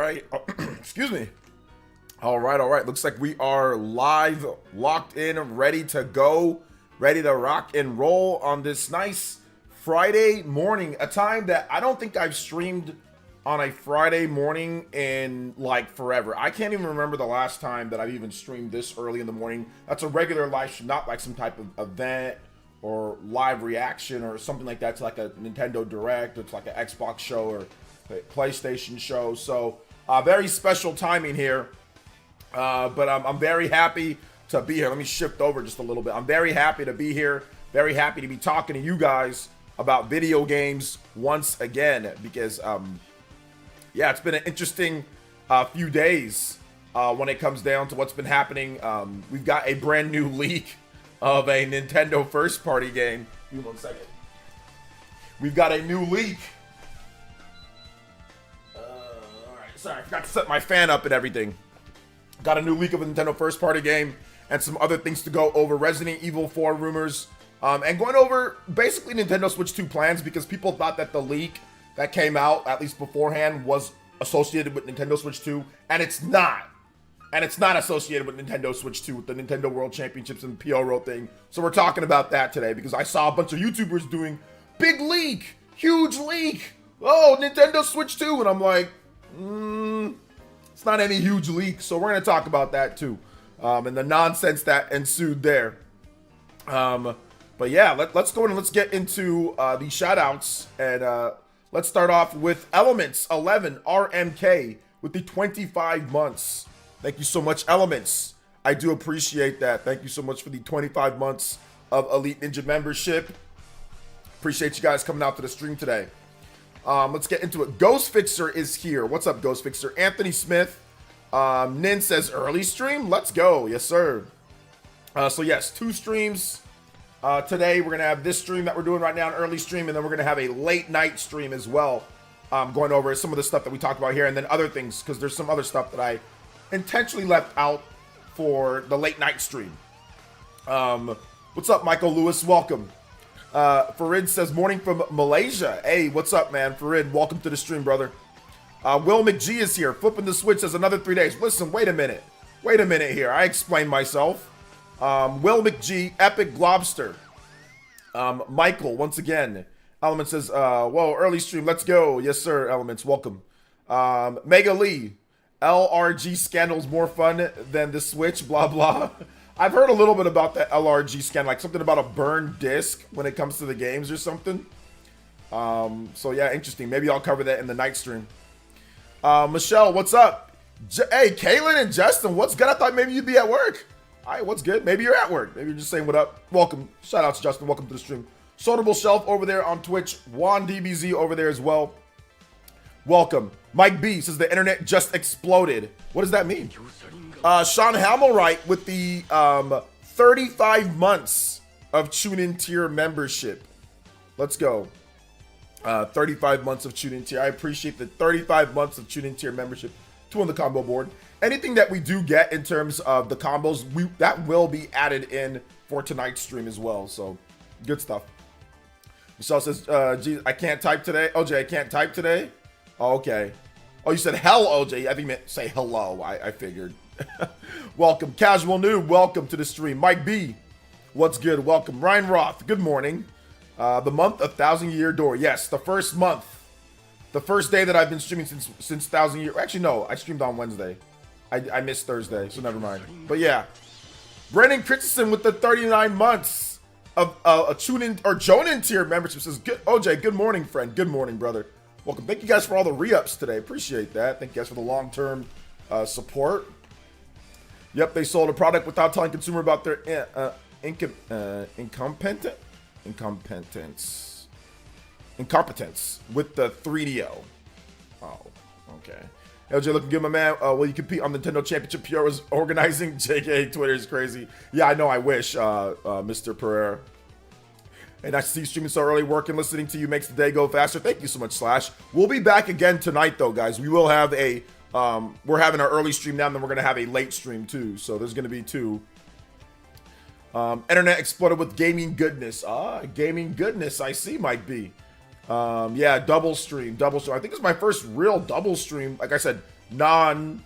right. Excuse me. All right, all right. Looks like we are live, locked in, ready to go, ready to rock and roll on this nice Friday morning. A time that I don't think I've streamed on a Friday morning in like forever. I can't even remember the last time that I've even streamed this early in the morning. That's a regular live stream, not like some type of event or live reaction or something like that. It's like a Nintendo Direct, it's like an Xbox show or a PlayStation show. So very special timing here. But I'm very happy to be here. Let me shift over just a little bit. I'm very happy to be here. Very happy to be talking to you guys about video games once again, because yeah, it's been an interesting few days when it comes down to what's been happening. We've got a brand new leak of a Nintendo first party game. Give me 1 second. We've got a new leak. All right, sorry, I forgot to set my fan up and everything. Got a new leak of a Nintendo first party game and some other things to go over. Resident Evil 4 rumors, and going over basically Nintendo Switch 2 plans, because people thought that the leak that came out, at least beforehand, was associated with Nintendo Switch 2, and it's not. And it's not associated with Nintendo Switch 2, with the Nintendo World Championships and the PRO thing. So we're talking about that today, because I saw a bunch of YouTubers doing big leak, huge leak. Oh, Nintendo Switch 2, and I'm like, it's not any huge leak. So we're going to talk about that too, and the nonsense that ensued there. But yeah, let's go in and let's get into the shout outs, and let's start off with Elements 11 RMK with the 25 months. Thank you so much, Elements. I do appreciate that. Thank you so much for the 25 months of Elite Ninja membership. Appreciate you guys coming out to the stream today. Let's get into it. Ghost Fixer is here. What's up, Ghost Fixer? Anthony Smith. Nin says early stream. Let's go. Yes, sir. So yes, 2 streams today. We're gonna have this stream that we're doing right now, an early stream, and then we're gonna have a late night stream as well, going over some of the stuff that we talked about here, and then other things, because there's some other stuff that I intentionally left out for the late night stream. What's up, Michael Lewis? Welcome. Farid says morning from Malaysia. Hey, what's up, man? Farid, welcome to the stream, brother. Will McGee is here. Flipping the switch says another 3 days. Listen, wait a minute. Wait a minute here. I explained myself. Will McGee, Epic Globster. Michael, once again. Element says, whoa, early stream. Let's go. Yes, sir, Elements. Welcome. Mega Lee. LRG scandal's more fun than the Switch, blah, blah. I've heard a little bit about that LRG scandal, like something about a burned disc when it comes to the games or something. So yeah, interesting. Maybe I'll cover that in the night stream. Michelle, what's up? Hey, Kaylin and Justin, what's good? I thought maybe you'd be at work. All right, what's good? Maybe you're at work. Maybe you're just saying what up. Welcome. Shout out to Justin. Welcome to the stream. Sortable Shelf over there on Twitch. Juan DBZ over there as well. Welcome. Mike B says the internet just exploded. What does that mean? Sean Hamilwright with the 35 months of TuneIn tier membership. Let's go. 35 months of TuneIn tier. I appreciate the 35 months of TuneIn tier membership. 2 on the combo board. Anything that we do get in terms of the combos, that will be added in for tonight's stream as well. So good stuff. Michelle says, geez, I can't type today. OJ, I can't type today. Oh, okay. Oh, you said hell, OJ. I think you meant say hello. I figured. Welcome. Casual Noob, welcome to the stream. Mike B, what's good? Welcome. Ryan Roth, good morning. The month of 1,000-Year Door. Yes, the first month. The first day that I've been streaming since 1,000 Year. Actually, no, I streamed on Wednesday. I missed Thursday, so never mind. But yeah. Brendan Christensen with the 39 months of a TuneIn or Jonin tier membership says, good, OJ, good morning, friend. Good morning, brother. Welcome. Thank you guys for all the re-ups today. Appreciate that. Thank you guys for the long-term support. Yep, they sold a product without telling consumer about their incompetence with the 3DO. Oh, okay. LJ looking good, my man. Will you compete on Nintendo Championship PR is organizing? JK, Twitter is crazy. Yeah, I know. I wish, Mr. Pereira. Hey, nice to see you streaming so early. Working, listening to you makes the day go faster. Thank you so much, Slash. We'll be back again tonight, though, guys. We will have a, we're having our early stream now, and then we're going to have a late stream, too. So there's going to be 2. Internet exploded with gaming goodness. Gaming goodness. I see, Mike B. Yeah, double stream. I think it's my first real double stream. Like I said, non-actual,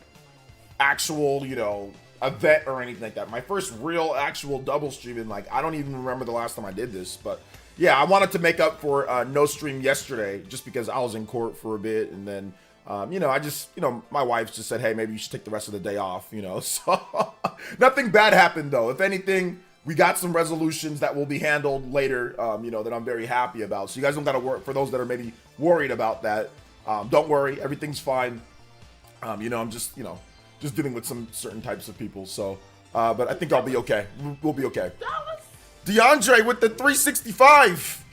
you know, event or anything like that. My first real actual double streaming, like, I don't even remember the last time I did this, but yeah, I wanted to make up for no stream yesterday just because I was in court for a bit, and then you know, I just, you know, my wife just said, hey, maybe you should take the rest of the day off, you know. So nothing bad happened though. If anything, we got some resolutions that will be handled later, you know, that I'm very happy about. So you guys don't got to worry. For those that are maybe worried about that, don't worry, everything's fine. You know, I'm just, you know, just dealing with some certain types of people. So, but I think I'll be okay. We'll be okay. DeAndre with the 365.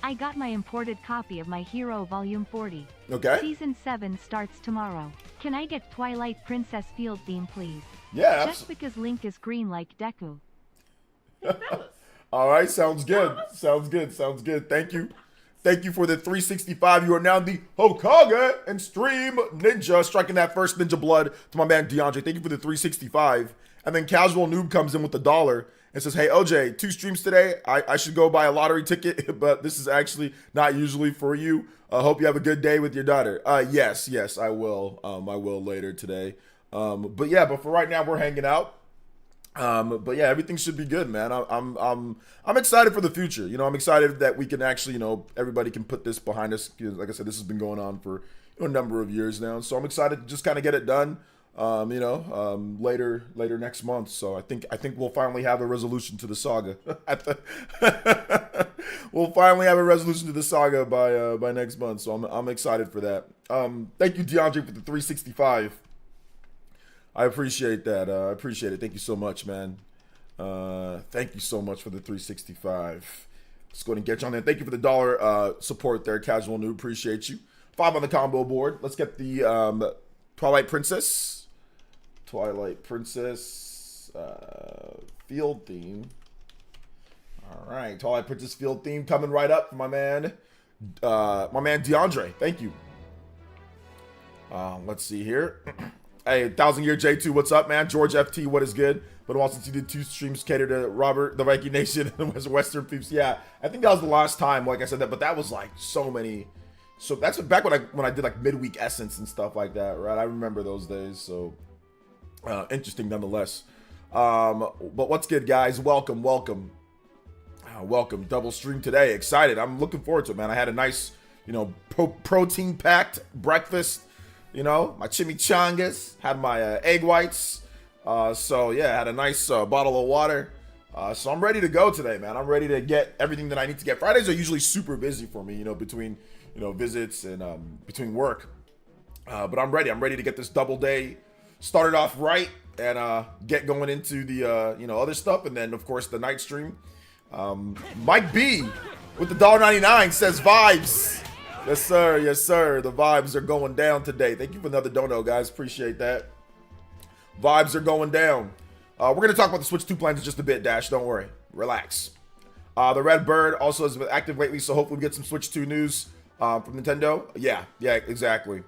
I got my imported copy of My Hero Volume 40. Okay. Season 7 starts tomorrow. Can I get Twilight Princess field theme, please? Yeah. Just because Link is green like Deku. All right, sounds good. Sounds good. Sounds good. Thank you. Thank you for the 365. You are now the Hokage and Stream Ninja, striking that first ninja blood to my man DeAndre. Thank you for the 365. And then Casual Noob comes in with $1 and says, hey, OJ, 2 streams today. I should go buy a lottery ticket, but this is actually not usually for you. Hope you have a good day with your daughter. Yes, I will. I will later today. But yeah, but for right now, we're hanging out. But yeah, everything should be good, man. I'm excited for the future. You know, I'm excited that we can actually, you know, everybody can put this behind us. Like I said, this has been going on for, you know, a number of years now. So I'm excited to just kind of get it done. You know, later next month. So I think we'll finally have a resolution to the saga. We'll finally have a resolution to the saga by next month. So I'm excited for that. Thank you, DeAndre, for the 365. I appreciate that. I appreciate it. Thank you so much, man. Thank you so much for the 365. Let's go ahead and get you on there. Thank you for the $1 support there, Casual Noob. Appreciate you. 5 on the combo board. Let's get the Twilight Princess field theme. All right, Twilight Princess field theme coming right up for my man DeAndre. Thank you. Let's see here. Hey, 1000 Year J2, what's up, man? George FT, what is good? But also since you did 2 streams cater to Robert, the Viking Nation, and the Western peeps. Yeah, I think that was the last time, like I said that, but that was like so many. So that's back when I did like midweek Essence and stuff like that, right? I remember those days. So interesting nonetheless. But what's good, guys? Welcome. Double stream today. Excited. I'm looking forward to it, man. I had a nice, you know, protein packed breakfast. You know, my chimichangas, had my egg whites. So yeah, had a nice bottle of water. So I'm ready to go today, man. I'm ready to get everything that I need to get. Fridays are usually super busy for me, you know, between, you know, visits and between work. But I'm ready. I'm ready to get this double day started off right and get going into the, you know, other stuff. And then, of course, the night stream. Mike B with the $1.99 says vibes. Yes, sir. Yes, sir. The vibes are going down today. Thank you for another dono, guys. Appreciate that. Vibes are going down. We're going to talk about the Switch 2 plans in just a bit, Dash. Don't worry. Relax. The Red Bird also has been active lately, so hopefully we get some Switch 2 news from Nintendo. Yeah, exactly.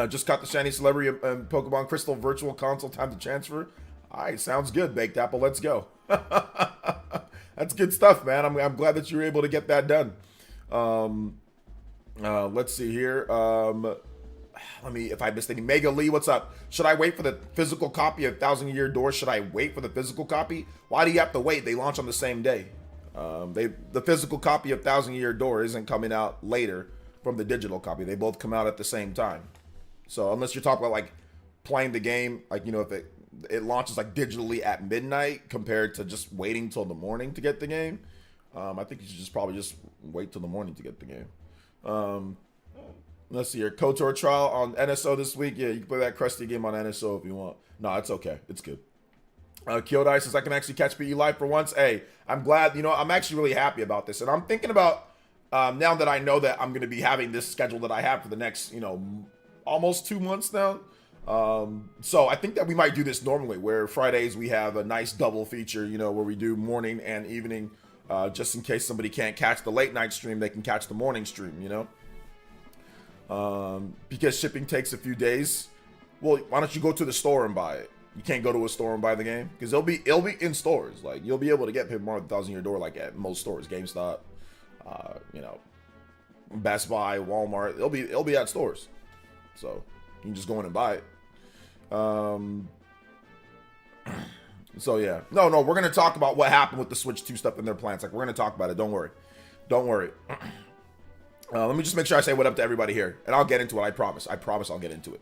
Just caught the shiny celebrity and Pokemon Crystal Virtual Console time to transfer. All right, sounds good, Baked Apple. Let's go. That's good stuff, man. I'm glad that you were able to get that done. Let's see here. Let me, if I missed any. Mega Lee, what's up? Should I wait for the physical copy of 1000 Year Door? Should I wait for the physical copy? Why do you have to wait? They launch on the same day. The physical copy of 1000 Year Door isn't coming out later from the digital copy. They both come out at the same time. So unless you're talking about like playing the game, like, you know, if it launches like digitally at midnight compared to just waiting till the morning to get the game, I think you should just probably just wait till the morning to get the game. Let's see here. KOTOR trial on NSO this week. Yeah, you can play that crusty game on NSO if you want. No, it's okay. It's good. Kyodai says I can actually catch PE live for once. Hey, I'm glad. You know, I'm actually really happy about this. And I'm thinking about, now that I know that I'm going to be having this schedule that I have for the next, you know, almost 2 months now. So I think that we might do this normally, where Fridays we have a nice double feature, you know, where we do morning and evening, just in case somebody can't catch the late night stream, they can catch the morning stream, you know. Because shipping takes a few days. Well, why don't you go to the store and buy it? You can't go to a store and buy the game because it'll be in stores. Like, you'll be able to get Paper Mario 1000 Year Door like at most stores, GameStop, you know, Best Buy, Walmart. It'll be at stores. So, You can just go in and buy it. So yeah, no, we're gonna talk about what happened with the Switch 2 stuff in their plans. Like, we're gonna talk about it. Don't worry. Let me just make sure I say what up to everybody here, and I'll get into it. I promise I'll get into it.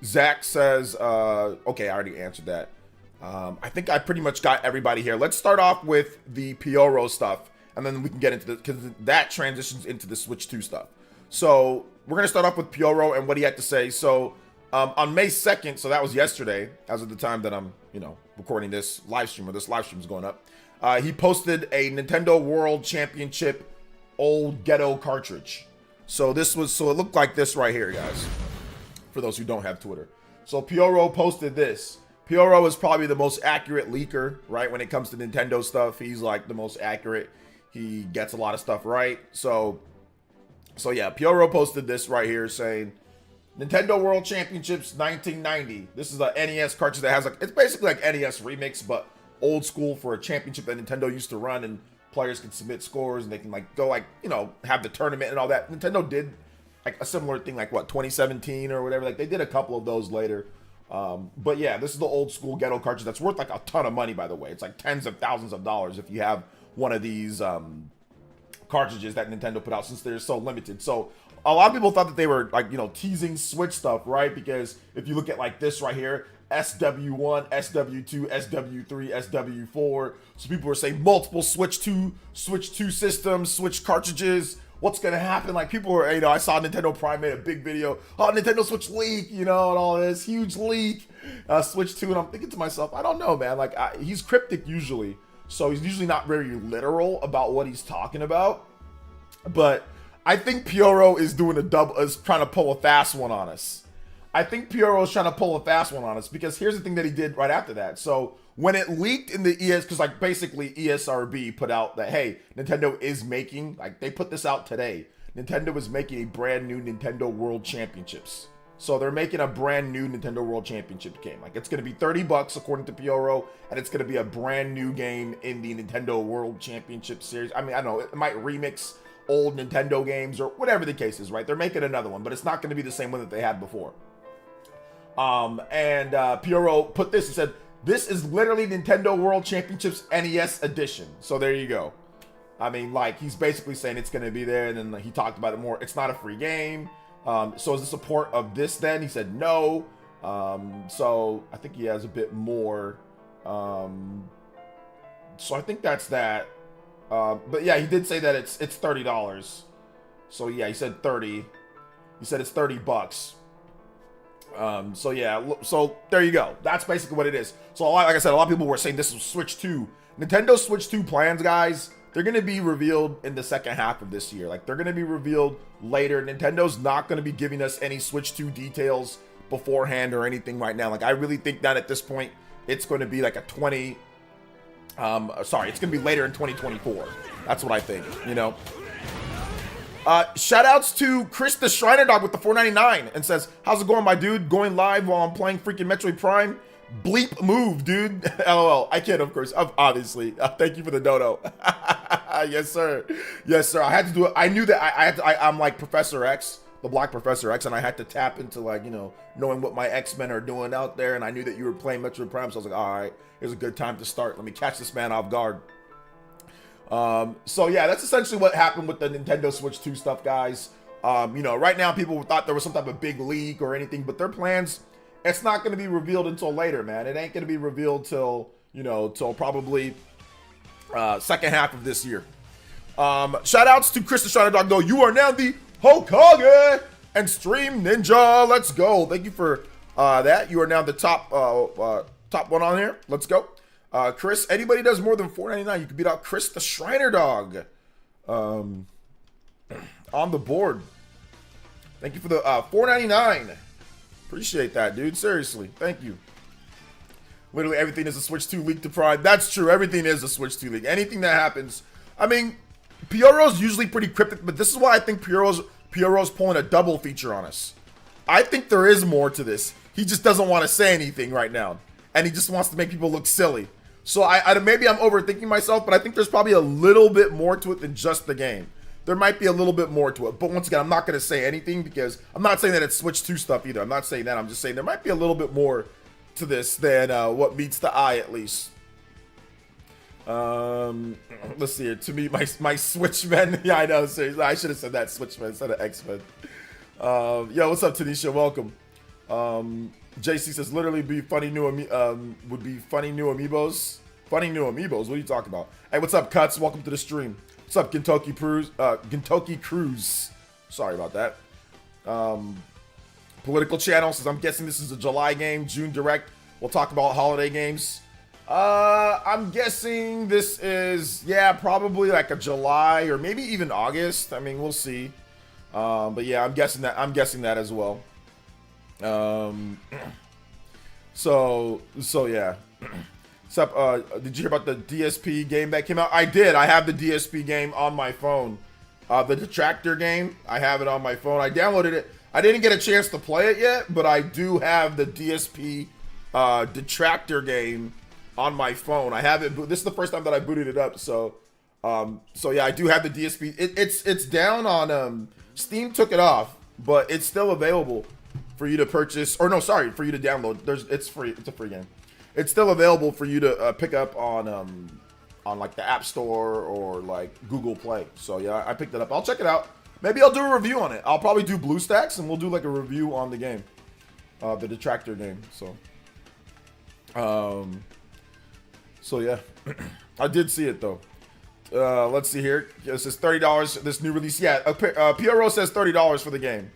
Zach says, okay, I already answered that. I think I pretty much got everybody here. Let's start off with the Pyoro stuff, and then we can get into because that transitions into the Switch 2 stuff. So we're gonna start off with Pyoro and what he had to say. So on May 2nd, so that was yesterday, as of the time that I'm, recording this live stream, or this live stream is going up, he posted a Nintendo World Championship old ghetto cartridge. So it looked like this right here, guys, for those who don't have Twitter. So Pyoro posted this. Pyoro is probably the most accurate leaker, right? When it comes to Nintendo stuff, he's like the most accurate. He gets a lot of stuff right. So yeah, Pyoro posted this right here saying, Nintendo World Championships 1990. This is a NES cartridge that has it's basically like NES Remix, but old school for a championship that Nintendo used to run, and players can submit scores and they can go have the tournament and all that. Nintendo did like a similar thing 2017 or whatever. Like, they did a couple of those later. But yeah, this is the old school ghetto cartridge that's worth like a ton of money, by the way. It's like tens of thousands of dollars if you have one of these cartridges that Nintendo put out, since they're so limited. So a lot of people thought that they were teasing Switch stuff, right? Because if you look at this right here, SW1, SW2, SW3, SW4. So people were saying multiple Switch 2 systems, Switch cartridges. What's gonna happen? People were, I saw Nintendo Prime made a big video. Oh, Nintendo Switch leak, and all this huge leak, Switch 2. And I'm thinking to myself, I don't know, man. He's cryptic usually, so he's usually not very literal about what he's talking about. But I think Pyoro is trying to pull a fast one on us. I think Pyoro is trying to pull a fast one on us, because here's the thing that he did right after that. So when it leaked in the because basically ESRB put out that, hey, Nintendo is making, they put this out today, Nintendo is making a brand new Nintendo World Championships. So they're making a brand new Nintendo World Championship game. It's going to be $30 according to Pyoro, and it's going to be a brand new game in the Nintendo World Championship series. I mean, I don't know, it might remix old Nintendo games or whatever the case is, right? They're making another one, but it's not going to be the same one that they had before. Pyoro put this and said, this is literally Nintendo World Championships NES edition. So there you go. I mean, he's basically saying it's going to be there, and then he talked about it more. It's not a free game. So is the support of this then? He said no. So I think he has a bit more. So I think that's that. But yeah, he did say that it's $30. So yeah, he said 30. He said it's $30. So yeah, so there you go. That's basically what it is. So like I said, a lot of people were saying this was Switch 2. Nintendo Switch 2 plans, guys, they're going to be revealed in the second half of this year. They're going to be revealed later. Nintendo's not going to be giving us any Switch 2 details beforehand or anything right now. I really think that at this point, it's going to be it's going to be later in 2024. That's what I think, Shout outs to Chris the Shriner Dog with the $4.99 and says, how's it going, my dude? Going live while I'm playing freaking Metroid Prime? Bleep move, dude. LOL. I kid, of course. Obviously. Thank you for the dono. Yes, sir. Yes, sir. I had to do it. I knew that I'm like Professor X, the Black Professor X, and I had to tap into knowing what my X-Men are doing out there, and I knew that you were playing Metroid Prime, so I was like, all right, here's a good time to start. Let me catch this man off guard. So yeah, that's essentially what happened with the Nintendo Switch 2 stuff, guys. Right now people thought there was some type of big leak or anything, but their plans, it's not going to be revealed until later, man. It ain't going to be revealed till probably second half of this year. Shout outs to Chris the Shiner Dog, though. You are now the Hokage and Stream Ninja. Let's go. Thank you for that. You are now the top one on here. Let's go. Chris, anybody does more than $4.99, you can beat out Chris the Shriner Dog on the board. Thank you for the $4.99. Appreciate that, dude. Seriously, thank you. Literally everything is a Switch 2 leak to Prime. That's true. Everything is a Switch 2 leak. Anything that happens. I mean, Pyoro's usually pretty cryptic, but this is why I think Pyoro's pulling a double feature on us. I think there is more to this. He just doesn't want to say anything right now, and he just wants to make people look silly. So maybe I'm overthinking myself, but I think there's probably a little bit more to it than just the game. there might be a little bit more to it. But once again, I'm not going to say anything because I'm not saying that it's Switch 2 stuff either. I'm not saying that. I'm just saying there might be a little bit more to this than what meets the eye, at least. Let's see here. To me, my Switchmen. Yeah, I know. Seriously, I should have said that Switchmen instead of X-Men. Yo, what's up, Tanisha? Welcome. JC says literally be funny new would be funny new amiibos. Funny new amiibos. What are you talking about? Hey, what's up, Cuts? Welcome to the stream. What's up, Kentucky Cruise? Sorry about that. Political channel says I'm guessing this is a July game. June Direct. We'll talk about holiday games. I'm guessing this is, yeah, probably like a July or maybe even August. I mean, we'll see. But yeah, I'm guessing that as well. So yeah. What's up? Did you hear about the DSP game that came out? I did. I have the DSP game on my phone. The Detractor game. I have it on my phone. I downloaded it. I didn't get a chance to play it yet, but I do have the DSP Detractor game on my phone. I have it. This is the first time that I booted it up. So yeah, I do have the DSP. It's down on Steam. Took it off, but it's still available for you to purchase. Or no, sorry, for you to download. It's free. It's a free game. It's still available for you to pick up on like the App Store or like Google Play. So yeah, I picked it up. I'll check it out. Maybe I'll do a review on it. I'll probably do BlueStacks and we'll do like a review on the game, the Detractor game. So yeah, I did see it though. Let's see here. It says $30. This new release. Yeah, PRO says $30 for the game.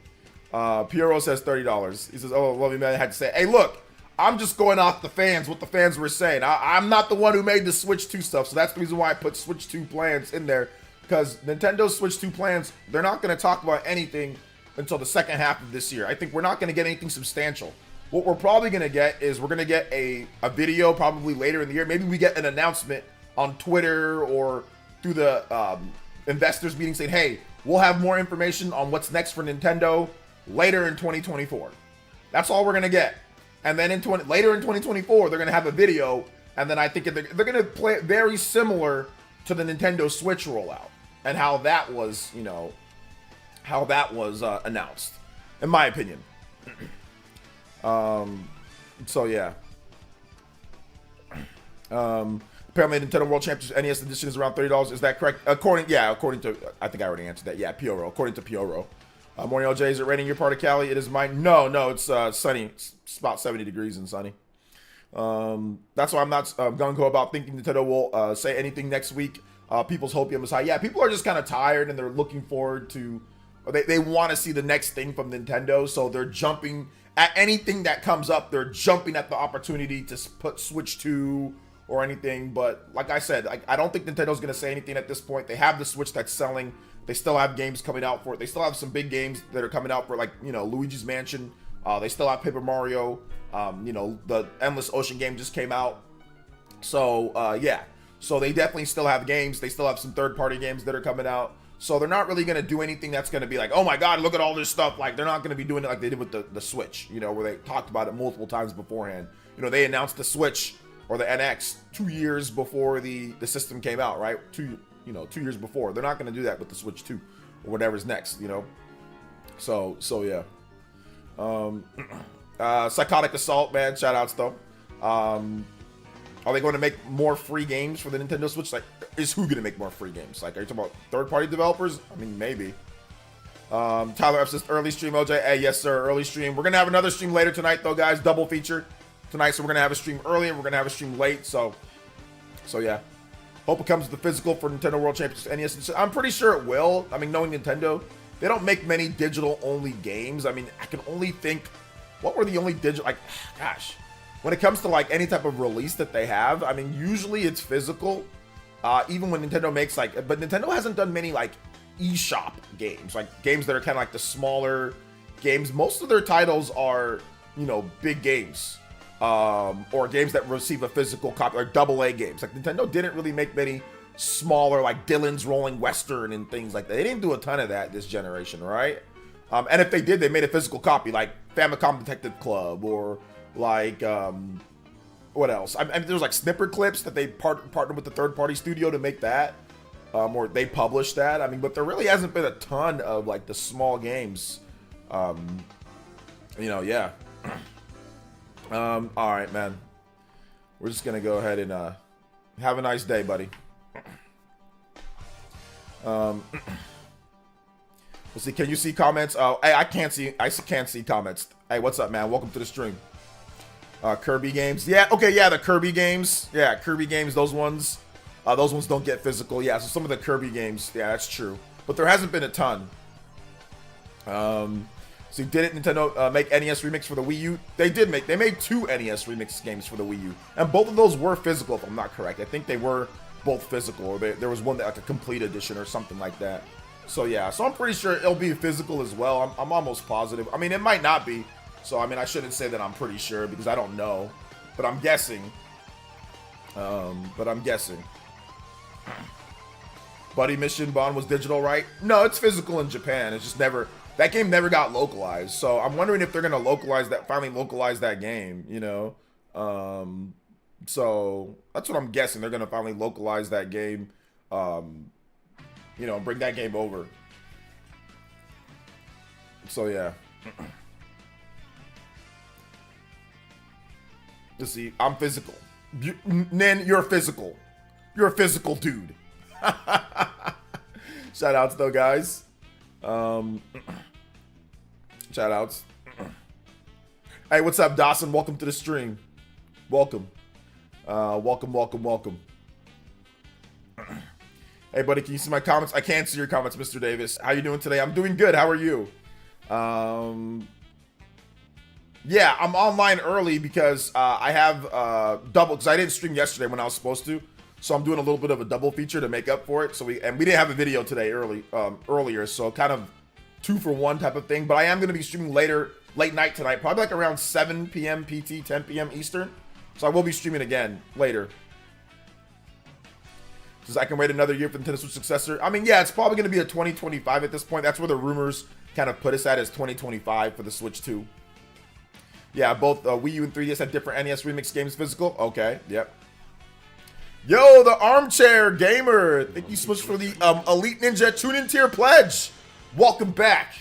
PRO says $30. He says, "Oh, love you, man." I had to say, hey, look. I'm just going off the fans, what the fans were saying. I'm not the one who made the Switch 2 stuff, so that's the reason why I put Switch 2 plans in there. Because Nintendo's Switch 2 plans, they're not going to talk about anything until the second half of this year. I think we're not going to get anything substantial. What we're probably going to get is we're going to get a video probably later in the year. Maybe we get an announcement on Twitter or through the investors meeting saying, hey, we'll have more information on what's next for Nintendo later in 2024. That's all we're going to get. And then later in 2024, they're going to have a video, and then I think they're going to play it very similar to the Nintendo Switch rollout and how that was, announced, in my opinion. So yeah. Apparently, Nintendo World Championship NES Edition is around $30. Is that correct? According to, I think I already answered that. Yeah, PRO. According to PRO. Morning LJ, is it raining your part of Cali? It is mine. No, it's sunny. It's about 70 degrees and sunny. That's why I'm not gung-ho about thinking Nintendo will say anything next week. People's hopium is high. Yeah, people are just kind of tired and they're looking forward to, they want to see the next thing from Nintendo, so they're jumping at anything that comes up. They're jumping at the opportunity to put Switch 2 or anything. But like I said, I don't think Nintendo's going to say anything at this point. They have the Switch that's selling. They still have games coming out for it. They still have some big games that are coming out for, like, Luigi's Mansion. They still have Paper Mario. The Endless Ocean game just came out. So, yeah. So they definitely still have games. They still have some third-party games that are coming out. So they're not really going to do anything that's going to be like, oh my God, look at all this stuff. Like, they're not going to be doing it like they did with the Switch, where they talked about it multiple times beforehand. They announced the Switch or the NX 2 years before the system came out, right? 2 years before. They're not going to do that with the Switch 2 or whatever's next, So yeah. Psychotic Assault, man. Shout outs though. Are they going to make more free games for the Nintendo Switch? Like, is who going to make more free games? Like, are you talking about third-party developers? I mean, maybe. Tyler F says, early stream, OJ. Hey, yes, sir, early stream. We're going to have another stream later tonight, though, guys. Double feature tonight. So we're going to have a stream early and we're going to have a stream late. So yeah. Hope it comes to the physical for Nintendo World Championship NES. I'm pretty sure it will. I mean, knowing Nintendo, they don't make many digital-only games. I mean, I can only think, what were the only digital, like, gosh. When it comes to like any type of release that they have, I mean, usually it's physical. Even when Nintendo makes but Nintendo hasn't done many like eShop games, like games that are kind of like the smaller games. Most of their titles are, big games, or games that receive a physical copy, or AA games. Like Nintendo didn't really make many smaller, like Dylan's Rolling Western and things like that. They didn't do a ton of that this generation, right? And if they did, they made a physical copy, like Famicom Detective Club or like what else? I mean, there's like snipper clips that they partnered with the third-party studio to make that. or they publish that. I mean, but there really hasn't been a ton of like the small games. You know, yeah. All right, man. We're just gonna go ahead and have a nice day, buddy. Let's see. Can you see comments? Oh, hey, I can't see. I can't see comments. Hey, what's up, man? Welcome to the stream. Kirby games. Yeah. Okay. Yeah, the Kirby games. Yeah, Kirby games. Those ones don't get physical. Yeah. So some of the Kirby games. Yeah, that's true. But there hasn't been a ton. So didn't Nintendo make NES remix for the Wii U? They did make. They made 2 NES remix games for the Wii U, and both of those were physical. If I'm not correct, I think they were both physical, or there was one that like a complete edition or something like that. So yeah, so I'm pretty sure it'll be physical as well. I'm almost positive. I mean, it might not be. So I mean, I shouldn't say that I'm pretty sure because I don't know, but I'm guessing. Buddy Mission Bond was digital, right? No, it's physical in Japan. It's just never. That game never got localized, so I'm wondering if they're gonna finally localize that game, you know. So that's what I'm guessing. They're gonna finally localize that game, you know, bring that game over. So yeah. Let's see. I'm physical. Nin, you're physical. You're a physical dude. Shout outs though, guys. Shout outs. Hey, what's up, Dawson? Welcome to the stream. Welcome. Welcome. Hey, buddy, can you see my comments? I can't see your comments, Mr. Davis. How you doing today? I'm doing good. How are you? Yeah, I'm online early because I have double, because I didn't stream yesterday when I was supposed to. So I'm doing a little bit of a double feature to make up for it. So we didn't have a video today earlier, so kind of 2 for 1 type of thing. But I am going to be streaming late night tonight, probably like around 7 p.m. PT, 10 p.m. Eastern. So I will be streaming again later. Says I can wait another year for the Nintendo Switch successor. I mean, yeah, it's probably going to be a 2025 at this point. That's where the rumors kind of put us at, as 2025 for the Switch 2. Yeah, both Wii U and 3DS had different NES remix games physical. Okay, yep. Yo, the Armchair Gamer. Thank you so much for the Elite Ninja Tune-In Tier pledge. Welcome back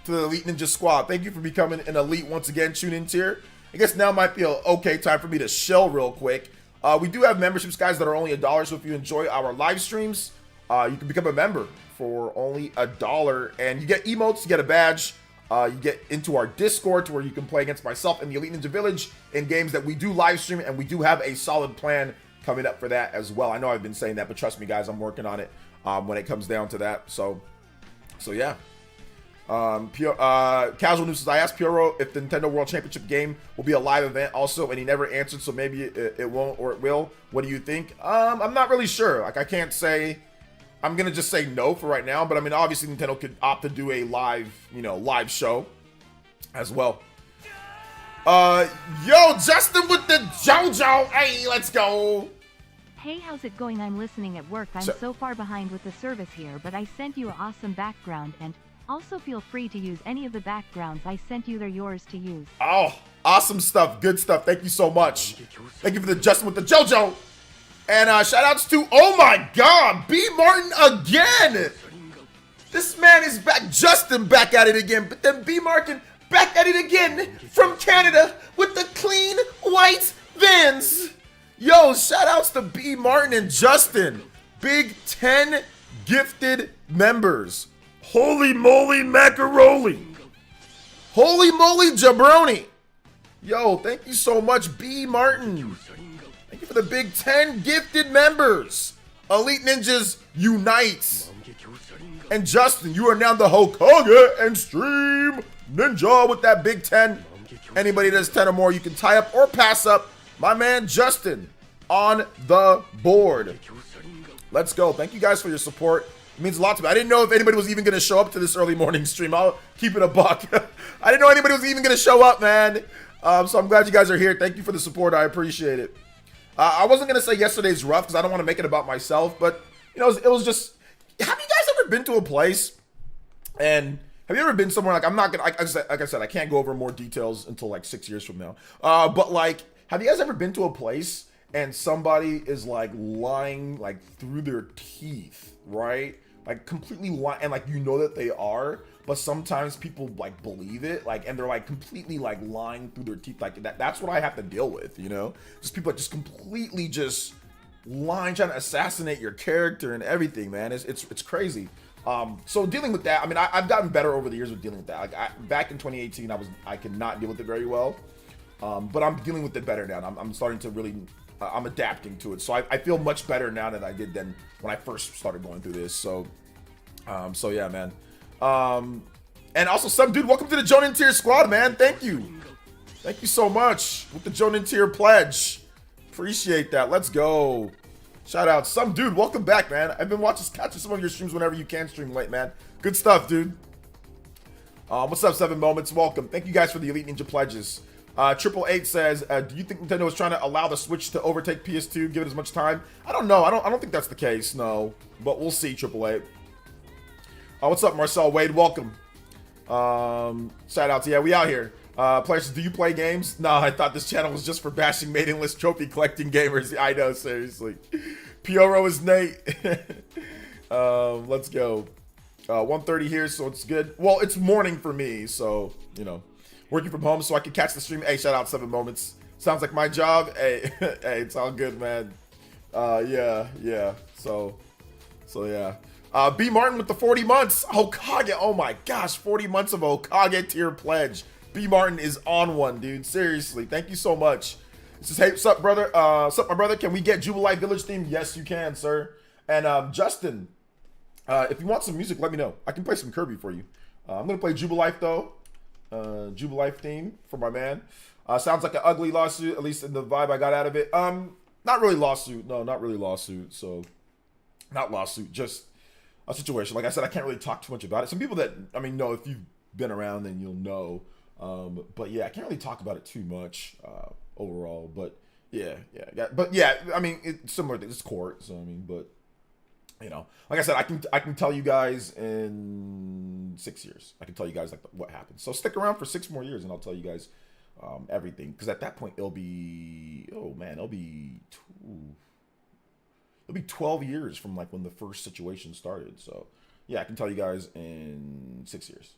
to the Elite Ninja Squad. Thank you for becoming an Elite once again, Tune-In Tier. I guess now might be an okay time for me to shell real quick. We do have memberships, guys, that are only $1. So if you enjoy our live streams, you can become a member for only $1. And you get emotes, you get a badge. You get into our Discord to where you can play against myself and the Elite Ninja Village in games that we do live stream. And we do have a solid plan coming up for that as well. I know I've been saying that, but trust me, guys, I'm working on it when it comes down to that. So yeah. Casual News says, I asked Piero if the Nintendo World Championship game will be a live event also, and he never answered, so maybe it won't or it will. What do you think? I'm not really sure. Like, I can't say. I'm gonna just say no for right now, but I mean, obviously Nintendo could opt to do a live show as well. Yo, Justin with the JoJo. Hey, let's go. Hey, how's it going? I'm listening at work. I'm so far behind with the service here, but I sent you an awesome background, and also feel free to use any of the backgrounds I sent you. They're yours to use. Oh, awesome stuff. Good stuff. Thank you so much. Thank you for the Justin with the JoJo. And shout outs to, oh my God, B. Martin again. This man is back. Justin back at it again, but then B. Martin back at it again from Canada with the clean white Vans. Yo, shout outs to B. Martin and Justin. Big 10 gifted members. Holy moly macaroni. Holy moly jabroni. Yo, thank you so much, B. Martin. Thank you for the Big 10 gifted members. Elite Ninjas Unite. And Justin, you are now the Hokage and Stream Ninja with that Big 10. Anybody that does 10 or more, you can tie up or pass up my man Justin on the board. Let's go. Thank you guys for your support. It means a lot to me. I didn't know if anybody was even going to show up to this early morning stream. I'll keep it a buck. I didn't know anybody was even going to show up, man. So I'm glad you guys are here. Thank you for the support. I appreciate it. I wasn't going to say yesterday's rough because I don't want to make it about myself. But, you know, it was just... Have you guys ever been to a place and... Have you ever been somewhere, like, I'm not going to... Like I said, I can't go over more details until, like, 6 years from now. But, like, have you guys ever been to a place and somebody is like lying like through their teeth, right? Like completely lying, and like you know that they are, but sometimes people like believe it, like, and they're like completely like lying through their teeth, like that's what I have to deal with, you know? Just people that just completely just lying, trying to assassinate your character and everything, man. It's crazy. So dealing with that, I mean, I've gotten better over the years with dealing with that. Like back in 2018, I could not deal with it very well, but I'm dealing with it better now. I'm starting to really, I'm adapting to it. So I feel much better now than I did then when I first started going through this. So yeah, man. And also, some dude, welcome to the Jonin Tier squad, man. Thank you so much with the Jonin Tier pledge. Appreciate that. Let's go. Shout out. Some dude, welcome back, man. I've been catching some of your streams whenever you can stream late, man. Good stuff, dude. What's up, 7 Moments? Welcome. Thank you guys for the Elite Ninja pledges. 888 says, do you think Nintendo is trying to allow the Switch to overtake PS2, give it as much time? I don't know. I don't think that's the case, no. But we'll see, 888. What's up, Marcel Wade? Welcome. Shout out to, yeah, we out here. Players, do you play games? No, I thought this channel was just for bashing maiden list trophy collecting gamers. I know, seriously. Pioro is Nate. Let's go. 1:30 here, so it's good. Well, it's morning for me, so, you know, working from home so I can catch the stream. Hey, shout out 7 Moments. Sounds like my job. Hey, hey, it's all good, man. Yeah. So yeah. B Martin with the 40 months. Hokage. Oh my gosh, 40 months of Hokage tier pledge. B Martin is on one, dude. Seriously, thank you so much. This is, hey, what's up, brother? What's up, my brother? Can we get Jubilife Village theme? Yes, you can, sir. And Justin, if you want some music, let me know. I can play some Kirby for you. I'm gonna play Jubilife though. Jubilife theme for my man. Sounds like an ugly lawsuit, at least in the vibe I got out of it. Not really lawsuit. No, not really lawsuit. So, not lawsuit. Just a situation. Like I said, I can't really talk too much about it. Some people that, I mean, know, if you've been around, then you'll know. But yeah, I can't really talk about it too much overall. But yeah. But yeah, I mean, it's similar things. It's court, so I mean, but you know, like I said, I can tell you guys in 6 years. I can tell you guys like what happened. So stick around for 6 more years, and I'll tell you guys everything. Because at that point, it'll be 12 years from like when the first situation started. So yeah, I can tell you guys in 6 years.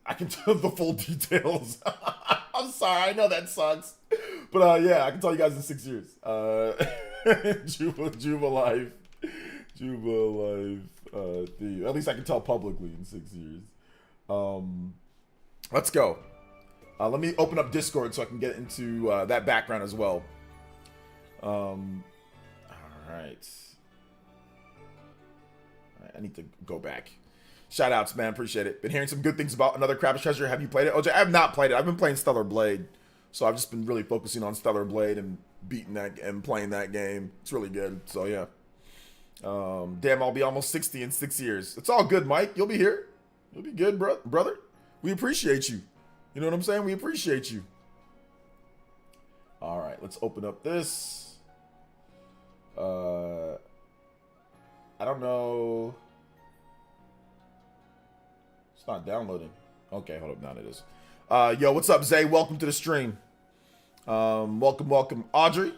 I can tell the full details. I'm sorry, I know that sucks. But yeah, I can tell you guys in 6 years. Jubilife. At least I can tell publicly in 6 years. Let's go. Let me open up Discord so I can get into that background as well. All right. I need to go back. Shout outs, man. Appreciate it. Been hearing some good things about Another Crab's Treasure. Have you played it? OJ, I have not played it. I've been playing Stellar Blade. So I've just been really focusing on Stellar Blade and beating that and playing that game. It's really good. So yeah. Damn, I'll be almost 60 in 6 years. It's all good, Mike. You'll be here. You'll be good, brother. We appreciate you. You know what I'm saying? We appreciate you. All right, let's open up this. I don't know. It's not downloading. Okay, hold up. Now it is. Yo, what's up, Zay? Welcome to the stream. Welcome. Audrey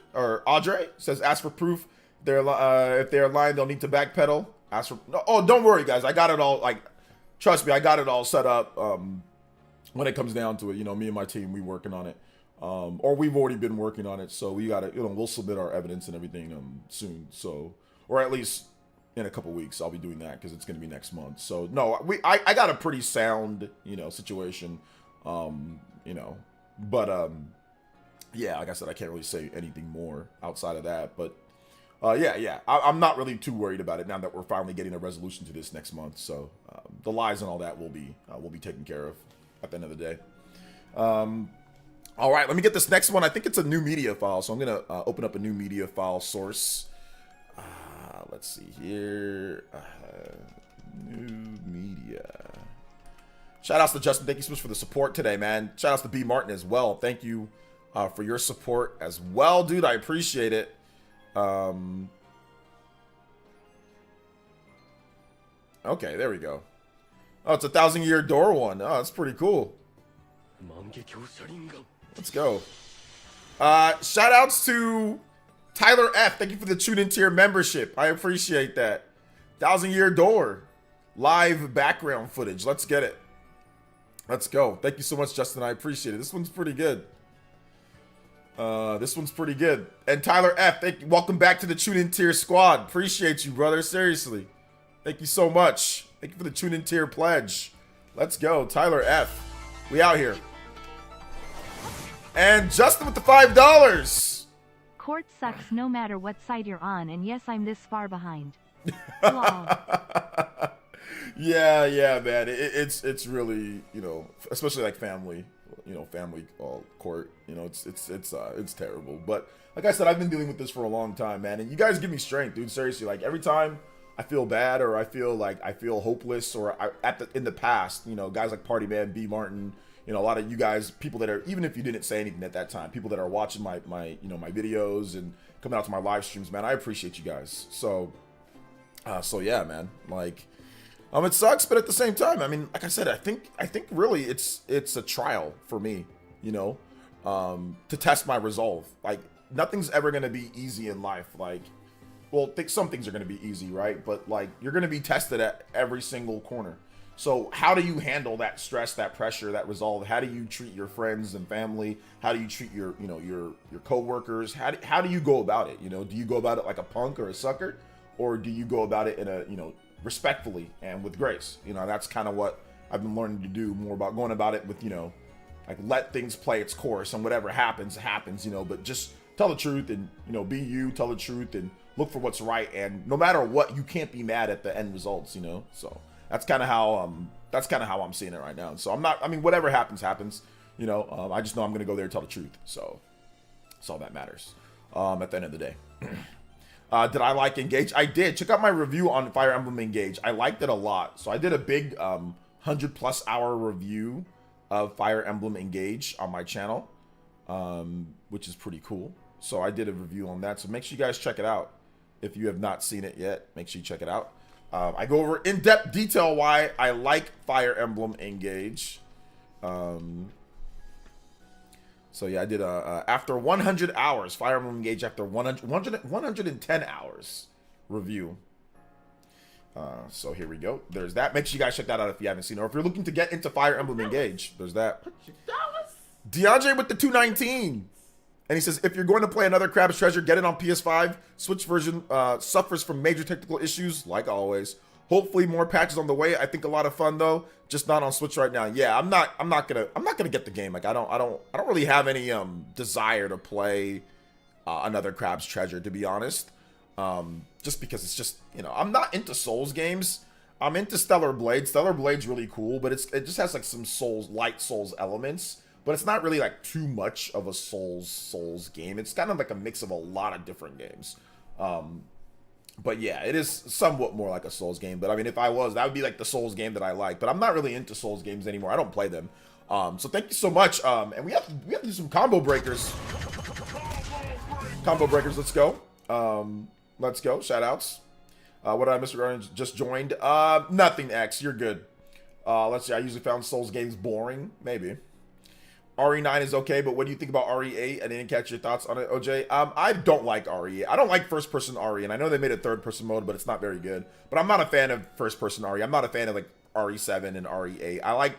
says, ask for proof. If they're lying, they'll need to backpedal. Ask for. Oh, don't worry, guys. I got it all. Like, trust me, I got it all set up. When it comes down to it, you know, me and my team, we working on it. Or we've already been working on it. So we gotta, you know, we'll submit our evidence and everything soon. So, or at least in a couple weeks, I'll be doing that because it's gonna be next month. So no, I got a pretty sound, you know, situation. You know, but yeah, like I said, I can't really say anything more outside of that. But yeah, I'm not really too worried about it now that we're finally getting a resolution to this next month. So the lies and all that will be taken care of at the end of the day. All right, let me get this next one. I think it's a new media file, so I'm gonna open up a new media file source. Let's see here. New media. Shout outs to Justin. Thank you so much for the support today, man. Shout outs to B Martin as well. Thank you for your support as well, dude. I appreciate it. Okay, there we go. Oh, it's a 1,000-year door one. Oh, that's pretty cool. Let's go. Shout outs to Tyler F, thank you for the Tune In tier membership. I appreciate that. 1,000-year door. Live background footage. Let's get it. Let's go. Thank you so much, Justin. I appreciate it. This one's pretty good. This one's pretty good. And Tyler F, welcome back to the Tune In tier squad. Appreciate you, brother. Seriously. Thank you so much. Thank you for the Tune In tier pledge. Let's go. Tyler F. We out here. And Justin with the $5. Court sucks no matter what side you're on, and yes, I'm this far behind. Yeah, man. It's really, you know, especially like family, you know, family court. You know, it's terrible. But like I said, I've been dealing with this for a long time, man. And you guys give me strength, dude. Seriously, like every time I feel bad or I feel hopeless or in the past, you know, guys like Party Man, B Martin, you know, a lot of you guys, people that are, even if you didn't say anything at that time, people that are watching my you know, my videos and coming out to my live streams, man, I appreciate you guys. So yeah, man, like, it sucks, but at the same time, I mean, like I said, I think really it's a trial for me, you know, to test my resolve. Like, nothing's ever going to be easy in life. Like, well, some things are going to be easy, right? But like, you're going to be tested at every single corner. So how do you handle that stress, that pressure, that resolve? How do you treat your friends and family? How do you treat your, you know, your coworkers? How do you go about it? You know, do you go about it like a punk or a sucker, or do you go about it in a, you know, respectfully and with grace? You know, that's kind of what I've been learning to do more about, going about it with, you know, like, let things play its course, and whatever happens, you know, but just tell the truth and, you know, be you, tell the truth and look for what's right. And no matter what, you can't be mad at the end results, you know? So that's kind of how I'm seeing it right now. So I mean, whatever happens, you know, I just know I'm going to go there and tell the truth. So that's all that matters, at the end of the day. Did I like Engage? I did. Check out my review on Fire Emblem Engage. I liked it a lot. So I did a big 100+ hour review of Fire Emblem Engage on my channel, which is pretty cool. So I did a review on that. So make sure you guys check it out. If you have not seen it yet, make sure you check it out. I go over in-depth detail why I like Fire Emblem Engage. So yeah, I did after 100 hours, Fire Emblem Engage after 110 hours review. So here we go. There's that. Make sure you guys check that out if you haven't seen it. Or if you're looking to get into Fire Emblem Engage, there's that. DeAndre with the 219. And he says, if you're going to play another Crab's Treasure, get it on PS5. Switch version suffers from major technical issues, like always. Hopefully more patches on the way. I think a lot of fun though, just not on Switch right now. Yeah, I'm not gonna get the game. Like I don't really have any desire to play another Crab's Treasure, to be honest. Just because it's just, you know, I'm not into Souls games. I'm into Stellar Blade. Stellar Blade's really cool, but it just has like some light Souls elements. But it's not really like too much of a Souls game. It's kind of like a mix of a lot of different games. But yeah, it is somewhat more like a Souls game. But I mean, if I was, that would be like the Souls game that I like. But I'm not really into Souls games anymore. I don't play them. So thank you so much. And we have to do some combo breakers. Combo breakers, let's go. Let's go. Shout outs. What did I miss regarding just joined? Nothing, X. You're good. Let's see. I usually found Souls games boring. Maybe. RE9 is okay, but what do you think about RE8? I didn't catch your thoughts on it, OJ. I don't like RE8. I don't like first-person RE, and I know they made a third-person mode, but it's not very good. But I'm not a fan of first-person RE. I'm not a fan of like RE7 and RE8. I like,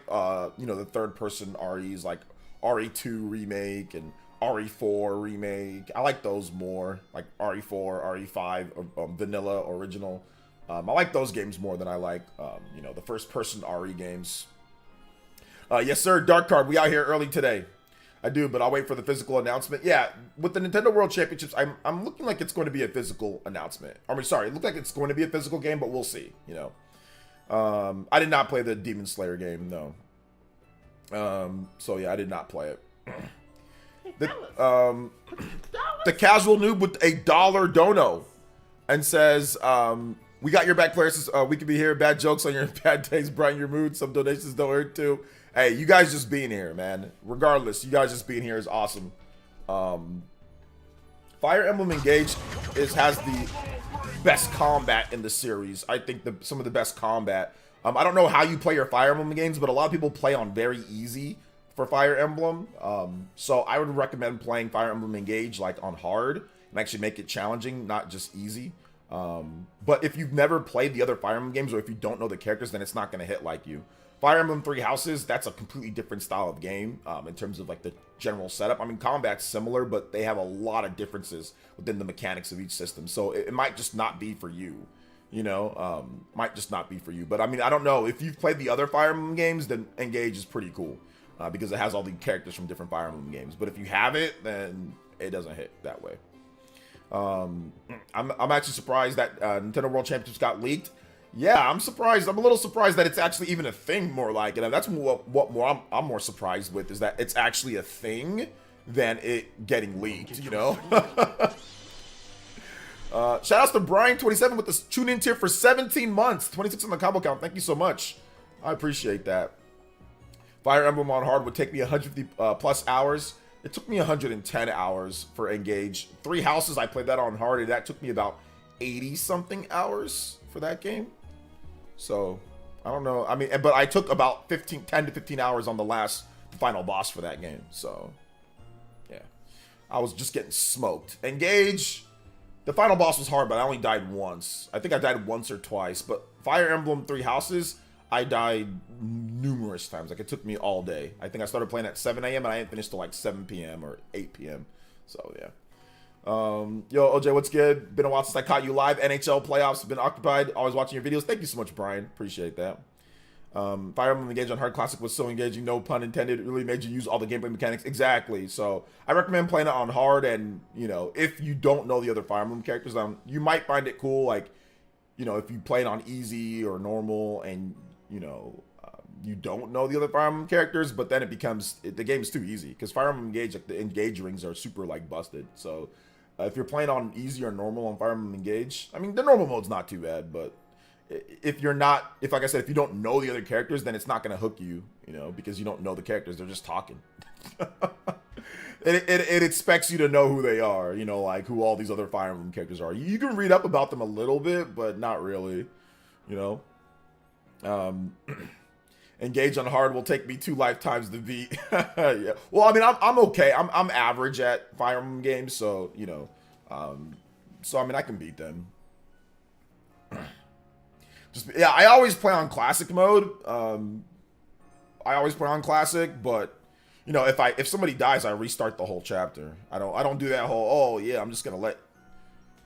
you know, the third-person REs like RE2 remake and RE4 remake. I like those more, like RE4, RE5, vanilla original. I like those games more than I like, you know, the first-person RE games. Yes, sir. Dark Card. We out here early today. I do, but I'll wait for the physical announcement. Yeah, with the Nintendo World Championships, I'm looking like it's going to be a physical announcement. I mean, sorry, it looked like it's going to be a physical game, but we'll see. You know, I did not play the Demon Slayer game, no. So yeah, I did not play it. The casual noob with $1 dono and says, we got your back, players. We could be here. Bad jokes on your bad days, brighten your mood. Some donations don't hurt too. Hey, you guys just being here, man. Regardless, you guys just being here is awesome. Fire Emblem Engage has the best combat in the series. I think some of the best combat. I don't know how you play your Fire Emblem games, but a lot of people play on very easy for Fire Emblem. So I would recommend playing Fire Emblem Engage like on hard. and actually make it challenging, not just easy. But if you've never played the other Fire Emblem games, or if you don't know the characters, then it's not going to hit like you. Fire Emblem Three Houses, that's a completely different style of game in terms of like the general setup. I mean, combat's similar, but they have a lot of differences within the mechanics of each system. So it might just not be for you, you know, might just not be for you. But I mean, I don't know. If you've played the other Fire Emblem games, then Engage is pretty cool because it has all the characters from different Fire Emblem games. But if you have it, then it doesn't hit that way. I'm actually surprised that Nintendo World Championships got leaked. Yeah, I'm surprised. I'm a little surprised that it's actually even a thing. More like, and that's what more I'm more surprised with is that it's actually a thing than it getting leaked. You know. Shout outs to Brian27 with the tune in tier for 17 months, 26 on the combo count. Thank you so much. I appreciate that. Fire Emblem on hard would take me 150 plus hours. It took me 110 hours for Engage. Three Houses, I played that on hard, and that took me about 80 something hours for that game. So I don't know. I mean, but I took about 10 to 15 hours on the final boss for that game. So yeah, I was just getting smoked. Engage, the final boss was hard, but I only died once. I think I died once or twice. But Fire Emblem Three Houses, I died numerous times. Like, it took me all day. I think I started playing at 7 a.m. and I didn't finish till like 7 p.m. or 8 p.m. So yeah. Yo, OJ, what's good? Been a while since I caught you live. NHL playoffs, been occupied. Always watching your videos. Thank you so much, Brian. Appreciate that. Fire Emblem Engage on Hard Classic was so engaging, no pun intended. It really made you use all the gameplay mechanics. Exactly. So I recommend playing it on hard. And, you know, if you don't know the other Fire Emblem characters, you might find it cool. Like, you know, if you play it on easy or normal and, you know, you don't know the other Fire Emblem characters, but then it becomes, the game is too easy. Because Fire Emblem Engage, like the Engage rings are super, like, busted. So if you're playing on easy or normal on Fire Emblem Engage, I mean, the normal mode's not too bad, but if like I said, if you don't know the other characters, then it's not going to hook you, you know, because you don't know the characters. They're just talking. It expects you to know who they are, you know, like who all these other Fire Emblem characters are. You can read up about them a little bit, but not really, you know. Engage on hard will take me 2 lifetimes to beat. Yeah. Well, I mean, I'm okay. I'm average at Fire Emblem games, so you know, so I mean, I can beat them. Yeah, I always play on classic mode. I always play on classic, but you know, if somebody dies, I restart the whole chapter. I don't do that whole, oh yeah, I'm just gonna let.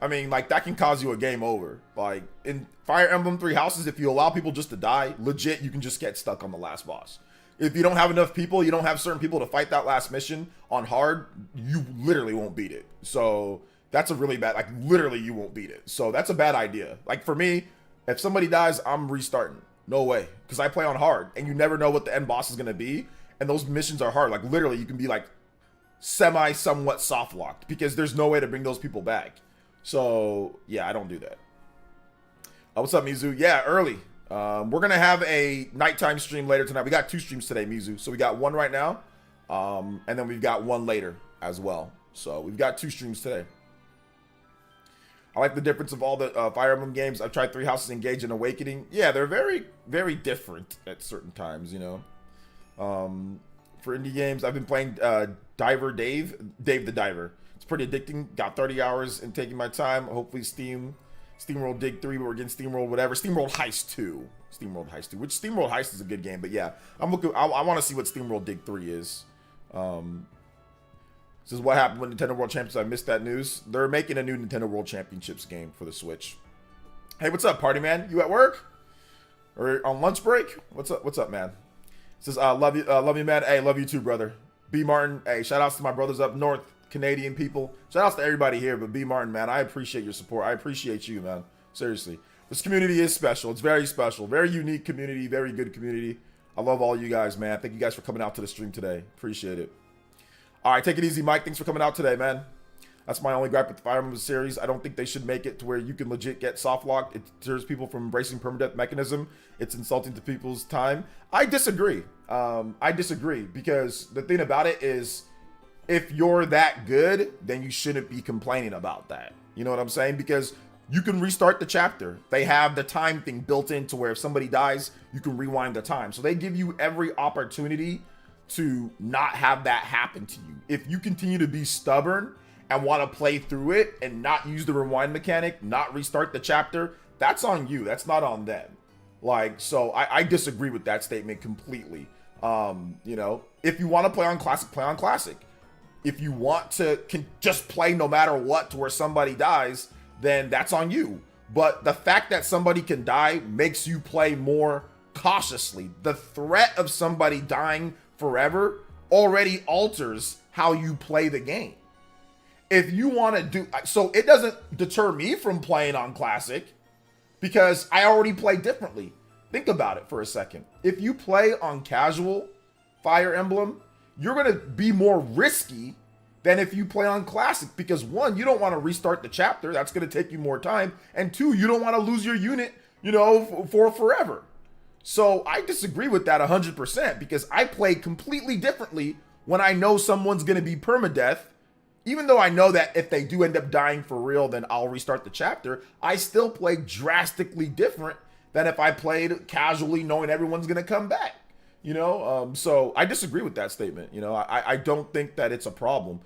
I mean, like, that can cause you a game over. Like, in Fire Emblem Three Houses, if you allow people just to die, legit, you can just get stuck on the last boss. If you don't have enough people, you don't have certain people to fight that last mission on hard, you literally won't beat it. So, that's a really bad, like, literally you won't beat it. So, that's a bad idea. Like, for me, if somebody dies, I'm restarting. No way. Because I play on hard, and you never know what the end boss is going to be. And those missions are hard. Like, literally, you can be, like, somewhat soft-locked. Because there's no way to bring those people back. So, yeah, I don't do that. What's up, Mizu? Yeah, early. We're going to have a nighttime stream later tonight. We got 2 streams today, Mizu. So, we got one right now. And then we've got one later as well. So, we've got 2 streams today. I like the difference of all the Fire Emblem games. I've tried Three Houses, Engage, and Awakening. Yeah, they're very, very different at certain times, you know. For indie games, I've been playing Diver Dave the Diver. It's pretty addicting. Got 30 hours in taking my time. Hopefully SteamWorld Dig 3, but we're getting SteamWorld whatever. SteamWorld Heist 2. SteamWorld Heist 2, which SteamWorld Heist is a good game, but yeah. I want to see what SteamWorld Dig 3 is. This is what happened with Nintendo World Championships. I missed that news. They're making a new Nintendo World Championships game for the Switch. Hey, what's up, party man? You at work? Or on lunch break? What's up, man? It says, love you, man. Hey, love you too, brother. B. Martin. Hey, shout outs to my brothers up north. Canadian people. Shout outs to everybody here, but B. Martin, man, I appreciate your support. I appreciate you, man. Seriously. This community is special. It's very special. Very unique community. Very good community. I love all you guys, man. Thank you guys for coming out to the stream today. Appreciate it. All right, take it easy, Mike. Thanks for coming out today, man. That's my only gripe with the Fire Emblem series. I don't think they should make it to where you can legit get soft locked. It deters people from embracing permadeath mechanism. It's insulting to people's time. I disagree. I disagree because the thing about it is, if you're that good, then you shouldn't be complaining about that. You know what I'm saying? Because you can restart the chapter. They have the time thing built in to where if somebody dies, you can rewind the time. So they give you every opportunity to not have that happen to you. If you continue to be stubborn and want to play through it and not use the rewind mechanic, not restart the chapter, that's on you. That's not on them. Like, so I disagree with that statement completely. You know, if you want to play on classic, play on classic. If you want to just play no matter what to where somebody dies, then that's on you. But the fact that somebody can die makes you play more cautiously. The threat of somebody dying forever already alters how you play the game. If you want to do so, it doesn't deter me from playing on classic because I already play differently. Think about it for a second. If you play on casual Fire Emblem, you're going to be more risky than if you play on classic because one, you don't want to restart the chapter. That's going to take you more time. And two, you don't want to lose your unit, you know, for forever. So I disagree with that 100% because I play completely differently when I know someone's going to be permadeath. Even though I know that if they do end up dying for real, then I'll restart the chapter. I still play drastically different than if I played casually knowing everyone's going to come back. You know, so I disagree with that statement. You know, I don't think that it's a problem.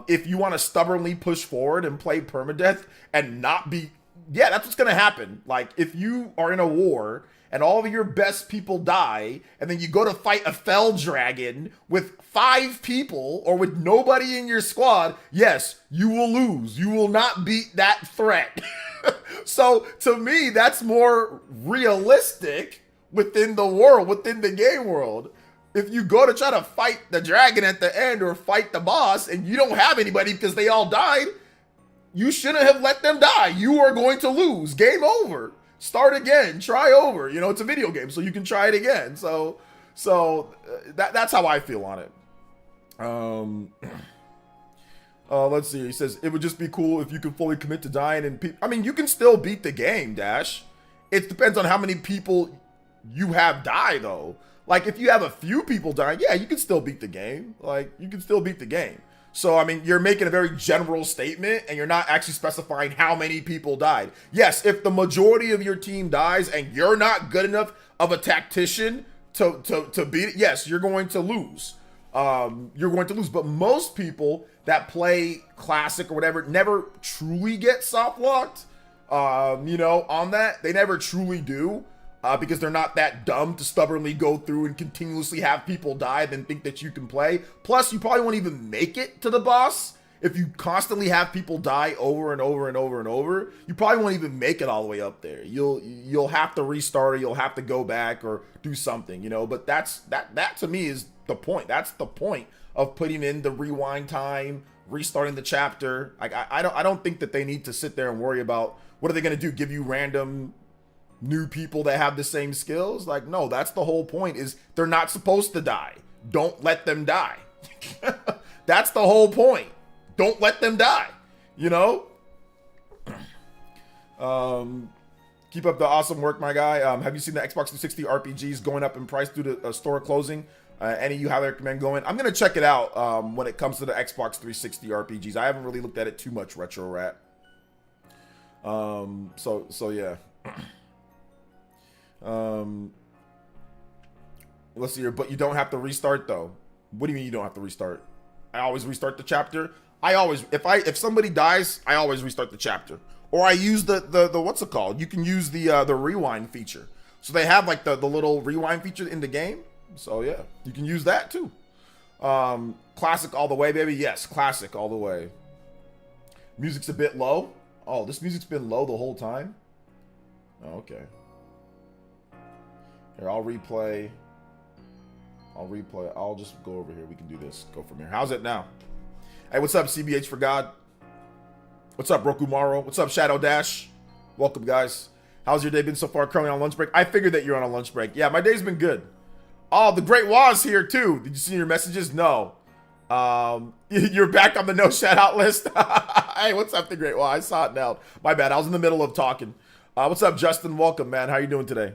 If you want to stubbornly push forward and play permadeath and not be, yeah, that's what's going to happen. Like if you are in a war and all of your best people die and then you go to fight a fell dragon with 5 people or with nobody in your squad, yes, you will lose. You will not beat that threat. So to me, that's more realistic within the world, within the game world. If you go to try to fight the dragon at the end or fight the boss and you don't have anybody because they all died, you shouldn't have let them die. You are going to lose. Game over. Start again. Try over. You know, it's a video game, so you can try it again. So that's how I feel on it. Let's see. He says, it would just be cool if you could fully commit to dying and I mean, you can still beat the game, Dash. It depends on how many people you have die, though. Like, if you have a few people dying, yeah, you can still beat the game. Like, you can still beat the game. So, I mean, you're making a very general statement, and you're not actually specifying how many people died. Yes, if the majority of your team dies, and you're not good enough of a tactician to beat it, yes, you're going to lose. You're going to lose. But most people that play classic or whatever never truly get soft locked. You know, on that, they never truly do. Because they're not that dumb to stubbornly go through and continuously have people die then think that you can play. Plus, you probably won't even make it to the boss. If you constantly have people die over and over and over and over, you probably won't even make it all the way up there. You'll have to restart or you'll have to go back or do something, you know. But that to me is the point. That's the point of putting in the rewind time, restarting the chapter. Like I don't think that they need to sit there and worry about what are they going to do, give you random new people that have the same skills. Like, no, that's the whole point, is they're not supposed to die. Don't let them die. That's the whole point. Don't let them die, you know. Keep up the awesome work, my guy. Have you seen the Xbox 360 RPGs going up in price due to store closing? Any of you highly recommend going? I'm gonna check it out when it comes to the Xbox 360 RPGs. I haven't really looked at it too much, Retro Rat. So yeah. Let's see here, but you don't have to restart though. What do you mean you don't have to restart? I always restart the chapter. If somebody dies, I always restart the chapter. Or I use the what's it called? You can use the rewind feature. So they have like the little rewind feature in the game. So yeah, you can use that too. Classic all the way, baby. Yes, classic all the way. Music's a bit low. Oh, this music's been low the whole time. Oh, okay. Here, I'll replay. I'll just go over here. We can do this. Go from here. How's it now? Hey, what's up, CBH for God? What's up, Roku Maro? What's up, Shadow Dash? Welcome, guys. How's your day been so far? Currently on lunch break. I figured that you're on a lunch break. Yeah, my day's been good. Oh, the Great Waz here too. Did you see your messages? No. You're back on the no shout out list. Hey, what's up, the Great Waz? I saw it now. My bad. I was in the middle of talking. What's up, Justin? Welcome, man. How you doing today?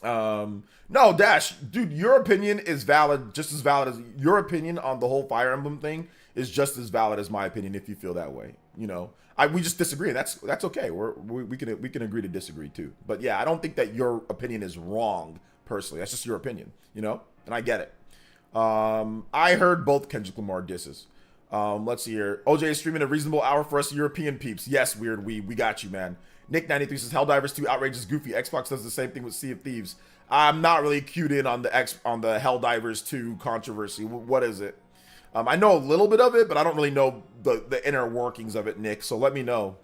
No, Dash, dude, your opinion is valid, just as valid as your opinion on the whole Fire Emblem thing is just as valid as my opinion. If you feel that way, you know, we just disagree. That's okay. We can agree to disagree too. But yeah, I don't think that your opinion is wrong personally. That's just your opinion, you know, and I get it. I heard both Kendrick Lamar disses. Let's see here. OJ is streaming a reasonable hour for us European peeps. Yes, Weird we got you, man. Nick93 says Helldivers 2 outrageous goofy. Xbox does the same thing with Sea of Thieves. I'm not really cued in on the Helldivers 2 controversy. What is it? I know a little bit of it, but I don't really know the inner workings of it, Nick. So let me know.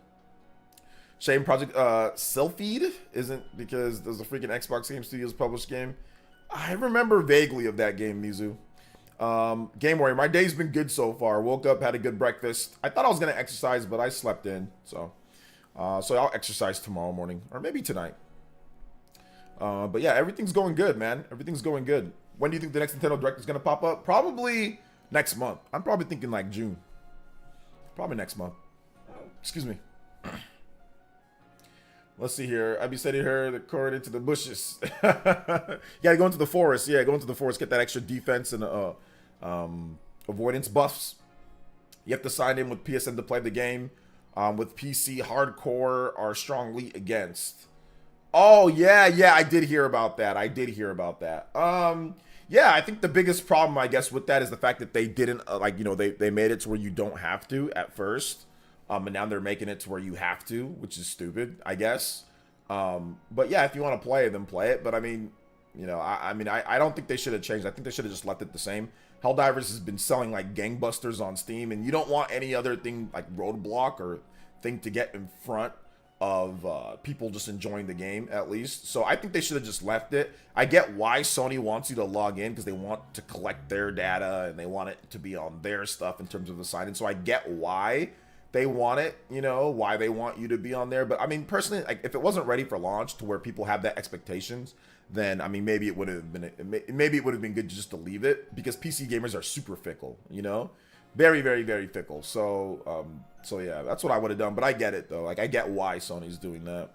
Shame Project Sylphied isn't because there's a freaking Xbox Game Studios published game. I remember vaguely of that game, Mizu. Game Warrior, my day's been good so far. Woke up, had a good breakfast. I thought I was gonna exercise, but I slept in. So I'll exercise tomorrow morning or maybe tonight. But yeah, everything's going good, man. Everything's going good. When do you think the next Nintendo Direct is gonna pop up? Probably next month. I'm probably thinking like June. Probably next month. Excuse me. Let's see here. I be sending her the cord into the bushes. Yeah, go into the forest. Yeah, go into the forest. Get that extra defense and avoidance buffs. You have to sign in with PSN to play the game. With PC, hardcore are strongly against. Oh, yeah, I did hear about that. Yeah, I think the biggest problem, I guess, with that is the fact that they didn't, they made it to where you don't have to at first. And now they're making it to where you have to, which is stupid, I guess. But yeah, if you want to play it, then play it. But I mean, I don't think they should have changed. I think they should have just left it the same. Helldivers has been selling like gangbusters on Steam, and you don't want any other thing like roadblock or thing to get in front of people just enjoying the game, at least. So I think they should have just left it. I get why Sony wants you to log in, because they want to collect their data and they want it to be on their stuff in terms of the sign-in. So I get why they want it, why they want you to be on there. But I mean, personally, like, if it wasn't ready for launch to where people have that expectations, then I mean, maybe it would have been good just to leave it, because PC gamers are super fickle, very, very, very fickle. So yeah, that's what I would have done. But I get it though. Like, I get why Sony's doing that.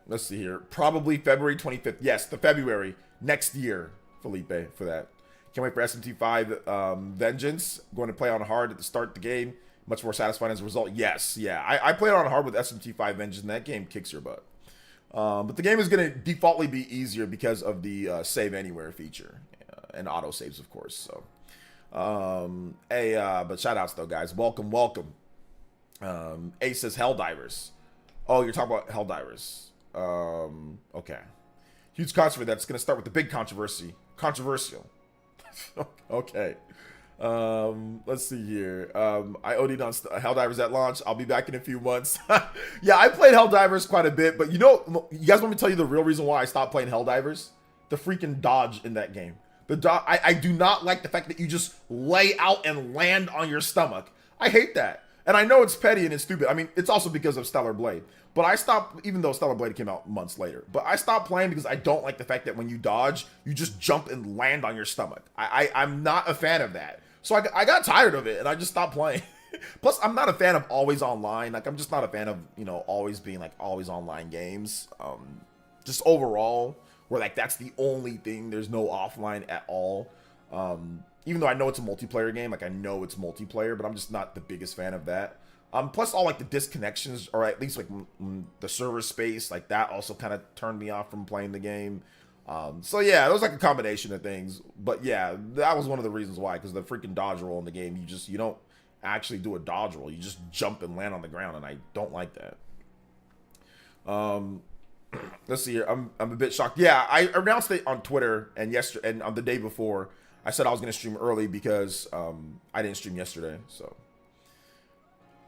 Let's see here. Probably February 25th. Yes, the February next year, Felipe, for that. Can't wait for SMT5 Vengeance. Going to play on hard at the start of the game. Much more satisfying as a result. Yes, yeah. I played on hard with SMT5 Vengeance, and that game kicks your butt. But the game is going to defaultly be easier because of the save anywhere feature. And auto saves, of course. So, but shout outs though, guys. Welcome. Ace says Helldivers. Oh, you're talking about Helldivers. Okay. Huge controversy. That's going to start with the big controversy. Controversial. Okay. Let's see here. I OD'd on Helldivers at launch. I'll be back in a few months. Yeah, I played Helldivers quite a bit, but you guys want me to tell you the real reason why I stopped playing Helldivers? The freaking dodge in that game. I do not like the fact that you just lay out and land on your stomach. I hate that. And I know it's petty and it's stupid. I mean, it's also because of Stellar Blade. But I stopped, even though Stellar Blade came out months later. But I stopped playing because I don't like the fact that when you dodge, you just jump and land on your stomach. I'm not a fan of that. So I got tired of it and I just stopped playing. Plus, I'm not a fan of always online. Like, I'm just not a fan of, always being like always online games. Just overall, where like that's the only thing. There's no offline at all. Even though I know it's a multiplayer game, like I know it's multiplayer, but I'm just not the biggest fan of that. Plus all like the disconnections, or at least like the server space, like that also kind of turned me off from playing the game. So yeah, it was like a combination of things. But yeah, that was one of the reasons why, because the freaking dodge roll in the game, you don't actually do a dodge roll. You just jump and land on the ground, and I don't like that. Let's see here. I'm a bit shocked. Yeah, I announced it on Twitter and yesterday, and on the day before, I said I was going to stream early because I didn't stream yesterday. So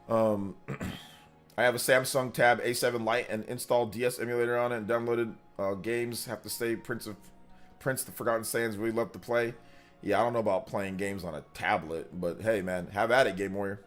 I have a Samsung Tab A7 Lite and installed DS emulator on it and downloaded games. Have to say Prince the Forgotten Sands really love to play. Yeah, I don't know about playing games on a tablet, but hey man, have at it, Game Warrior.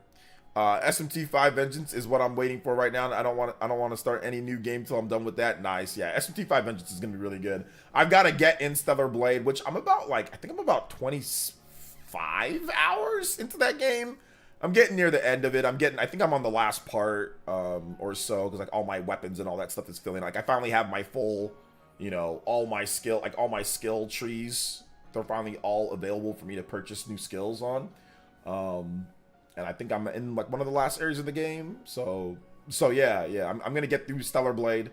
SMT5 Vengeance is what I'm waiting for right now. I don't want to start any new game till I'm done with that. Nice. Yeah, SMT5 Vengeance is going to be really good. I've got to get in Stellar Blade, which I'm about I think I'm about 25 hours into that game. I'm getting near the end of it. I think I'm on the last part or so, because like all my weapons and all that stuff is filling. Like I finally have my full, all my skill trees. They're finally all available for me to purchase new skills on. And I think I'm in like one of the last areas of the game. So yeah. I'm gonna get through Stellar Blade.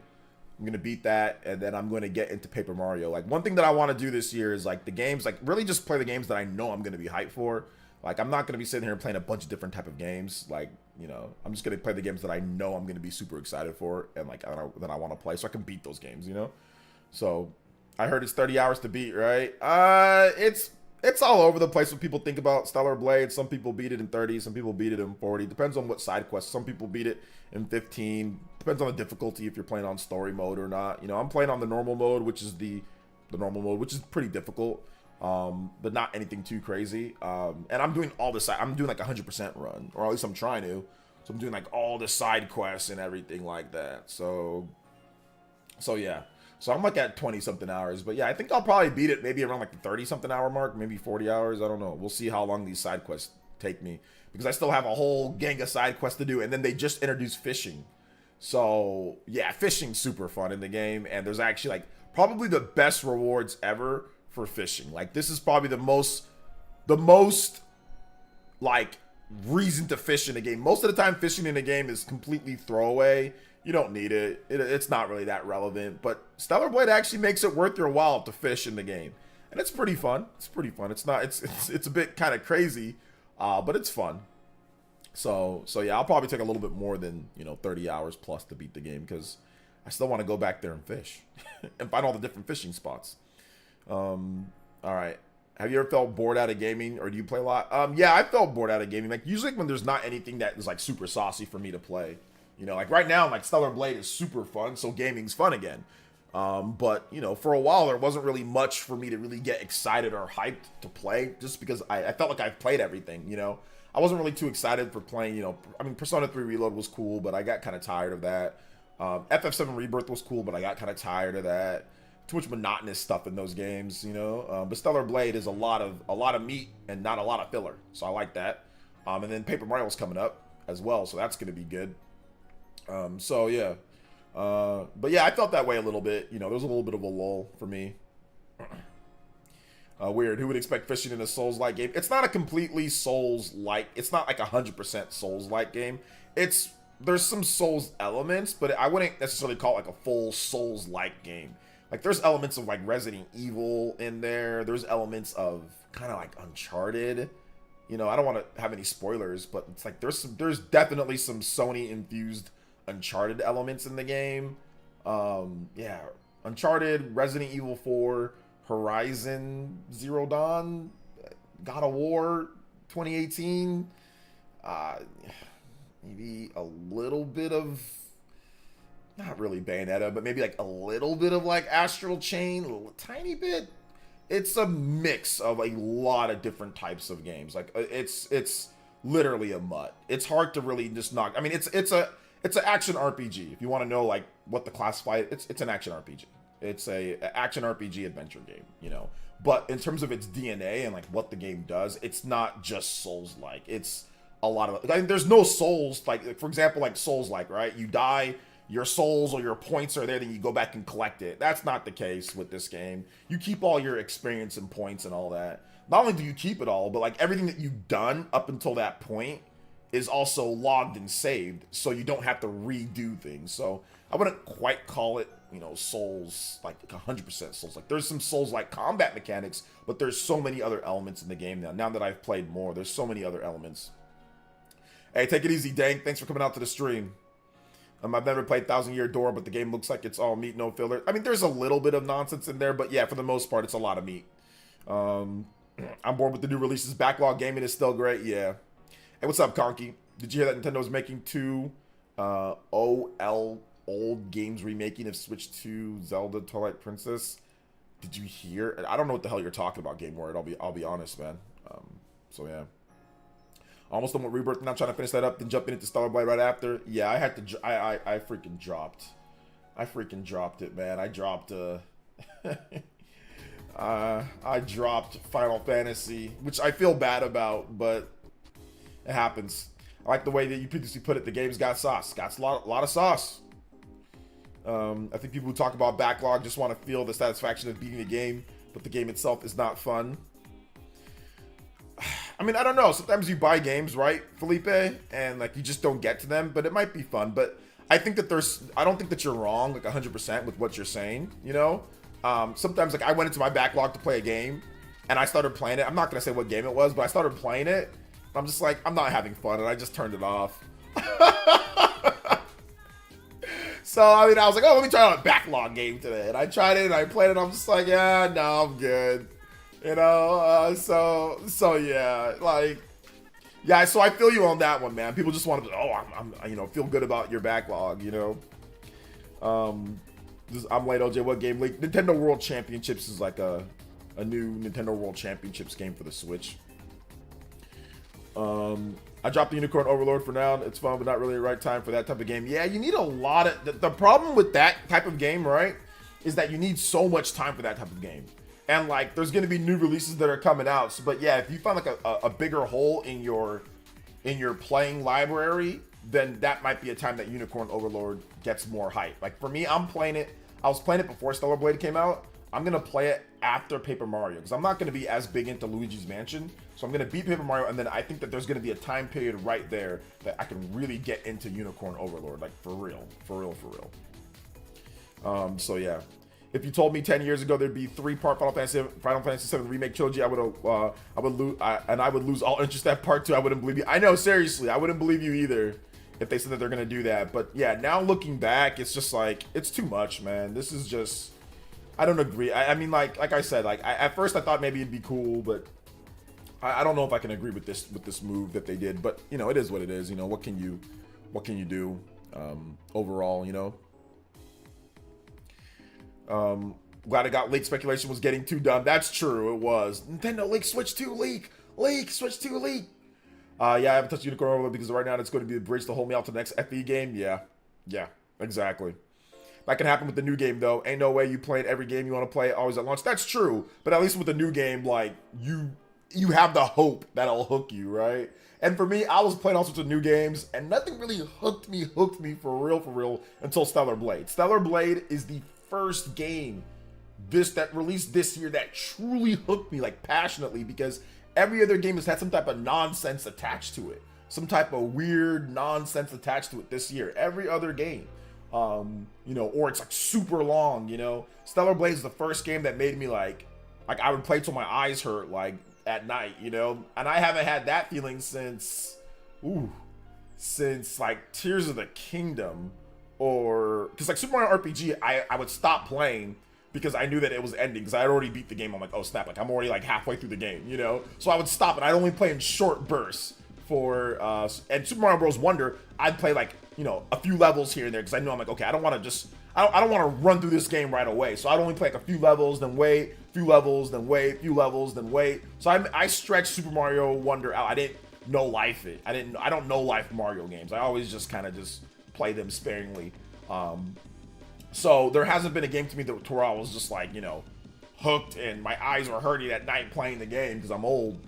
I'm gonna beat that, and then I'm gonna get into Paper Mario. Like, one thing that I want to do this year is like the games, like really just play the games that I know I'm gonna be hyped for. Like, I'm not gonna be sitting here and playing a bunch of different type of games. Like, you know, I'm just gonna play the games that I know I'm gonna be super excited for, and like that I want to play, so I can beat those games. You know, so I heard it's 30 hours to beat, right? It's all over the place when people think about Stellar Blade. Some people beat it in 30, some people beat it in 40. Depends on what side quest. Some people beat it in 15. Depends on the difficulty, if you're playing on story mode or not. You know, I'm playing on the normal mode, which is the normal mode, which is pretty difficult, but not anything too crazy. And I'm doing all this. I'm doing like 100% run, or at least I'm trying to. So I'm doing like all the side quests and everything like that. So yeah. So I'm like at 20 something hours, but yeah, I think I'll probably beat it maybe around like the 30 something hour mark, maybe 40 hours. I don't know. We'll see how long these side quests take me, because I still have a whole gang of side quests to do. And then they just introduced fishing. So yeah, fishing's super fun in the game. And there's actually like probably the best rewards ever for fishing. Like, this is probably the most like reason to fish in a game. Most of the time fishing in a game is completely throwaway. You don't need it. It's not really that relevant, but Stellar Blade actually makes it worth your while to fish in the game, and it's pretty fun. It's pretty fun. It's not. It's a bit kind of crazy, but it's fun. So yeah, I'll probably take a little bit more than 30 hours plus to beat the game, because I still want to go back there and fish and find all the different fishing spots. All right. Have you ever felt bored out of gaming, or do you play a lot? Yeah, I felt bored out of gaming. Like, usually when there's not anything that is like super saucy for me to play. Like right now, like Stellar Blade is super fun, so gaming's fun again. But for a while there wasn't really much for me to really get excited or hyped to play, just because I felt like I've played everything. I wasn't really too excited for playing. I mean, Persona 3 Reload was cool, but I got kind of tired of that. FF7 Rebirth was cool, but I got kind of tired of that. Too much monotonous stuff in those games, But Stellar Blade is a lot of meat and not a lot of filler, so I like that. And then Paper Mario's coming up as well, so that's gonna be good. So yeah, but yeah, I felt that way a little bit. There was a little bit of a lull for me. Weird. Who would expect fishing in a Souls-like game? It's not a completely Souls-like. It's not like 100% Souls-like game. There's some Souls elements, but I wouldn't necessarily call it like a full Souls-like game. Like, there's elements of like Resident Evil in there. There's elements of kind of like Uncharted. I don't want to have any spoilers, but it's like there's definitely some Sony-infused Uncharted elements in the game. Yeah, Uncharted, Resident Evil 4, Horizon Zero Dawn, God of War 2018, maybe a little bit of, not really Bayonetta, but maybe like a little bit of like Astral Chain, a tiny bit. It's a mix of a lot of different types of games. Like, it's literally a mutt. It's hard to really just knock. I mean, it's an action RPG. If you want to know like what to classify it, it's an action RPG. It's a action RPG adventure game, But in terms of its DNA and like what the game does, it's not just Souls-like. It's a lot of. I mean, there's no Souls like for example, like Souls-like, right? You die, your souls or your points are there, then you go back and collect it. That's not the case with this game. You keep all your experience and points and all that. Not only do you keep it all, but like everything that you've done up until that point is also logged and saved, so you don't have to redo things. So I wouldn't quite call it, Souls, like 100% Souls. Like, there's some Souls-like combat mechanics, but there's so many other elements in the game now. Now that I've played more, there's so many other elements. Hey, take it easy, Dank. Thanks for coming out to the stream. I've never played Thousand Year Door, but the game looks like it's all meat, no filler. I mean, there's a little bit of nonsense in there, but yeah, for the most part, it's a lot of meat. I'm bored with the new releases. Backlog gaming is still great, yeah. Hey, what's up, Conky? Did you hear that Nintendo's making two old games remaking of Switch 2 Zelda Twilight Princess? Did you hear? I don't know what the hell you're talking about, Game Word. I'll be honest, man. So yeah. Almost done with Rebirth, and I'm trying to finish that up, then jumping into Stellar Blade right after. Yeah, I had to. I freaking dropped. I freaking dropped it, man. I dropped. I dropped Final Fantasy, which I feel bad about, but it happens. I like the way that you previously put it. The game's got sauce. Got a lot of sauce. I think people who talk about backlog just want to feel the satisfaction of beating the game, but the game itself is not fun. I mean, I don't know. Sometimes you buy games, right, Felipe? And, like, you just don't get to them, but it might be fun. But I think that I don't think that you're wrong, like 100% with what you're saying, you know? Sometimes, like, I went into my backlog to play a game, and I started playing it. I'm not gonna say what game it was, but I started playing it. I'm just like, I'm not having fun, and I just turned it off. So, I mean, I was like, oh, let me try out a backlog game today. And I tried it, and I played it, and I'm just like, yeah, no, I'm good. You know? So yeah, like, yeah, so I feel you on that one, man. People just want to, I'm you know, feel good about your backlog, you know? I'm late, OJ, what game leaked? Nintendo World Championships is like a new Nintendo World Championships game for the Switch. I dropped the Unicorn Overlord for now. It's fun, but not really the right time for that type of game. Yeah, you need a lot of... The problem with that type of game, right, is that you need so much time for that type of game. And, like, there's going to be new releases that are coming out. So, but, yeah, if you find, like, a bigger hole in your playing library, then that might be a time that Unicorn Overlord gets more hype. Like, for me, I'm playing it... I was playing it before Stellar Blade came out. I'm going to play it after Paper Mario, because I'm not going to be as big into Luigi's Mansion. So I'm going to beat Paper Mario, and then I think that there's going to be a time period right there that I can really get into Unicorn Overlord, like, for real. So yeah. If you told me 10 years ago there'd be 3-part Final Fantasy VII Remake trilogy, I would lose all interest at part 2. I wouldn't believe you. I know, seriously, I wouldn't believe you either if they said that they're going to do that. But yeah, now looking back, it's just like, it's too much, man. This is just... I don't agree. I mean, like I said, like at first I thought maybe it'd be cool, but I don't know if I can agree with this move that they did. But you know, it is what it is. You know, what can you do overall? You know. Glad it got leaked. Speculation was getting too dumb. That's true. It was. Nintendo leak, Switch 2 leak, Switch 2 leak. Yeah, I haven't touched Unicorn Overlord because right now it's going to be the bridge to hold me out to the next FE game. Yeah, exactly. That can happen with the new game, though. Ain't no way you playing every game you want to play always at launch. That's true. But at least with the new game, like, you have the hope that it'll hook you, right? And for me, I was playing all sorts of new games, and nothing really hooked me for real, until Stellar Blade. Stellar Blade is the first game that released this year that truly hooked me, like, passionately, because every other game has had some type of nonsense attached to it. Some type of weird nonsense attached to it this year. Every other game. You know, or it's like super long, you know. Stellar Blade is the first game that made me like I would play till my eyes hurt, like, at night, you know. And I haven't had that feeling since like Tears of the Kingdom, or because like Super Mario RPG, I would stop playing because I knew that it was ending, because I had already beat the game. I'm like, oh snap, like I'm already like halfway through the game, you know. So I would stop, and I'd only play in short bursts for and Super Mario Bros. Wonder, I'd play like, you know, a few levels here and there, because I know I'm like, okay, I don't want to run through this game right away. So I'd only play like a few levels, then wait, few levels, then wait, few levels, then wait. So I stretched Super Mario Wonder out. I didn't no life it. I don't know life Mario games. I always just kind of just play them sparingly. So there hasn't been a game to me that where I was just like, you know, hooked and my eyes were hurting at night playing the game because I'm old.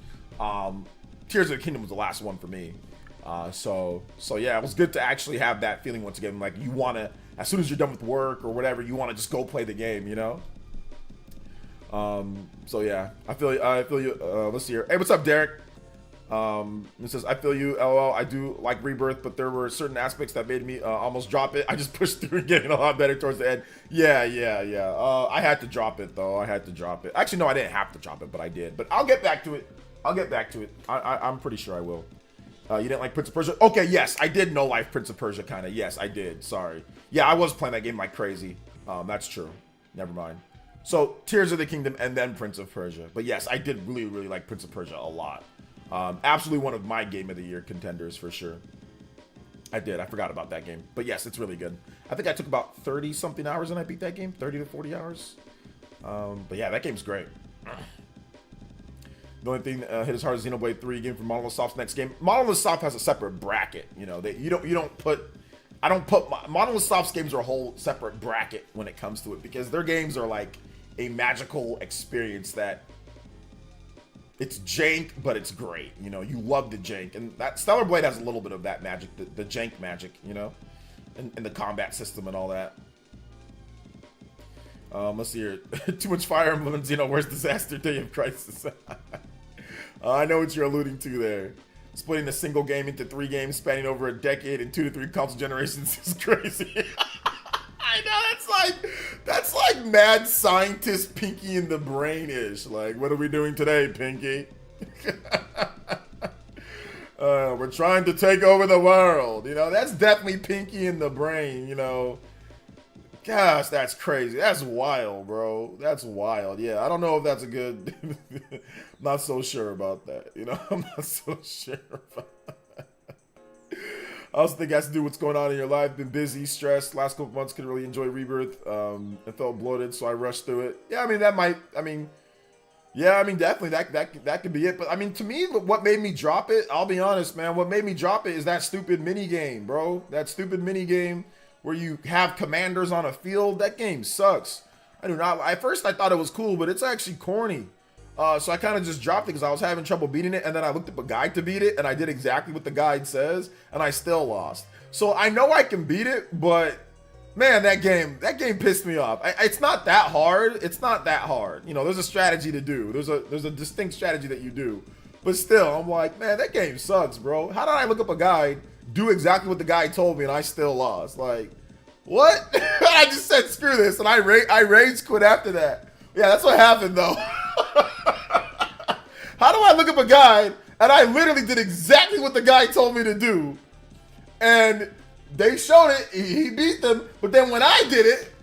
Tears of the Kingdom was the last one for me. So yeah, it was good to actually have that feeling once again. Like, you want to, as soon as you're done with work or whatever, you want to just go play the game, you know? So yeah, I feel you. Let's see here. Hey, what's up, Derek? It says, I feel you, LOL. I do like Rebirth, but there were certain aspects that made me almost drop it. I just pushed through and getting a lot better towards the end. Yeah. I had to drop it, though. Actually, no, I didn't have to drop it, but I did. But I'll get back to it. I'm pretty sure I will. You didn't like Prince of Persia? Okay, yes, I did know life Prince of Persia, kind of. Yes, I did. Sorry. Yeah, I was playing that game like crazy. That's true. Never mind. So, Tears of the Kingdom and then Prince of Persia. But yes, I did really, really like Prince of Persia a lot. Absolutely one of my Game of the Year contenders for sure. I did. I forgot about that game. But yes, it's really good. I think I took about 30-something hours and I beat that game. 30 to 40 hours. But yeah, that game's great. The only thing that hit as hard as Xenoblade 3 game from Monolith Soft's next game. Monolith Soft has a separate bracket. You know, I don't put Monolith Soft's games are a whole separate bracket when it comes to it, because their games are like a magical experience that it's jank, but it's great. You know, you love the jank, and that Stellar Blade has a little bit of that magic, the jank magic, you know, and the combat system and all that. Let's see here. Too much Fire Emblem, you know, where's Disaster Day of Crisis? I know what you're alluding to there. splitting a single game into 3 games spanning over a decade and 2 to 3 console generations is crazy. I know, that's like mad scientist Pinky in the Brain-ish. Like, what are we doing today, Pinky? We're trying to take over the world. You know, that's definitely Pinky in the Brain, you know. Gosh, that's crazy. That's wild, bro. That's wild. Yeah, I don't know if that's a good... Not so sure about that. You know, I'm not so sure about that. I also think it has to do with what's going on in your life. Been busy, stressed. Last couple months couldn't really enjoy Rebirth. It felt bloated, so I rushed through it. Yeah, I mean, that might... Yeah, I mean, definitely, that could be it. But, I mean, to me, what made me drop it, I'll be honest, man, what made me drop it is that stupid mini-game, bro. That stupid mini-game where you have commanders on a field. That game sucks. I do not... At first, I thought it was cool, but it's actually corny. So I kind of just dropped it because I was having trouble beating it, and then I looked up a guide to beat it, and I did exactly what the guide says, and I still lost. So I know I can beat it, but... Man, that game pissed me off. It's not that hard. It's not that hard. You know, there's a strategy to do. There's a distinct strategy that you do. But still, I'm like, man, that game sucks, bro. How did I look up a guide, do exactly what the guide told me, and I still lost? Like, what? I just said, screw this, and I rage quit after that. Yeah, that's what happened, though. How do I look up a guide, and I literally did exactly what the guide told me to do, and... They showed it, he beat them, but then when I did it,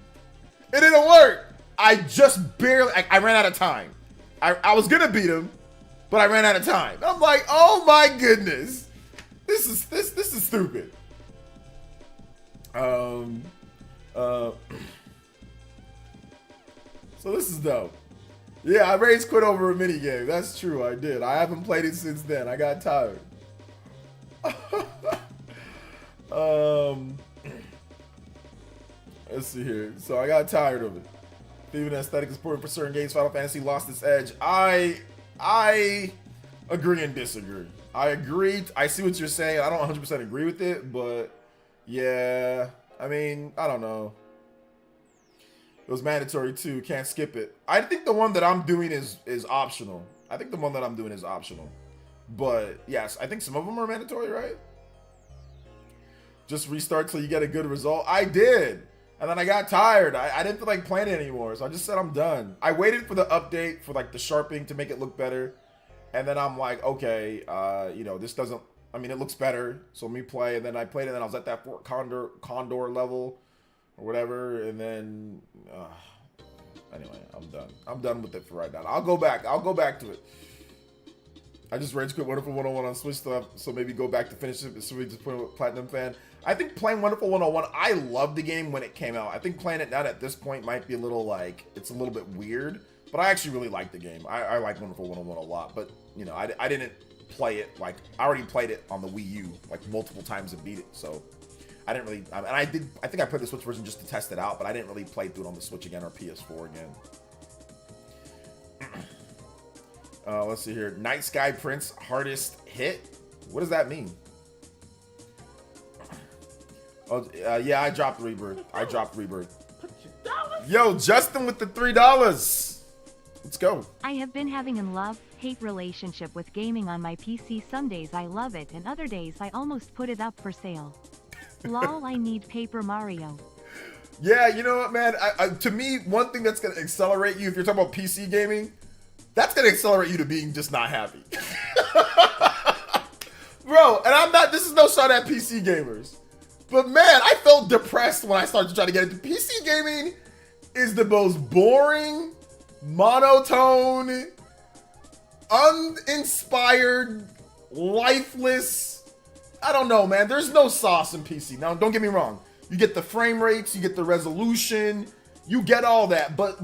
it didn't work. I just barely, I ran out of time. I was gonna beat him, but I ran out of time. And I'm like, oh my goodness. This is stupid. So this is dope. Yeah, I rage quit over a minigame. That's true, I did. I haven't played it since then. I got tired. Let's see here. So I got tired of it. Even aesthetic is important for certain games. Final Fantasy lost its edge. I agree and disagree. I agree. I see what you're saying. I don't 100% agree with it, but yeah. I mean, I don't know. It was mandatory too. Can't skip it. I think the one that I'm doing is optional. I think the one that I'm doing is optional. But yes, I think some of them are mandatory, right? Just restart till you get a good result. I did. And then I got tired. I didn't feel like playing it anymore. So I just said I'm done. I waited for the update for like the sharpening to make it look better. And then I'm like, okay, you know, this doesn't, I mean, it looks better. So let me play. And then I played it and I was at that Fort Condor level or whatever. And then, anyway, I'm done. I'm done with it for right now. I'll go back to it. I just rage quit Wonderful 101 on Switch stuff, so maybe go back to finish it. It's really disappointed with Platinum fan. I think playing Wonderful 101, I loved the game when it came out. I think playing it now at this point might be a little like, it's a little bit weird, but I actually really like the game. I like Wonderful 101 a lot, but you know, I didn't play it, like, I already played it on the Wii U, like multiple times and beat it, so I didn't really, and I think I played the Switch version just to test it out, but I didn't really play through it on the Switch again or PS4 again. Let's see here. Night Sky Prince hardest hit. What does that mean? Oh, yeah, I dropped Rebirth. Yo, Justin with the $3. Let's go. I have been having a love-hate relationship with gaming on my PC. Some days I love it, and other days I almost put it up for sale. Lol, I need Paper Mario. Yeah, you know what, man? To me, one thing that's going to accelerate you, if you're talking about PC gaming, that's going to accelerate you to being just not happy. Bro, and I'm not, this is no shot at PC gamers. But man, I felt depressed when I started trying to get into PC gaming. Is the most boring, monotone, uninspired, lifeless. I don't know, man. There's no sauce in PC. Now, don't get me wrong. You get the frame rates, you get the resolution, you get all that, but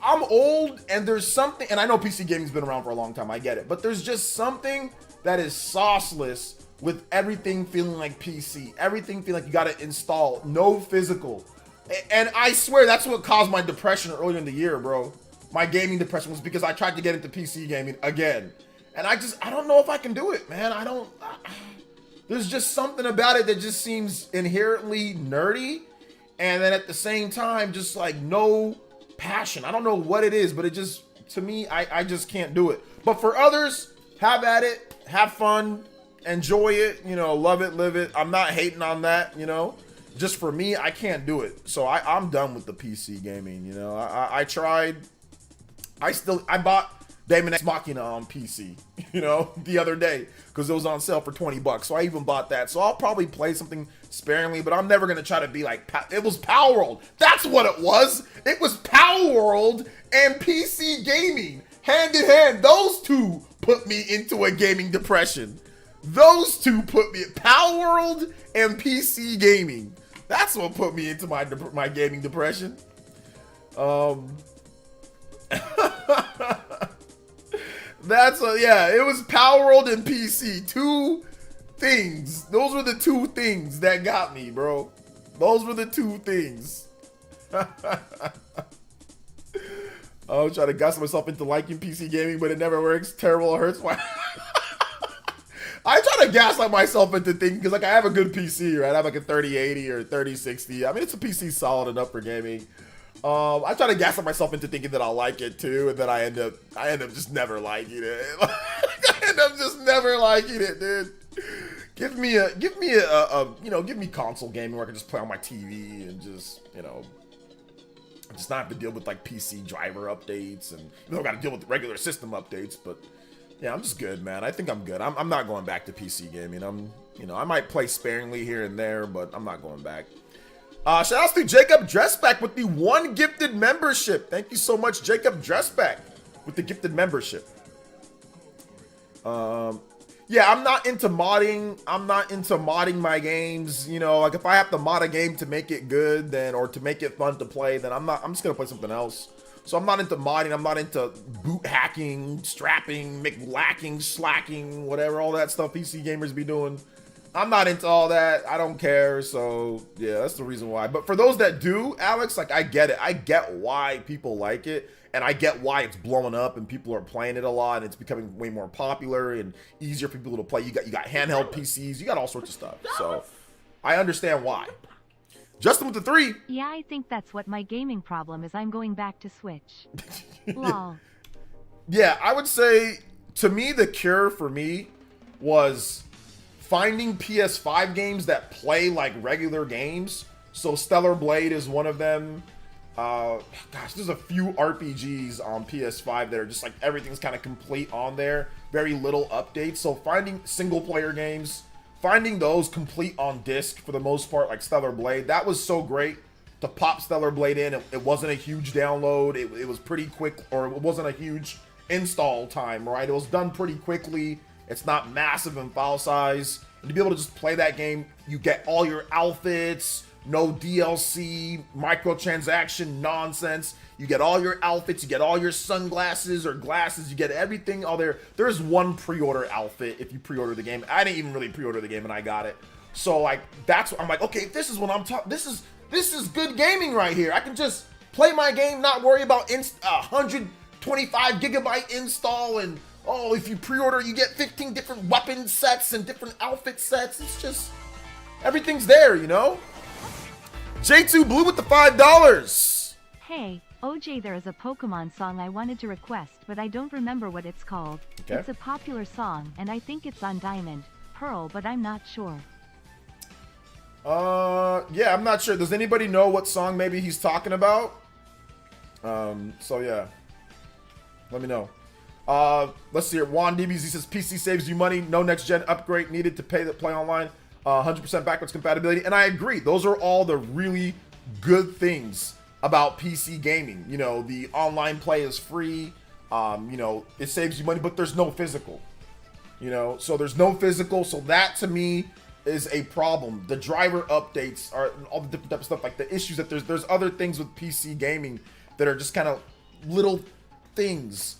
I'm old and there's something, and I know PC gaming's been around for a long time, I get it, but there's just something that is sauceless with everything feeling like PC, everything feeling like you gotta install, no physical. And I swear that's what caused my depression earlier in the year, bro. My gaming depression was because I tried to get into PC gaming again. And I don't know if I can do it, man. There's just something about it that just seems inherently nerdy. And then at the same time, just like no passion. I don't know what it is, but it just, to me, I just can't do it. But for others, have at it. have fun, enjoy it, you know, love it, live it. I'm not hating on that, you know. Just for me, I can't do it. So I'm done with the PC gaming, you know. I tried. I bought Daemon X Machina on PC, you know, the other day because it was on sale for $20. So I even bought that. So I'll probably play something sparingly, but I'm never going to try to be like, it was Power World. That's what it was. It was Power World and PC gaming. Hand in hand. Those two put me into a gaming depression. Those two put me, Power World and PC gaming. That's what put me into my gaming depression. Yeah, it was Power World and PC. Two things. Those were the two things that got me, bro. Those were the two things. I'll try to gas myself into liking PC gaming, but it never works. Terrible, it hurts my... I try to gaslight myself into thinking, because like I have a good PC, right? I have like a 3080 or 3060. I mean, it's a PC solid enough for gaming. I try to gaslight myself into thinking that I'll like it too, and then I end up just never liking it. I end up just never liking it, dude. Give me console gaming where I can just play on my TV and just, you know, just not have to deal with like PC driver updates, and I got to deal with regular system updates. But yeah, I'm just good, man. I think I'm good. I'm not going back to PC gaming. I might play sparingly here and there, but I'm not going back. Shout out to Jacob Dressback with the 1 gifted membership. Thank you so much, Jacob Dressback, with the gifted membership. Yeah, I'm not into modding. I'm not into modding my games. You know, like if I have to mod a game to make it good, or to make it fun to play, then I'm just gonna play something else. So I'm not into modding. I'm not into boot hacking, strapping, McLacking, slacking, whatever, all that stuff PC gamers be doing. I'm not into all that. I don't care. So yeah, that's the reason why. But for those that do, Alex, like I get it. I get why people like it, and I get why it's blowing up and people are playing it a lot, and it's becoming way more popular and easier for people to play. You got handheld PCs, you got all sorts of stuff. So I understand why. Justin with the 3. Yeah, I think that's what my gaming problem is. I'm going back to Switch. Lol. Yeah, I would say to me the cure for me was finding PS5 games that play like regular games. So Stellar Blade is one of them. Gosh, there's a few RPGs on PS5 that are just like everything's kind of complete on there. Very little updates. So finding single player games, finding those complete on disc for the most part, like Stellar Blade, that was so great to pop Stellar Blade in. It wasn't a huge download. It was pretty quick, or it wasn't a huge install time, right? It was done pretty quickly. It's not massive in file size. And to be able to just play that game, you get all your outfits, no DLC, microtransaction nonsense. You get all your outfits, you get all your sunglasses or glasses, you get everything all there. There's one pre-order outfit if you pre-order the game. I didn't even really pre-order the game and I got it. So like, that's what I'm like, okay, this is what I'm talking, this is good gaming right here. I can just play my game, not worry about 125 gigabyte install, and oh, if you pre-order, you get 15 different weapon sets and different outfit sets. It's just, everything's there, you know? J2 Blue with the $5. Hey, OJ, there is a Pokemon song I wanted to request, but I don't remember what it's called. Okay. It's a popular song, and I think it's on Diamond, Pearl, but I'm not sure. Yeah, I'm not sure. Does anybody know what song maybe he's talking about? So yeah, let me know. Let's see here. Juan DBZ says PC saves you money. No next gen upgrade needed to play online. 100% backwards compatibility, and I agree. Those are all the really good things about PC gaming. You know, the online play is free. You know, it saves you money, but there's no physical. You know, so there's no physical. So that to me is a problem. The driver updates are all the different type of stuff, like the issues that there's other things with PC gaming that are just kind of little things.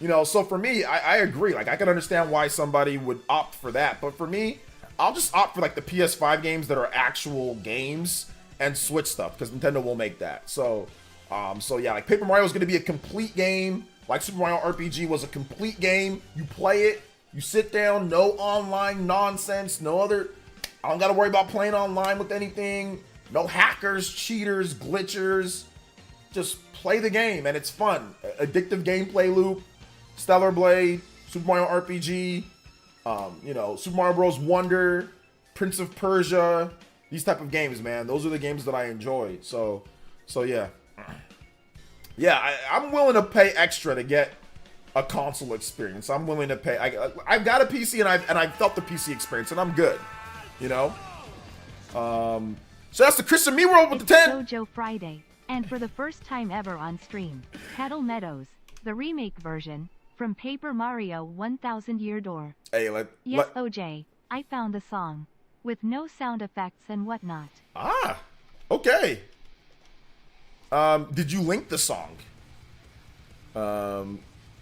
You know, so for me, I agree. Like, I can understand why somebody would opt for that. But for me, I'll just opt for, like, the PS5 games that are actual games and Switch stuff, because Nintendo will make that. So yeah, like, Paper Mario is going to be a complete game. Like, Super Mario RPG was a complete game. You play it, you sit down, no online nonsense, no other... I don't got to worry about playing online with anything. No hackers, cheaters, glitchers. Just play the game, and it's fun. Addictive gameplay loop. Stellar Blade, Super Mario RPG, you know, Super Mario Bros. Wonder, Prince of Persia, these type of games, man. Those are the games that I enjoy. So yeah. Yeah, I'm willing to pay extra to get a console experience. I'm willing to pay. I've got a PC and I've felt the PC experience and I'm good. You know? So that's the Christian Me World with the 10. JoJo Friday. And for the first time ever on stream, Petal Meadows, the remake version, from Paper Mario 1000 Year Door. Hey, Yes, OJ, I found the song. With no sound effects and whatnot. Ah, okay. Did you link the song?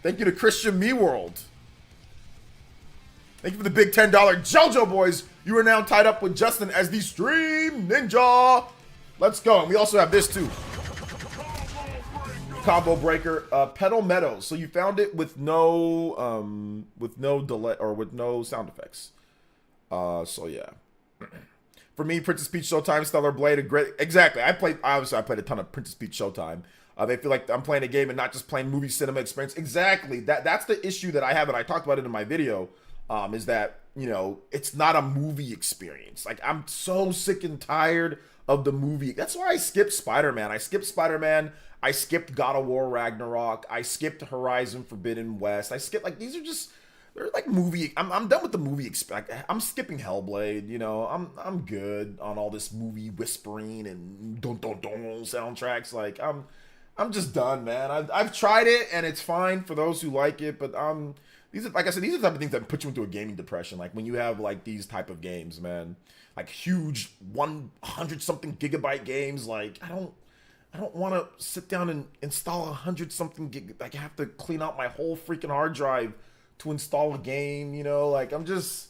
Thank you to Christian Me World. Thank you for the big $10 JoJo boys. You are now tied up with Justin as the Stream Ninja. Let's go. And we also have this too. Combo Breaker, Petal Meadows. So you found it with no delay or with no sound effects. So yeah. For me, Princess Peach Showtime, Stellar Blade, a great. Exactly. I played a ton of Princess Peach Showtime. They feel like I'm playing a game and not just playing movie cinema experience. Exactly. That's the issue that I have, and I talked about it in my video. Is that, you know, it's not a movie experience. Like, I'm so sick and tired of the movie. That's why I skipped Spider-Man. I skipped God of War Ragnarok. I skipped Horizon Forbidden West. I skipped, like, these are just, they're like movie. I'm done with the movie experience. I'm skipping Hellblade, you know. I'm good on all this movie whispering and dun dun dun soundtracks. Like, I'm just done, man. I've tried it and it's fine for those who like it, but these are, like I said, these are the type of things that put you into a gaming depression. Like when you have like these type of games, man, like huge 100 something gigabyte games. Like I don't want to sit down and install 100 something gig. Like I have to clean out my whole freaking hard drive to install a game. You know, like I'm just.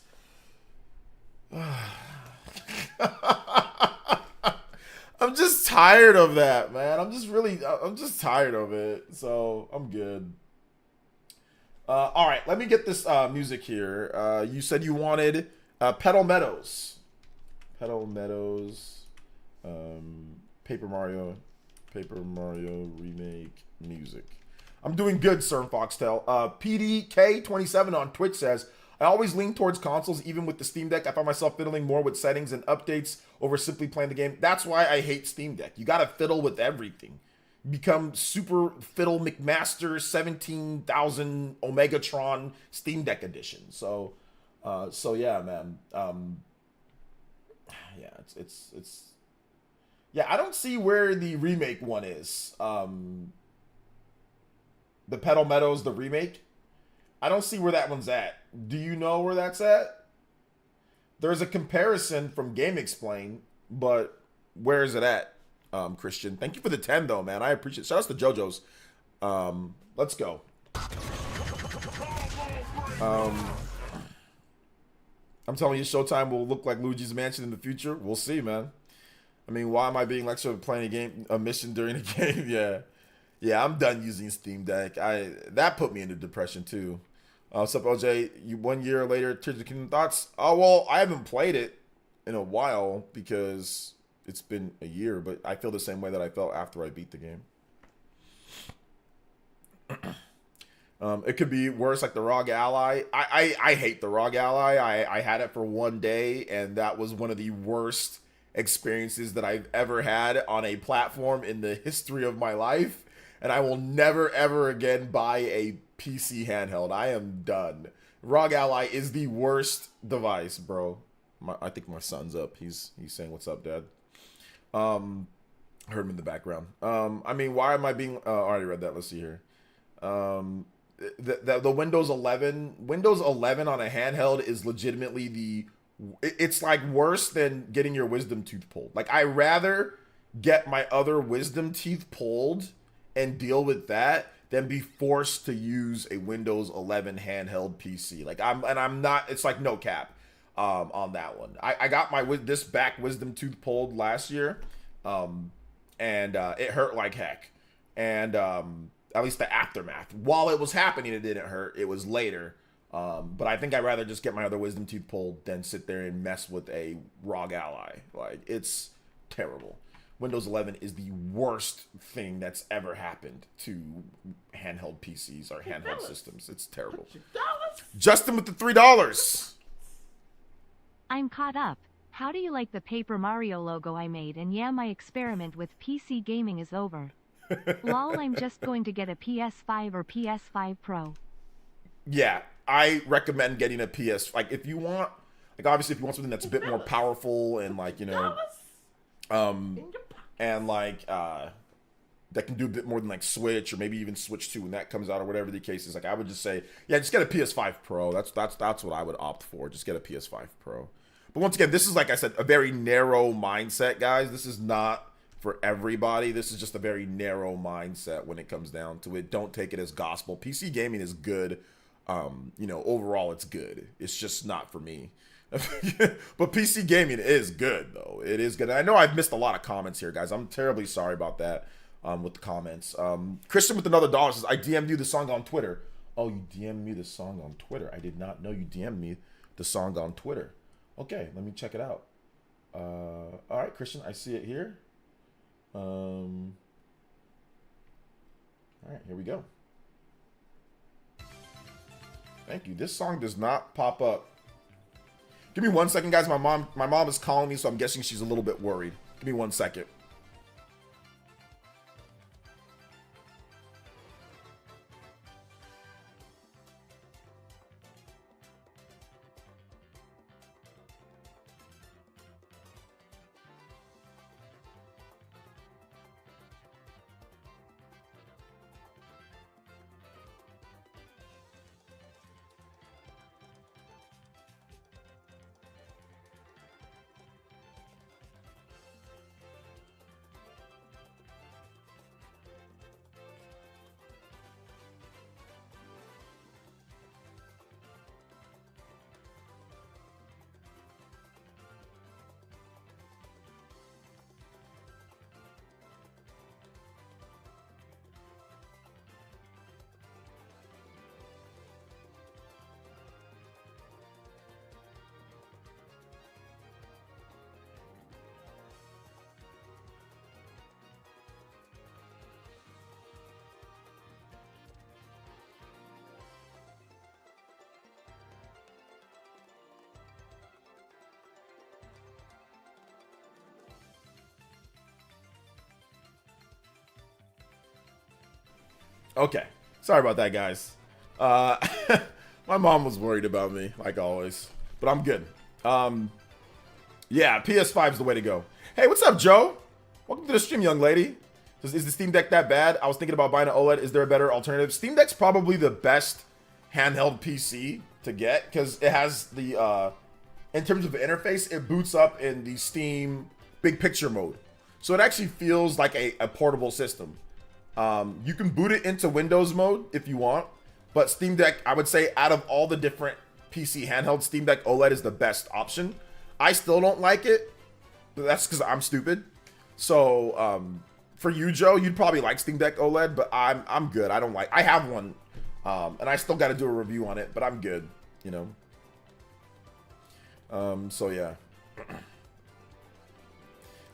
I'm just tired of that, man. I'm just tired of it. So I'm good. All right, let me get this music here. You said you wanted Petal Meadows. Petal Meadows. Paper Mario remake music. I'm doing good, Sir Foxtel. PDK27 on Twitch says, I always lean towards consoles, even with the Steam Deck. I find myself fiddling more with settings and updates over simply playing the game. That's why I hate Steam Deck. You gotta fiddle with everything. Become Super Fiddle McMaster 17,000 Omegatron Steam Deck edition. So yeah, man. Yeah, it's yeah. I don't see where the remake one is. The Petal Meadows, the remake. I don't see where that one's at. Do you know where that's at? There's a comparison from Game Explain, but where is it at, Christian? Thank you for the 10, though, man. I appreciate it. Shout out to JoJo's. Let's go. I'm telling you, Showtime will look like Luigi's Mansion in the future. We'll see, man. I mean, why am I being lectured playing a mission during a game? Yeah, I'm done using Steam Deck. That put me into depression, too. What's up, OJ? You 1 year later, Tears of the Kingdom thoughts? Oh, well, I haven't played it in a while because it's been a year, but I feel the same way that I felt after I beat the game. It could be worse, like the ROG Ally. I hate the ROG Ally. I had it for 1 day, and that was one of the worst experiences that I've ever had on a platform in the history of my life. And I will never, ever again buy a PC handheld. I am done. ROG Ally is the worst device, bro. I think my son's up. He's saying, "What's up, Dad?" Heard him in the background. I mean, why am I being... I already read that. Let's see here. The Windows 11 on a handheld is legitimately it's like worse than getting your wisdom tooth pulled. Like, I rather get my other wisdom teeth pulled and deal with that than be forced to use a Windows 11 handheld PC. Like, I'm not, it's like no cap on that one. I got this back wisdom tooth pulled last year, and it hurt like heck. And at least the aftermath. While it was happening, it didn't hurt. It was later. But I think I'd rather just get my other wisdom tooth pulled than sit there and mess with a ROG Ally. Like, it's terrible. Windows 11 is the worst thing that's ever happened to handheld PCs or handheld systems. It's terrible. Justin with the $3. I'm caught up. How do you like the Paper Mario logo I made? And yeah, my experiment with PC gaming is over. Lol, I'm just going to get a PS5 or PS5 Pro. Yeah, I recommend getting a PS. Like, if you want, like, obviously, if you want something that's a bit more powerful and, like, you know, and, like, that can do a bit more than, like, Switch or maybe even Switch 2 when that comes out or whatever the case is. Like, I would just say, yeah, just get a PS5 Pro. That's what I would opt for. Just get a PS5 Pro. But once again, this is, like I said, a very narrow mindset, guys. This is not for everybody. This is just a very narrow mindset when it comes down to it. Don't take it as gospel. PC gaming is good. You know, overall, it's good. It's just not for me. But PC gaming is good, though. It is good. And I know I've missed a lot of comments here, guys. I'm terribly sorry about that with the comments. Christian with another $1 says, I DM'd you the song on Twitter. Oh, you DM'd me the song on Twitter. I did not know you DM'd me the song on Twitter. Okay, let me check it out. All right, Christian, I see it here. All right, here we go. Thank you. This song does not pop up. Give me 1 second, guys. My mom is calling me, so I'm guessing she's a little bit worried. Give me 1 second. Okay. Sorry about that, guys. My mom was worried about me, like always. But I'm good. Yeah, PS5 is the way to go. Hey, what's up, Joe? Welcome to the stream, young lady. Is the Steam Deck that bad? I was thinking about buying an OLED. Is there a better alternative? Steam Deck's probably the best handheld PC to get because it has the, in terms of the interface, it boots up in the Steam big picture mode. So it actually feels like a portable system. You can boot it into Windows mode if you want, but Steam Deck, I would say out of all the different PC handhelds, Steam Deck OLED is the best option. I still don't like it, but that's because I'm stupid. So for you, Joe, you'd probably like Steam Deck OLED, but I'm good. I don't like. I have one, and I still got to do a review on it, but I'm good. You know. So yeah.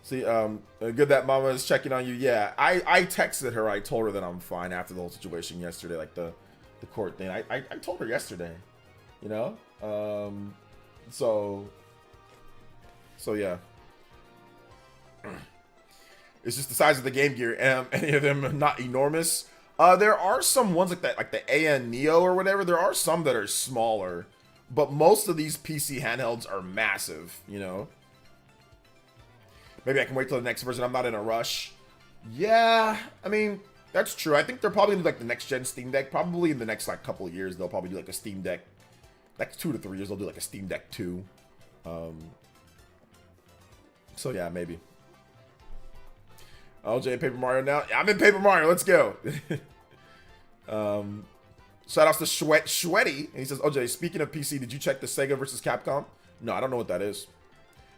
See, good that mama is checking on you. Yeah, I texted her. I told her that I'm fine after the whole situation yesterday, like the court thing. I told her yesterday, you know. So yeah. It's just the size of the Game Gear. Any of them are not enormous. There are some ones like that, like the AN Neo or whatever. There are some that are smaller, but most of these PC handhelds are massive, you know. Maybe I can wait till the next version. I'm not in a rush. Yeah, I mean, that's true. I think they're probably like the next gen Steam Deck. Probably in the next like couple of years, they'll probably do like a Steam Deck. Next 2 to 3 years, they'll do like a Steam Deck 2. So yeah, maybe. LJ Paper Mario now. I'm in Paper Mario. Let's go. Shout outs to Shwetty. And he says, OJ, speaking of PC, did you check the Sega versus Capcom? No, I don't know what that is.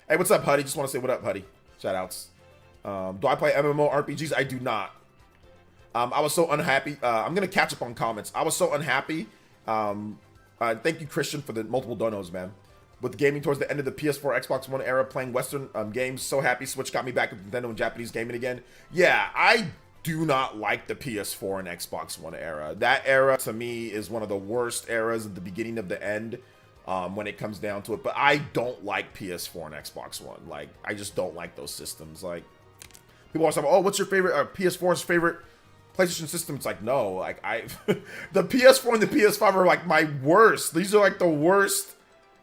Hey, what's up, Huddy? Just want to say what up, Huddy. Shout outs. Do I play MMORPGs? I do not. I was so unhappy. I'm going to catch up on comments. I was so unhappy. Thank you, Christian, for the multiple donos, man. With gaming towards the end of the PS4, Xbox One era, playing Western games. So happy Switch got me back with Nintendo and Japanese gaming again. Yeah, I do not like the PS4 and Xbox One era. That era to me is one of the worst eras at the beginning of the end when it comes down to it. But I don't like PS4 and Xbox One. Like, I just don't like those systems. Like, people always say, oh, what's your favorite, PS4's favorite PlayStation system? It's like, no, like the PS4 and the PS5 are like my worst. These are like the worst.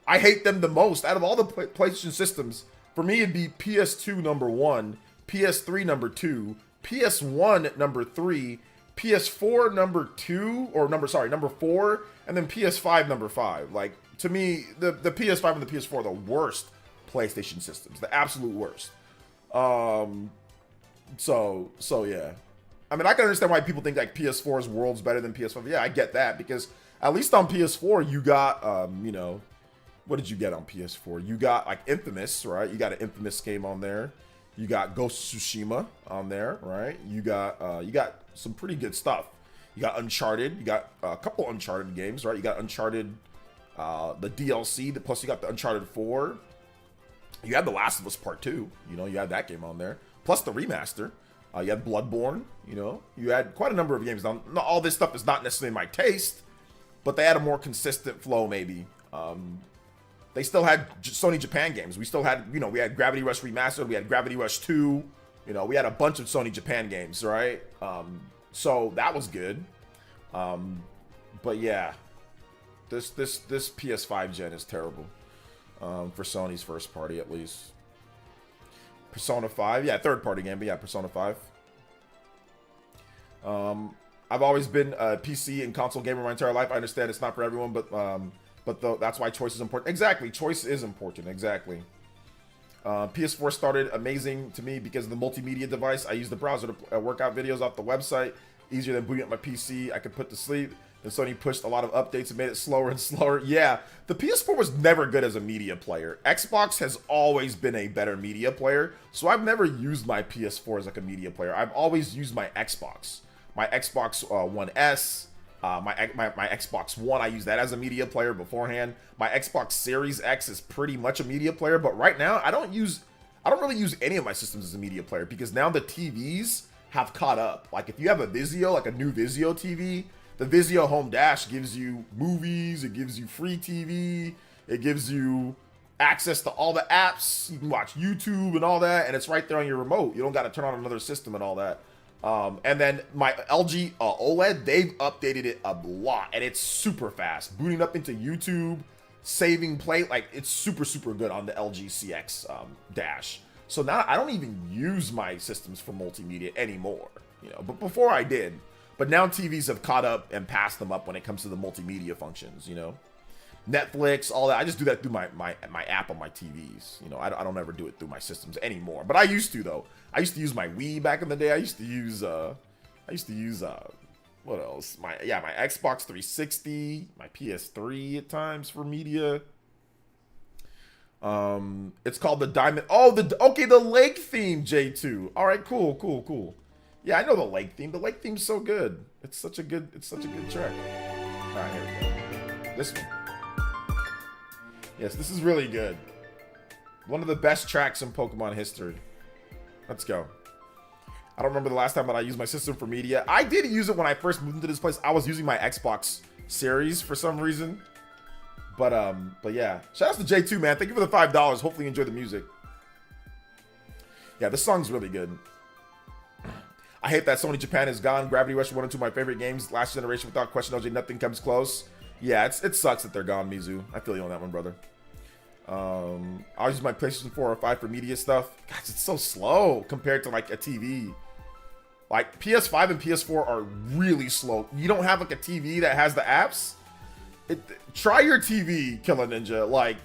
I hate them the most out of all the PlayStation systems. For me, it'd be PS2 number 1, PS3 number 2, PS1 number 3, PS4 number 2, or number 4, and then PS5 number 5. Like, to me, the PS5 and the PS4 are the worst PlayStation systems, the absolute worst. So yeah. I mean, I can understand why people think like PS4 is worlds better than PS5. Yeah, I get that, because at least on PS4 you got you know, what did you get on PS4? You got like Infamous, right? You got an Infamous game on there. You got Ghost of Tsushima on there, right? You got some pretty good stuff. You got Uncharted. You got a couple Uncharted games, right? You got Uncharted, the DLC. Plus you got the Uncharted 4. You had The Last of Us Part 2. You know, you had that game on there. Plus the remaster. You had Bloodborne. You know, you had quite a number of games. Now, all this stuff is not necessarily my taste, but they had a more consistent flow, maybe. They still had Sony Japan games. We still had, you know, we had Gravity Rush Remastered. We had Gravity Rush 2. You know, we had a bunch of Sony Japan games, right? So that was good. But yeah, this PS5 gen is terrible for Sony's first party, at least. Persona 5, yeah, third party game, but yeah, Persona 5. I've always been a PC and console gamer my entire life. I understand it's not for everyone, but that's why choice is important. Exactly, choice is important. Exactly. PS4 started amazing to me because of the multimedia device. I use the browser to work out videos off the website. Easier than booting up my PC. I could put to sleep. Then Sony pushed a lot of updates and made it slower and slower. Yeah, the PS4 was never good as a media player. Xbox has always been a better media player. So I've never used my PS4 as like a media player. I've always used my Xbox. My Xbox One S. My Xbox One, I use that as a media player beforehand. My Xbox Series X is pretty much a media player, but right now I don't really use any of my systems as a media player because now the TVs have caught up. Like if you have a Vizio, like a new Vizio TV, the Vizio Home Dash gives you movies, it gives you free TV, it gives you access to all the apps, you can watch YouTube and all that, and it's right there on your remote. You don't got to turn on another system and all that. And then my LG OLED, they've updated it a lot, and it's super fast. Booting up into YouTube, saving play, like it's super, super good on the LG CX Dash. So now I don't even use my systems for multimedia anymore, you know, but before I did. But now TVs have caught up and passed them up when it comes to the multimedia functions, you know. Netflix, all that. I just do that through my app on my TVs. You know, I don't ever do it through my systems anymore. But I used to, though. I used to use my Wii back in the day. I used to use what else? My Xbox 360, my PS3 at times for media. It's called the Diamond. Oh, the lake theme, J2. All right, cool. Yeah, I know the lake theme. The lake theme's so good. It's such a good track. All right, here we go. This one. Yes, this is really good. One of the best tracks in Pokemon history. Let's go. I don't remember the last time that I used my system for media. I did use it when I first moved into this place. I was using my Xbox Series for some reason. But yeah. Shout out to J2, man. Thank you for the $5. Hopefully you enjoy the music. Yeah, this song's really good. I hate that Sony Japan is gone. Gravity Rush, one of two of my favorite games. Last generation, without question, LJ, nothing comes close. Yeah, it sucks that they're gone, Mizu. I feel you on that one, brother. I'll use my PlayStation 4 or 5 for media stuff. Guys, it's so slow compared to like a TV. Like PS5 and PS4 are really slow. You don't have like a TV that has the apps. Try your TV, Killer Ninja. Like,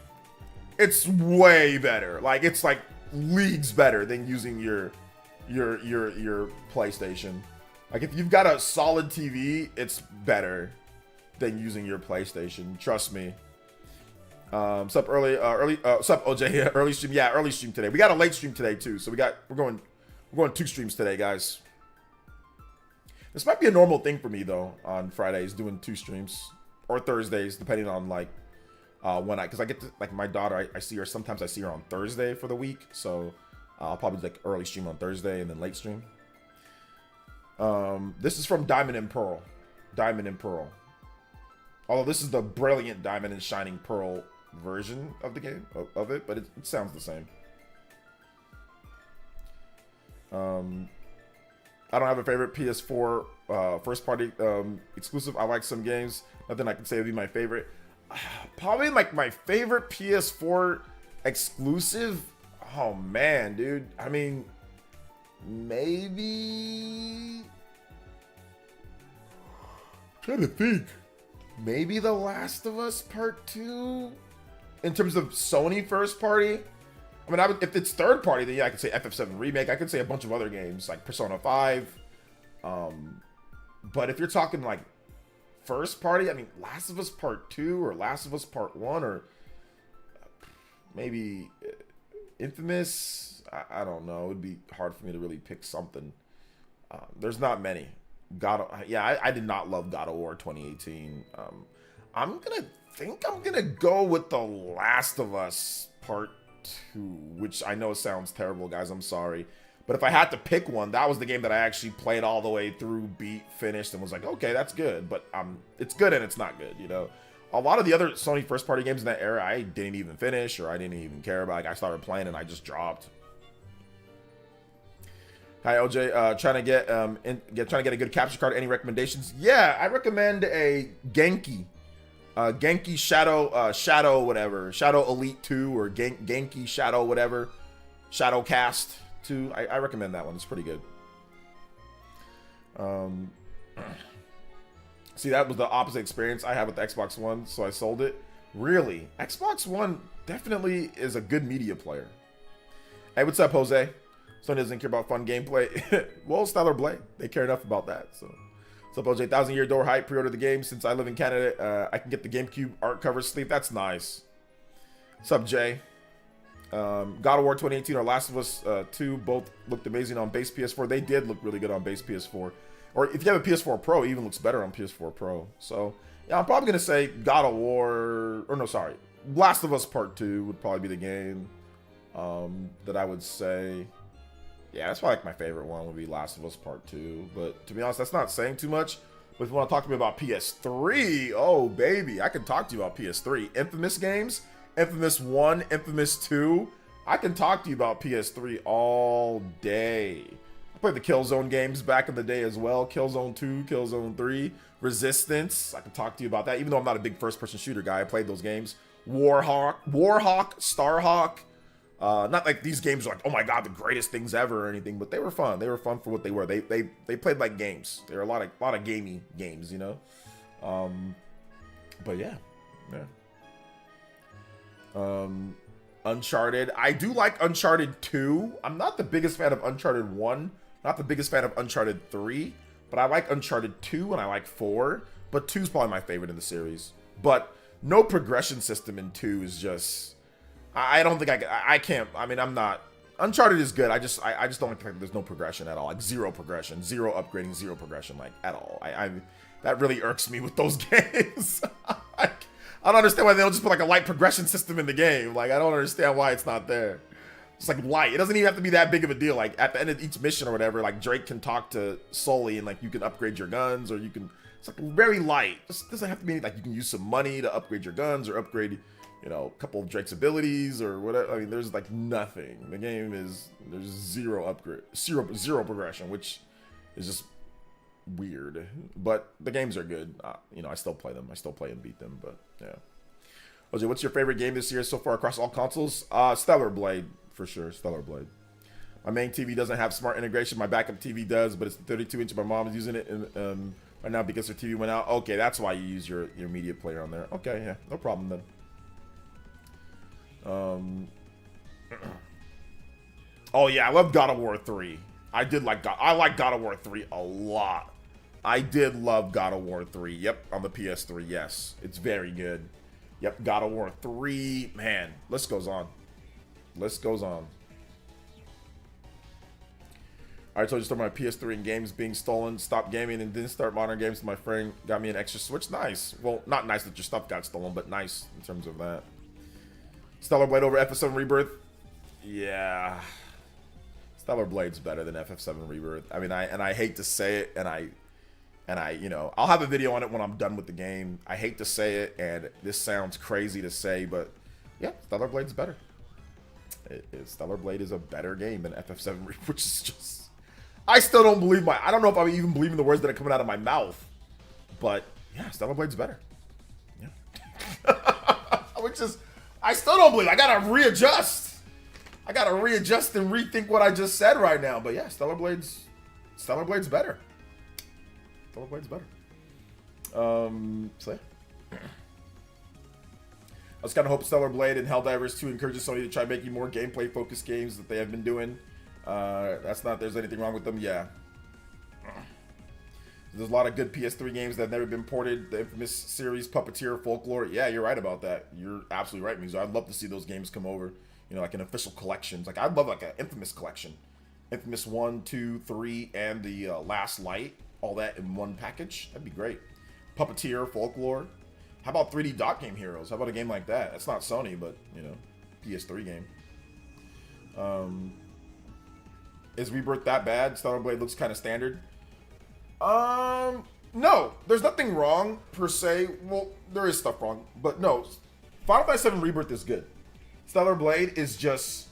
it's way better. Like, it's like leagues better than using your PlayStation. Like, if you've got a solid TV, it's better than using your PlayStation. Trust me. Sup OJ? Yeah, early stream. Yeah, early stream today. We got a late stream today too. So we're going 2 streams today, guys. This might be a normal thing for me though on Fridays, doing 2 streams or Thursdays, depending on like because I get to, like, my daughter. I see her sometimes. I see her on Thursday for the week, so I'll probably do like early stream on Thursday and then late stream. This is from Diamond and Pearl. Diamond and Pearl. Although this is the brilliant Diamond and Shining Pearl version of the game, of it, but it sounds the same. I don't have a favorite PS4 first party exclusive. I like some games. Nothing I can say would be my favorite. Probably like my favorite PS4 exclusive. Oh man, dude. I mean, maybe. I'm trying to think. Maybe The Last of Us Part 2. In terms of Sony first party. I mean, if it's third party, then yeah, I could say FF7 Remake. I could say a bunch of other games like Persona 5. But if you're talking like first party, I mean, Last of Us Part 2 or Last of Us Part 1 or maybe Infamous. I don't know. It would be hard for me to really pick something. There's not many. I did not love God of War 2018. I'm gonna go with The Last of Us Part 2, which I know sounds terrible, guys. I'm sorry. But if I had to pick one, that was the game that I actually played all the way through, beat, finished, and was like, okay, that's good. But it's good and it's not good, you know? A lot of the other Sony first-party games in that era, I didn't even finish, or I didn't even care about. Like, I started playing and I just dropped. Hi, LJ. Trying to get a good capture card. Any recommendations? Yeah, I recommend a Genki. Genki Shadow whatever. Shadow Elite 2 or Genki Shadow whatever. Shadow Cast 2. I recommend that one. It's pretty good. See, that was the opposite experience I had with the Xbox One, so I sold it. Really? Xbox One definitely is a good media player. Hey, what's up, Jose? Sony doesn't care about fun gameplay. Well, Stellar Blade, they care enough about that. So, what's up, OJ? 1,000-year door hype. Pre-order the game. Since I live in Canada, I can get the GameCube art cover sleeve. That's nice. What's up, Jay? God of War 2018 or Last of Us 2 both looked amazing on base PS4. They did look really good on base PS4. Or if you have a PS4 Pro, it even looks better on PS4 Pro. So, yeah, I'm probably going to say God of War... Or no, sorry. Last of Us Part 2 would probably be the game that I would say... Yeah, that's probably like my favorite one would be Last of Us Part 2. But to be honest, that's not saying too much. But if you want to talk to me about PS3, oh, baby, I can talk to you about PS3. Infamous games, Infamous 1, Infamous 2. I can talk to you about PS3 all day. I played the Killzone games back in the day as well. Killzone 2, Killzone 3, Resistance. I can talk to you about that. Even though I'm not a big first-person shooter guy, I played those games. Warhawk, Starhawk. Not like these games are like, oh my god, the greatest things ever or anything, but they were fun. They were fun for what they were. They played like games. They were a lot of gamey games, you know. But yeah. Uncharted. I do like Uncharted 2. I'm not the biggest fan of Uncharted 1. Not the biggest fan of Uncharted 3. But I like Uncharted 2 and I like 4. But 2 is probably my favorite in the series. But no progression system in 2 is just... I don't think I can't. I mean, I'm not. Uncharted is good. I just don't think there's no progression at all. Like zero progression, zero upgrading, zero progression, like at all. That really irks me with those games. I don't understand why they don't just put like a light progression system in the game. Like I don't understand why it's not there. It's like light. It doesn't even have to be that big of a deal. Like at the end of each mission or whatever, like Drake can talk to Sully and like you can upgrade your guns or you can. It's like very light. It doesn't have to be like you can use some money to upgrade your guns or upgrade. You know, a couple of Drake's abilities or whatever. I mean, there's like nothing. The game there's zero upgrade, zero progression, which is just weird. But the games are good. You know, I still play them. I still play and beat them. But yeah. OJ, what's your favorite game this year so far across all consoles? Stellar Blade for sure. Stellar Blade. My main TV doesn't have smart integration. My backup TV does, but it's 32 inch. My mom is using it right now because her TV went out. Okay, that's why you use your media player on there. Okay, yeah, no problem then. Oh yeah, I love God of War 3. I like God of War 3 a lot. I did love God of War 3. Yep, on the PS3. Yes, it's very good. Yep, God of War 3. Man, list goes on. List goes on. I told you to start my PS3 and games being stolen. Stopped gaming and didn't start modern games. My friend got me an extra Switch. Nice. Well, not nice that your stuff got stolen, but nice in terms of that. Stellar Blade over FF7 Rebirth. Yeah. Stellar Blade's better than FF7 Rebirth. I mean, I hate to say it, and I, you know, I'll have a video on it when I'm done with the game. I hate to say it, and this sounds crazy to say, but yeah, Stellar Blade's better. Stellar Blade is a better game than FF7 Rebirth, which is just... I still don't believe I don't know if I'm even believing the words that are coming out of my mouth, but yeah, Stellar Blade's better. Yeah. Which is, I still don't believe. I gotta readjust. I gotta readjust and rethink what I just said right now. But yeah, Stellar Blade's better. Stellar Blade's better. So yeah. I was kind of hope Stellar Blade and Helldivers 2 encourages Sony to try making more gameplay focused games that they have been doing. That's not there's anything wrong with them. Yeah. There's a lot of good PS3 games that have never been ported. The infamous series, Puppeteer, Folklore. Yeah, you're right about that. You're absolutely right, Mizo. I'd love to see those games come over. You know, like an official collections. Like, I'd love like an Infamous collection. Infamous 1, 2, 3, and the Last Light. All that in one package. That'd be great. Puppeteer, Folklore. How about 3D Dot Game Heroes? How about a game like that? That's not Sony, but, you know, PS3 game. Is Rebirth that bad? Stellar Blade looks kind of standard. No, there's nothing wrong per se. Well, there is stuff wrong, but no. Final Fantasy VII Rebirth is good. Stellar Blade is just,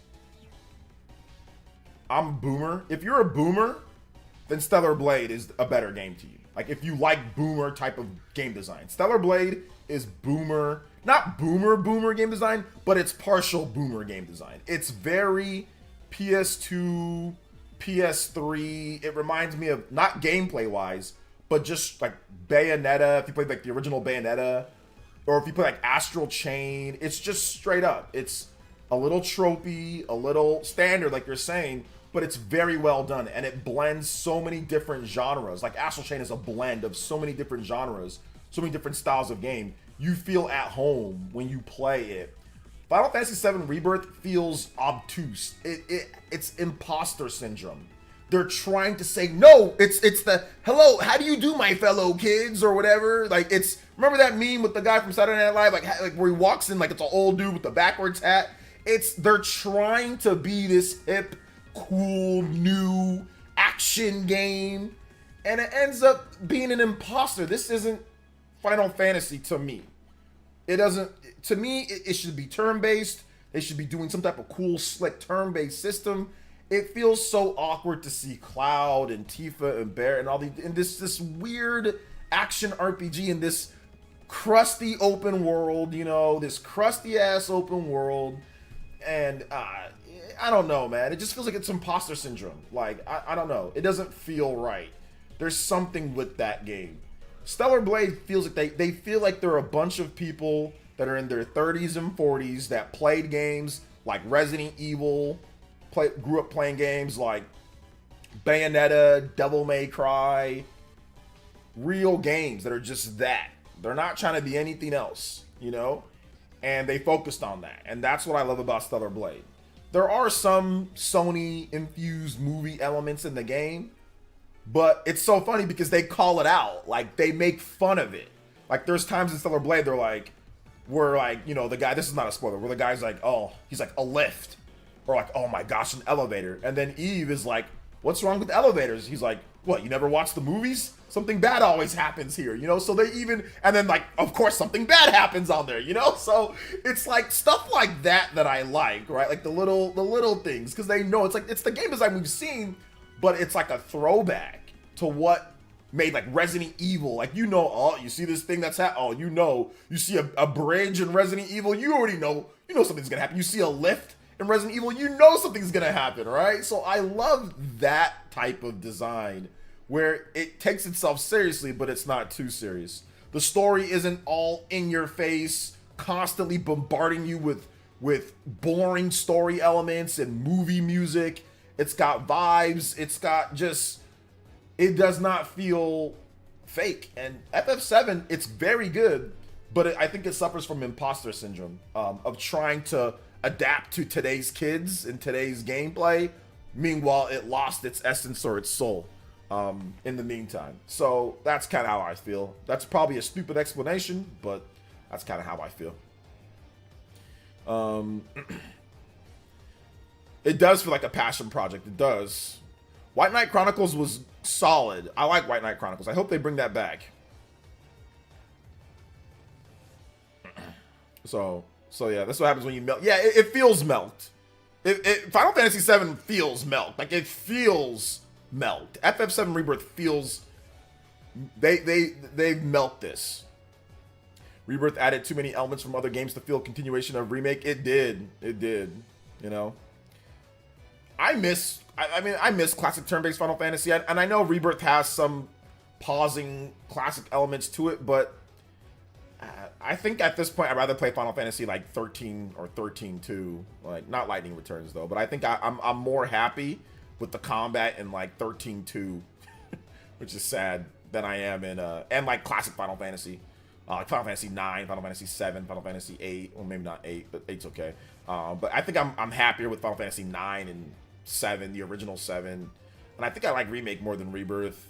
I'm boomer. If you're a boomer, then Stellar Blade is a better game to you. Like if you like boomer type of game design, Stellar Blade is boomer, not boomer game design, but it's partial boomer game design. It's very PS2, PS3. It reminds me of, not gameplay wise, but just like Bayonetta. If you play like the original Bayonetta, or if you play like Astral Chain, it's just straight up. It's a little tropey, a little standard, like you're saying, but it's very well done, and it blends so many different genres. Like Astral Chain is a blend of so many different genres, so many different styles of game. You feel at home when you play it. Final Fantasy VII Rebirth feels obtuse. It's imposter syndrome. They're trying to say, no, it's the, hello, how do you do, my fellow kids, or whatever. Like, it's, remember that meme with the guy from Saturday Night Live, like where he walks in, like it's an old dude with the backwards hat. They're trying to be this hip, cool, new action game, and it ends up being an imposter. This isn't Final Fantasy to me. It doesn't, to me, it should be turn-based. They should be doing some type of cool, slick turn-based system. It feels so awkward to see Cloud and Tifa and Bear and all these, and this weird action RPG in this crusty open world, you know, this crusty ass open world. And I don't know, man. It just feels like it's imposter syndrome. Like, I don't know. It doesn't feel right. There's something with that game. Stellar Blade feels like they feel like they're a bunch of people that are in their 30s and 40s that played games like Resident Evil, grew up playing games like Bayonetta, Devil May Cry, real games that are just that. They're not trying to be anything else, you know? And they focused on that. And that's what I love about Stellar Blade. There are some Sony-infused movie elements in the game, but it's so funny because they call it out. Like, they make fun of it. Like, there's times in Stellar Blade, they're like, where, like, you know, the guy, this is not a spoiler, where the guy's like, oh, he's like, a lift. Or like, oh my gosh, an elevator. And then Eve is like, what's wrong with elevators? He's like, what, you never watched the movies? Something bad always happens here, you know? So they even, and then like, of course, something bad happens on there, you know? So it's like stuff like that I like, right? Like the little things, because they know it's like, it's the game design we've seen, but it's like a throwback to what made like Resident Evil. Like, you know, oh, you see this thing that's oh, you know, you see a bridge in Resident Evil, you already know, something's gonna happen. You see a lift in Resident Evil, you know something's gonna happen, right? So I love that type of design where it takes itself seriously, but it's not too serious. The story isn't all in your face, constantly bombarding you with boring story elements and movie music. It's got vibes. It's got just, it does not feel fake. And FF7, it's very good, but I think it suffers from imposter syndrome of trying to adapt to today's kids and today's gameplay. Meanwhile, it lost its essence or its soul in the meantime. So that's kind of how I feel. That's probably a stupid explanation, but that's kind of how I feel. It does feel like a passion project. It does. White Knight Chronicles was solid. I like White Knight Chronicles. I hope they bring that back. So yeah, that's what happens when you melt. Yeah, it feels melt. Final Fantasy VII feels melt. Like, it feels melt. FF7 Rebirth feels... They melt this. Rebirth added too many elements from other games to feel continuation of remake. It did. It did. You know? I miss classic turn-based Final Fantasy. And I know Rebirth has some pausing classic elements to it, but... I think at this point I'd rather play Final Fantasy like 13 or 13-2, like not Lightning Returns though. But I think I'm more happy with the combat in like 13-2, which is sad, than I am in and like classic Final Fantasy, like Final Fantasy 9, Final Fantasy 7, Final Fantasy 8, or maybe not 8, but 8's okay. But I think I'm happier with Final Fantasy 9 and 7, the original 7, and I think I like Remake more than Rebirth.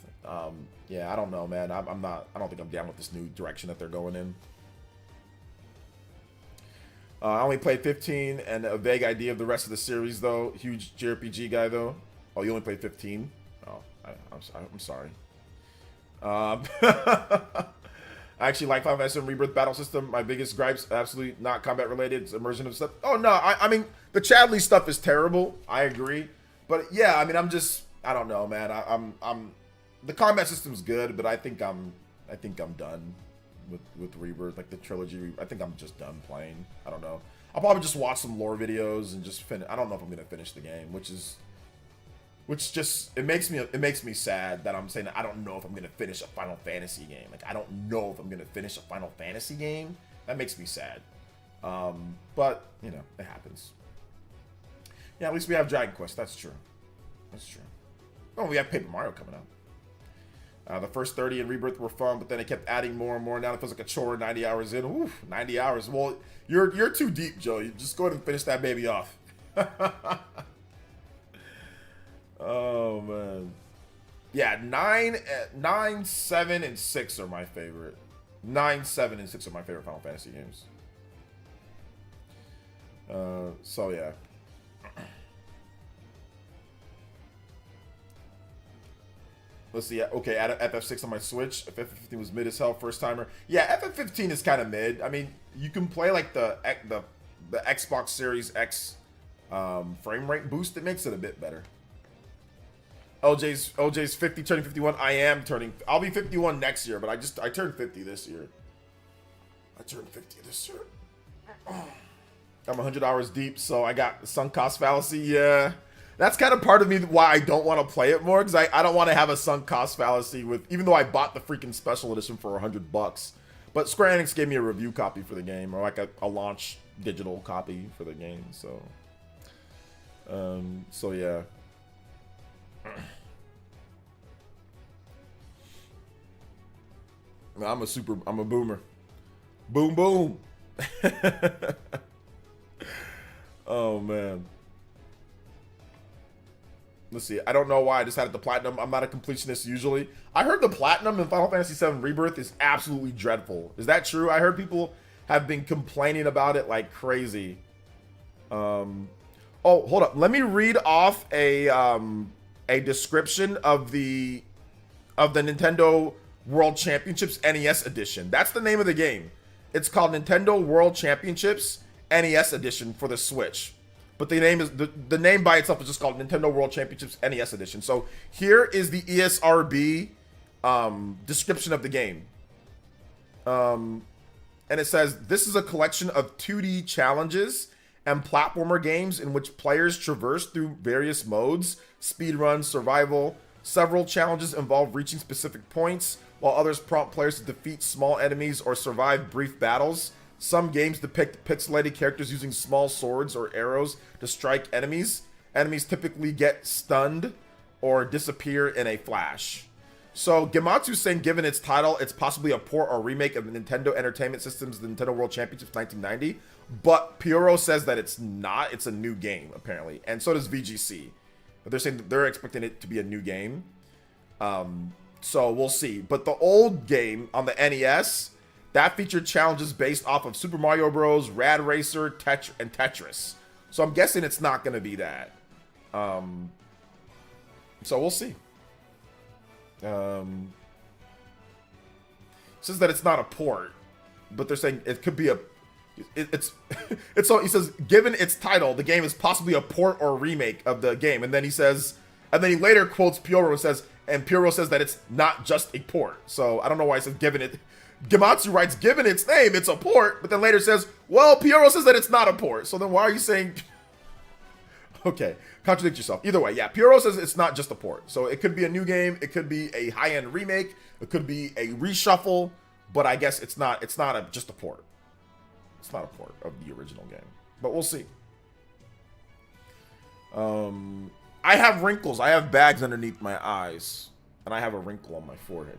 Yeah, I don't know, man. I don't think I'm down with this new direction that they're going in. I only played 15 and a vague idea of the rest of the series, though. Huge JRPG guy, though. Oh, you only played 15? Oh, I'm sorry. I actually like Final Fantasy Rebirth battle system. My biggest gripes, absolutely not combat related. It's immersion of stuff. Oh, no. I mean, the Chadley stuff is terrible. I agree. But, yeah, I mean, I don't know, man. The combat system's good, but I think I'm done with Rebirth, like the trilogy. I think I'm just done playing. I don't know. I'll probably just watch some lore videos and just finish. I don't know if I'm gonna finish the game, which just it makes me sad that I'm saying that I don't know if I'm gonna finish a Final Fantasy game. Like, I don't know if I'm gonna finish a Final Fantasy game. That makes me sad. But you know, it happens. Yeah, at least we have Dragon Quest. That's true. That's true. Oh, we have Paper Mario coming out. The first 30 in Rebirth were fun, but then it kept adding more and more. Now it feels like a chore 90 hours in. Oof, 90 hours. Well, you're too deep, Joe. You just go ahead and finish that baby off. Oh, man. Yeah, 9, 7, and 6 are my favorite. 9, 7, and 6 are my favorite Final Fantasy games. So, yeah. Let's see. Okay, add FF6 on my Switch. If FF15 was mid as hell, first timer. Yeah, FF15 is kind of mid. I mean, you can play like the Xbox Series X frame rate boost. It makes it a bit better. OJ's 50, turning 51. I'll be 51 next year, but I turned 50 this year. I turned 50 this year. I'm 100 hours deep, so I got the sunk cost fallacy. Yeah. That's kind of part of me why I don't want to play it more, because I don't want to have a sunk cost fallacy with, even though I bought the freaking special edition for $100. But Square Enix gave me a review copy for the game, or like a launch digital copy for the game, so yeah. I'm a boomer. Boom boom. Oh man. Let's see. I don't know why I just had it to platinum. I'm not a completionist usually. I heard the platinum in Final Fantasy VII Rebirth is absolutely dreadful. Is that true? I heard people have been complaining about it like crazy. Oh, hold up. Let me read off a description of the Nintendo World Championships NES Edition. That's the name of the game. It's called Nintendo World Championships NES Edition for the Switch. But the name is the name by itself is just called Nintendo World Championships NES Edition. So here is the ESRB description of the game. And it says, this is a collection of 2D challenges and platformer games in which players traverse through various modes, speedrun, survival. Several challenges involve reaching specific points, while others prompt players to defeat small enemies or survive brief battles. Some games depict pixelated characters using small swords or arrows to strike enemies. Enemies typically get stunned or disappear in a flash. So Gematsu's saying, given its title, it's possibly a port or remake of the Nintendo Entertainment System's Nintendo World Championships 1990. But Pyoro says that it's not. It's a new game, apparently. And so does VGC. But they're saying that they're expecting it to be a new game. So we'll see. But the old game on the NES, that featured challenges based off of Super Mario Bros., Rad Racer, and Tetris. So I'm guessing it's not going to be that. So we'll see. Says that it's not a port, but they're saying it could be a. It's so he says, given its title, the game is possibly a port or remake of the game, and then he says, and then he later quotes Pyoro and says, and Pyoro says that it's not just a port. So I don't know why he says given it. Gematsu writes, given its name, it's a port, but then later says, well, Pyoro says that it's not a port. So then why are you saying? Okay, contradict yourself. Either way, yeah, Pyoro says it's not just a port. So it could be a new game, it could be a high-end remake, it could be a reshuffle, but I guess it's not just a port. It's not a port of the original game, but we'll see. I have wrinkles. I have bags underneath my eyes, and I have a wrinkle on my forehead.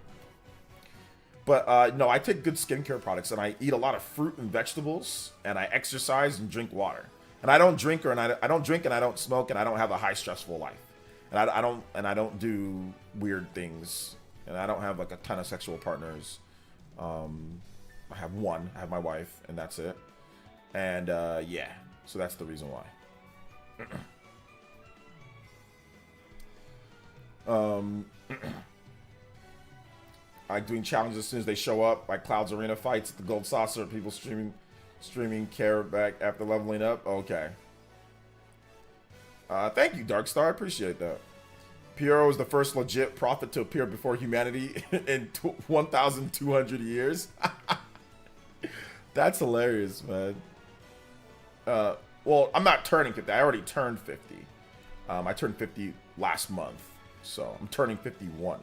But no, I take good skincare products, and I eat a lot of fruit and vegetables, and I exercise and drink water. And I don't drink, and I don't smoke, and I don't have a high stressful life. And I don't do weird things, and I don't have like a ton of sexual partners. I have one. I have my wife, and that's it. And yeah, so that's the reason why. I like doing challenges as soon as they show up, like Cloud's Arena fights, the Gold Saucer, people streaming care back after leveling up. Okay. Thank you, Darkstar. I appreciate that. Pyoro is the first legit prophet to appear before humanity in 1,200 years. That's hilarious, man. Well, I'm not turning 50. I already turned 50. I turned 50 last month, so I'm turning 51.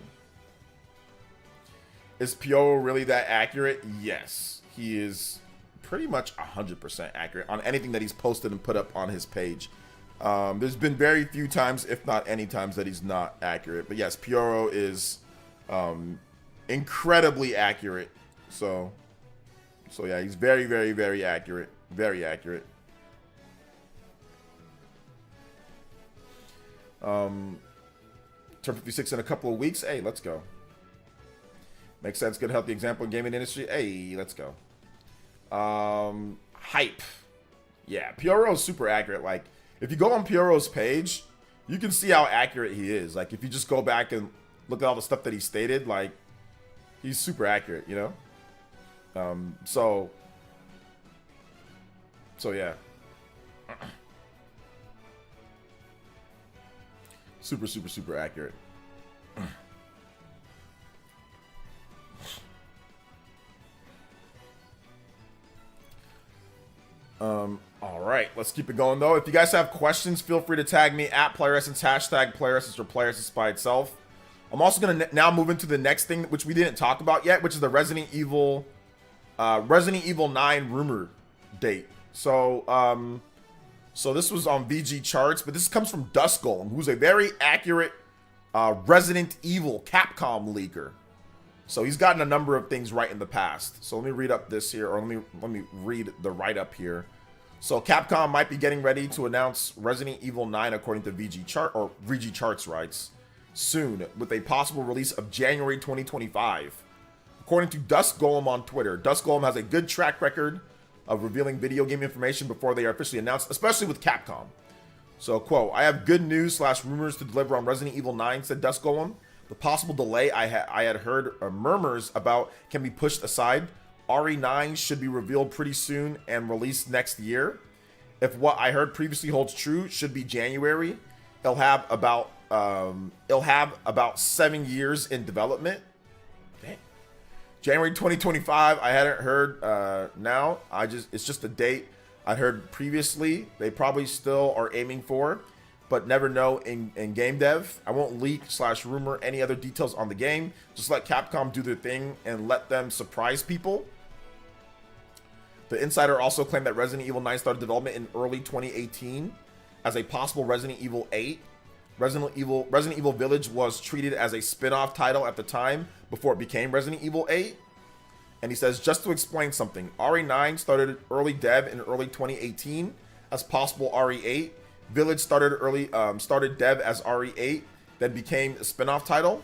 Is Pyoro really that accurate? Yes. He is pretty much 100% accurate on anything that he's posted and put up on his page. There's been very few times, if not any times, that he's not accurate. But yes, Pyoro is incredibly accurate. So yeah, he's very, very, very accurate. Very accurate. Turn 56 in a couple of weeks. Hey, let's go. Makes sense. Good, healthy example in gaming industry. Hey, let's go. Hype. Yeah, Pyoro is super accurate. Like, if you go on Pyoro's page, you can see how accurate he is. Like, if you just go back and look at all the stuff that he stated, like, he's super accurate, you know? So yeah. Super, super, super accurate. All right, let's keep it going though. If you guys have questions, feel free to tag me at PlayerEssence, hashtag PlayerEssence or PlayerEssence by itself. I'm also gonna now move into the next thing, which we didn't talk about yet, which is the Resident Evil 9 rumor date. So this was on VG charts, but this comes from Dust Golem, who's a very accurate Resident Evil Capcom leaker. So he's gotten a number of things right in the past. So let me read up this here, or let me read the write-up here. So Capcom might be getting ready to announce Resident Evil 9 according to VG charts writes soon, with a possible release of January 2025. According to Dust Golem on Twitter, Dust Golem has a good track record of revealing video game information before they are officially announced, especially with Capcom. So, quote, I have good news / rumors to deliver on Resident Evil 9, said Dust Golem. The possible delay I had heard murmurs about can be pushed aside. RE9 should be revealed pretty soon and released next year. If what I heard previously holds true, should be January. It'll have about 7 years in development. Dang. January 2025. I hadn't heard now. It's just a date I heard previously. They probably still are aiming for, but never know in game dev. I won't leak / rumor any other details on the game. Just let Capcom do their thing and let them surprise people. The insider also claimed that Resident Evil 9 started development in early 2018 as a possible Resident Evil 8. Resident Evil Village was treated as a spin-off title at the time before it became Resident Evil 8. And he says, just to explain something, RE9 started early dev in early 2018 as possible RE8. Village started dev as RE8, then became a spin-off title,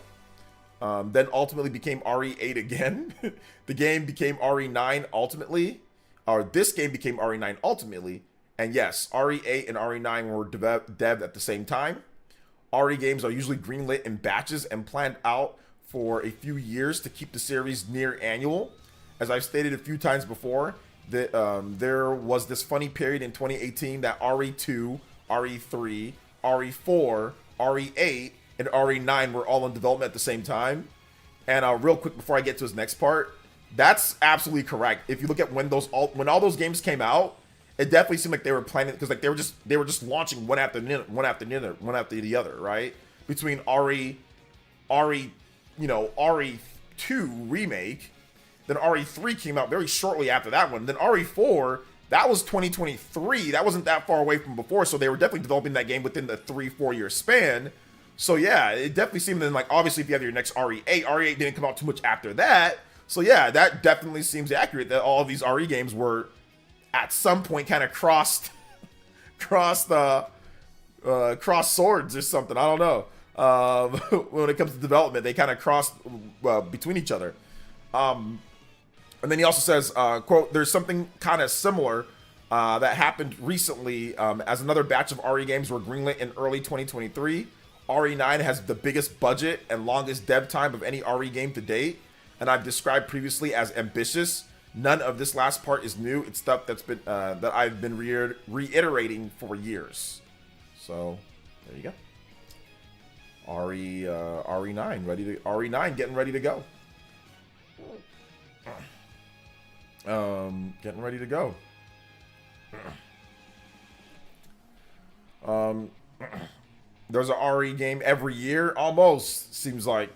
then ultimately became RE8 again. The game became RE9 ultimately, or this game became RE9 ultimately, And yes, RE8 and RE9 were devved at the same time. RE games are usually greenlit in batches and planned out for a few years to keep the series near annual. As I've stated a few times before, that there was this funny period in 2018 that RE2, RE3, RE4, RE8, and RE9 were all in development at the same time. And real quick before I get to his next part, that's absolutely correct. If you look at when all those games came out, it definitely seemed like they were planning, because like they were just launching one after the other, right? Between RE2 remake, then RE3 came out very shortly after that one. Then RE4, that was 2023. That wasn't that far away from before, so they were definitely developing that game within the 3-4 year span. So yeah, it definitely seemed then, like, obviously if you have your next RE8 didn't come out too much after that. So yeah, that definitely seems accurate that all of these RE games were at some point kind of crossed swords or something. I don't know. When it comes to development, they kind of crossed between each other. And then he also says, quote, "There's something kind of similar that happened recently as another batch of RE games were greenlit in early 2023. RE9 has the biggest budget and longest dev time of any RE game to date, and I've described previously as ambitious. None of this last part is new. It's stuff that's been that I've been reiterating for years." So there you go. RE9 getting ready to go. Getting ready to go. There's a RE game every year, almost, seems like.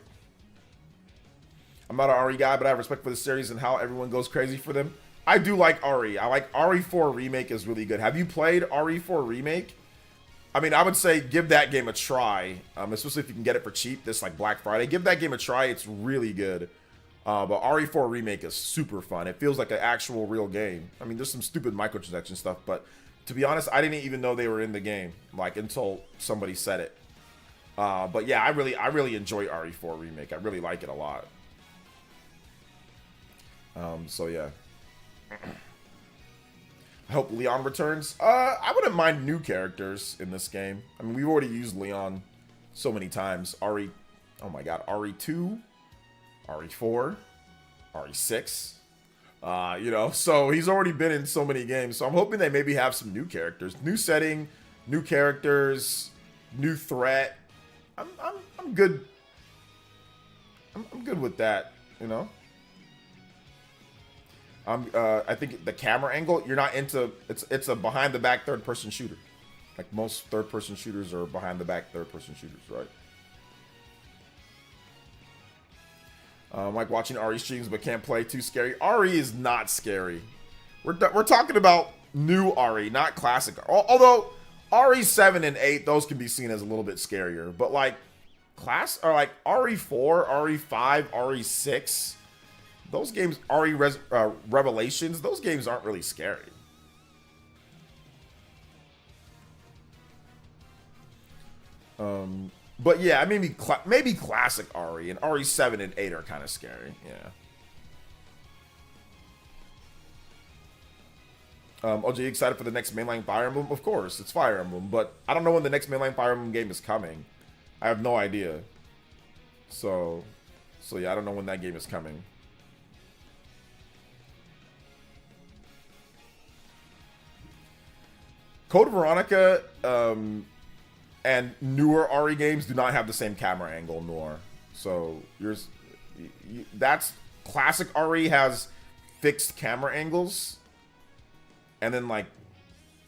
I'm not an RE guy, but I have respect for the series and how everyone goes crazy for them. I do like RE. I like RE4 Remake is really good. Have you played RE4 Remake? I mean, I would say give that game a try, especially if you can get it for cheap this like Black Friday. Give that game a try. It's really good. But RE4 Remake is super fun. It feels like an actual real game. I mean, there's some stupid microtransaction stuff, but to be honest, I didn't even know they were in the game, like, until somebody said it. But yeah, I really enjoy RE4 Remake. I really like it a lot. So yeah. I hope Leon returns. I wouldn't mind new characters in this game. I mean, we've already used Leon so many times. Oh my god, RE2, RE4, RE6. So he's already been in so many games. So I'm hoping they maybe have some new characters, new setting, new characters, new threat. I'm good. I'm good with that, you know. I think the camera angle, you're not into. It's a behind the back third person shooter. Like most third person shooters are behind the back third person shooters, right? Like watching RE streams but can't play, too scary. RE is not scary. We're talking about new RE, not classic. Although RE7 and 8, those can be seen as a little bit scarier. But like like RE4, RE5, RE6, those games, Revelations, those games aren't really scary. But yeah, maybe classic RE and RE7 and 8 are kind of scary. Yeah. OJ, excited for the next mainline Fire Emblem? Of course, it's Fire Emblem, but I don't know when the next mainline Fire Emblem game is coming. I have no idea. So yeah, I don't know when that game is coming. Code Veronica, and newer RE games do not have the same camera angle, nor. So that's classic RE has fixed camera angles, and then like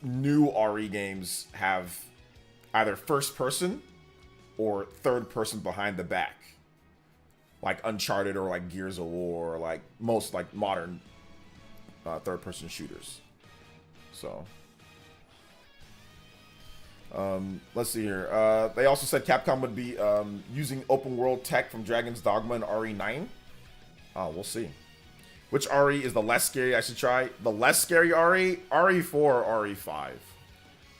new RE games have either first person or third person behind the back, like Uncharted or like Gears of War, or like most like modern third person shooters. So. Let's see here. They also said Capcom would be using open world tech from Dragon's Dogma and RE9. Oh, we'll see. Which RE is the less scary I should try? The less scary RE? RE4 or RE5.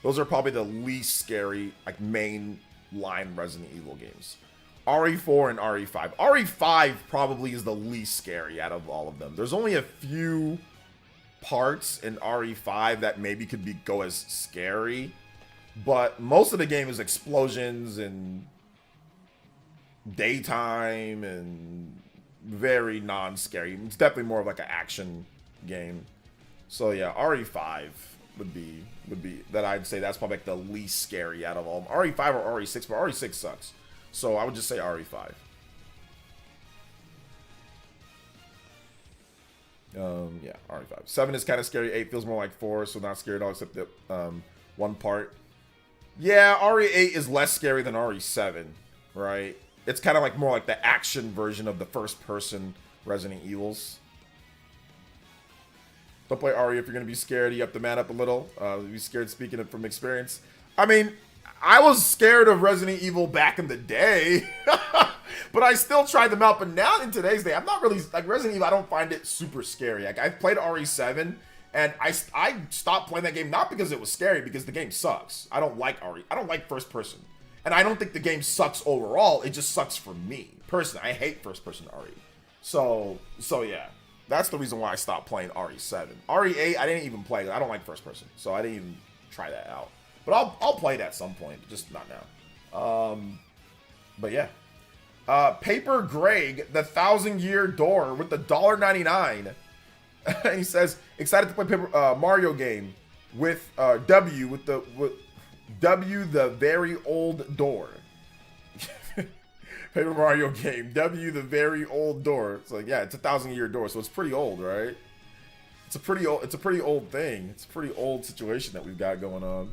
Those are probably the least scary, like, main line Resident Evil games. RE4 and RE5. RE5 probably is the least scary out of all of them. There's only a few parts in RE5 that maybe could go as scary, but most of the game is explosions and daytime and very non-scary. It's definitely more of like an action game. So yeah, RE5 would be that. I'd say that's probably like the least scary out of all. RE5 or RE6, but RE6 sucks. So I would just say RE5. Yeah, RE5. 7 is kind of scary. 8 feels more like 4, so not scary at all except the one part. Yeah, RE8 is less scary than RE7, right? It's kind of like more like the action version of the first-person Resident Evils. Don't play RE if you're going to be scared. You have to man up a little. Be scared speaking from experience. I mean, I was scared of Resident Evil back in the day. But I still tried them out. But now in today's day, I'm not really... Like, Resident Evil, I don't find it super scary. Like, I played RE7, and I stopped playing that game not because it was scary, because the game sucks. I don't like RE. I don't like first person. And I don't think the game sucks overall. It just sucks for me. Personally, I hate first person RE. So yeah. That's the reason why I stopped playing RE7. RE8, I didn't even play. I don't like first person, so I didn't even try that out. But I'll play it at some point, just not now. But yeah. Paper Greg, the 1,000-year door with the $1.99. And he says, excited to play Paper Mario game with W the very old door. Paper Mario game, W the very old door. It's like, yeah, it's a 1,000-year door, so it's pretty old, right? It's a pretty old thing. It's a pretty old situation that we've got going on.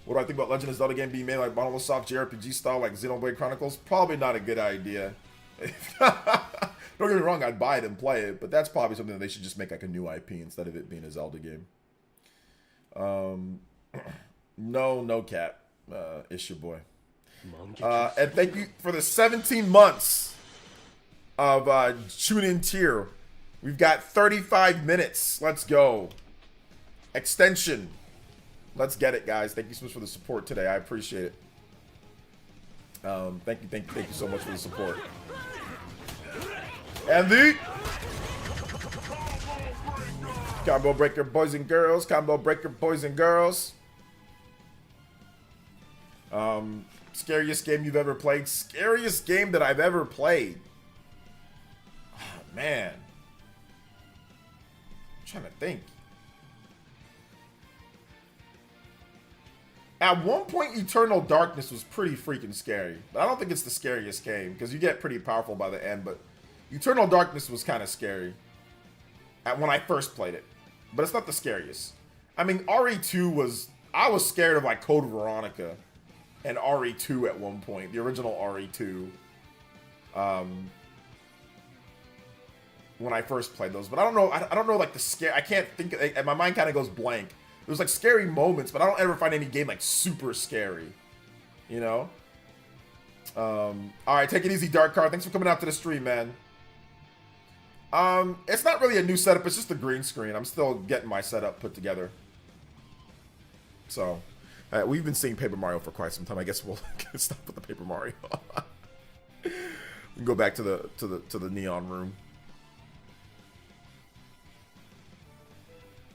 What do I think about Legend of Zelda game being made like Monolith Soft JRPG style, like Xenoblade Chronicles? Probably not a good idea. Don't get me wrong, I'd buy it and play it, but that's probably something that they should just make like a new IP instead of it being a Zelda game. No cap. It's your boy. And thank you for the 17 months of tune in tier. We've got 35 minutes. Let's go. Extension. Let's get it, guys. Thank you so much for the support today. I appreciate it. Thank you so much for the support. And the combo breaker, boys and girls. Combo breaker, boys and girls. Scariest game you've ever played? Scariest game that I've ever played. Oh, man. I'm trying to think. At one point, Eternal Darkness was pretty freaking scary. But I don't think it's the scariest game, because you get pretty powerful by the end, but Eternal Darkness was kind of scary when I first played it. But it's not the scariest. I mean, RE2 was... I was scared of, like, Code Veronica and RE2 at one point. The original RE2. When I first played those. But I don't know, like, the scare... I can't think... My mind kind of goes blank. There's like scary moments, but I don't ever find any game like super scary, you know? All right, take it easy, Dark Card. Thanks for coming out to the stream, man. It's not really a new setup. It's just a green screen. I'm still getting my setup put together. So, we've been seeing Paper Mario for quite some time. I guess we'll stop with the Paper Mario. We can go back to the neon room.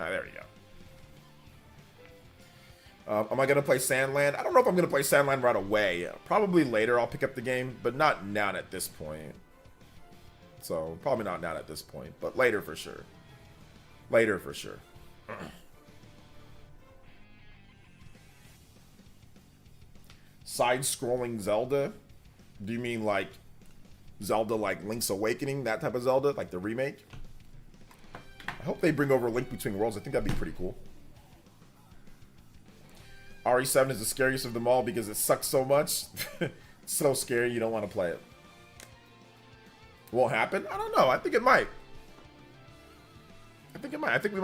All right, there we go. Am I going to play Sandland? I don't know if I'm going to play Sandland right away. Probably later I'll pick up the game, but not now at this point. So, probably not now at this point, but later for sure. Later for sure. Side-scrolling Zelda? Do you mean like Zelda like Link's Awakening? That type of Zelda? Like the remake? I hope they bring over Link Between Worlds. I think that'd be pretty cool. RE7 is the scariest of them all because it sucks so much. It's so scary you don't want to play it. Won't happen? I don't know. I think it might. I think it might. I think we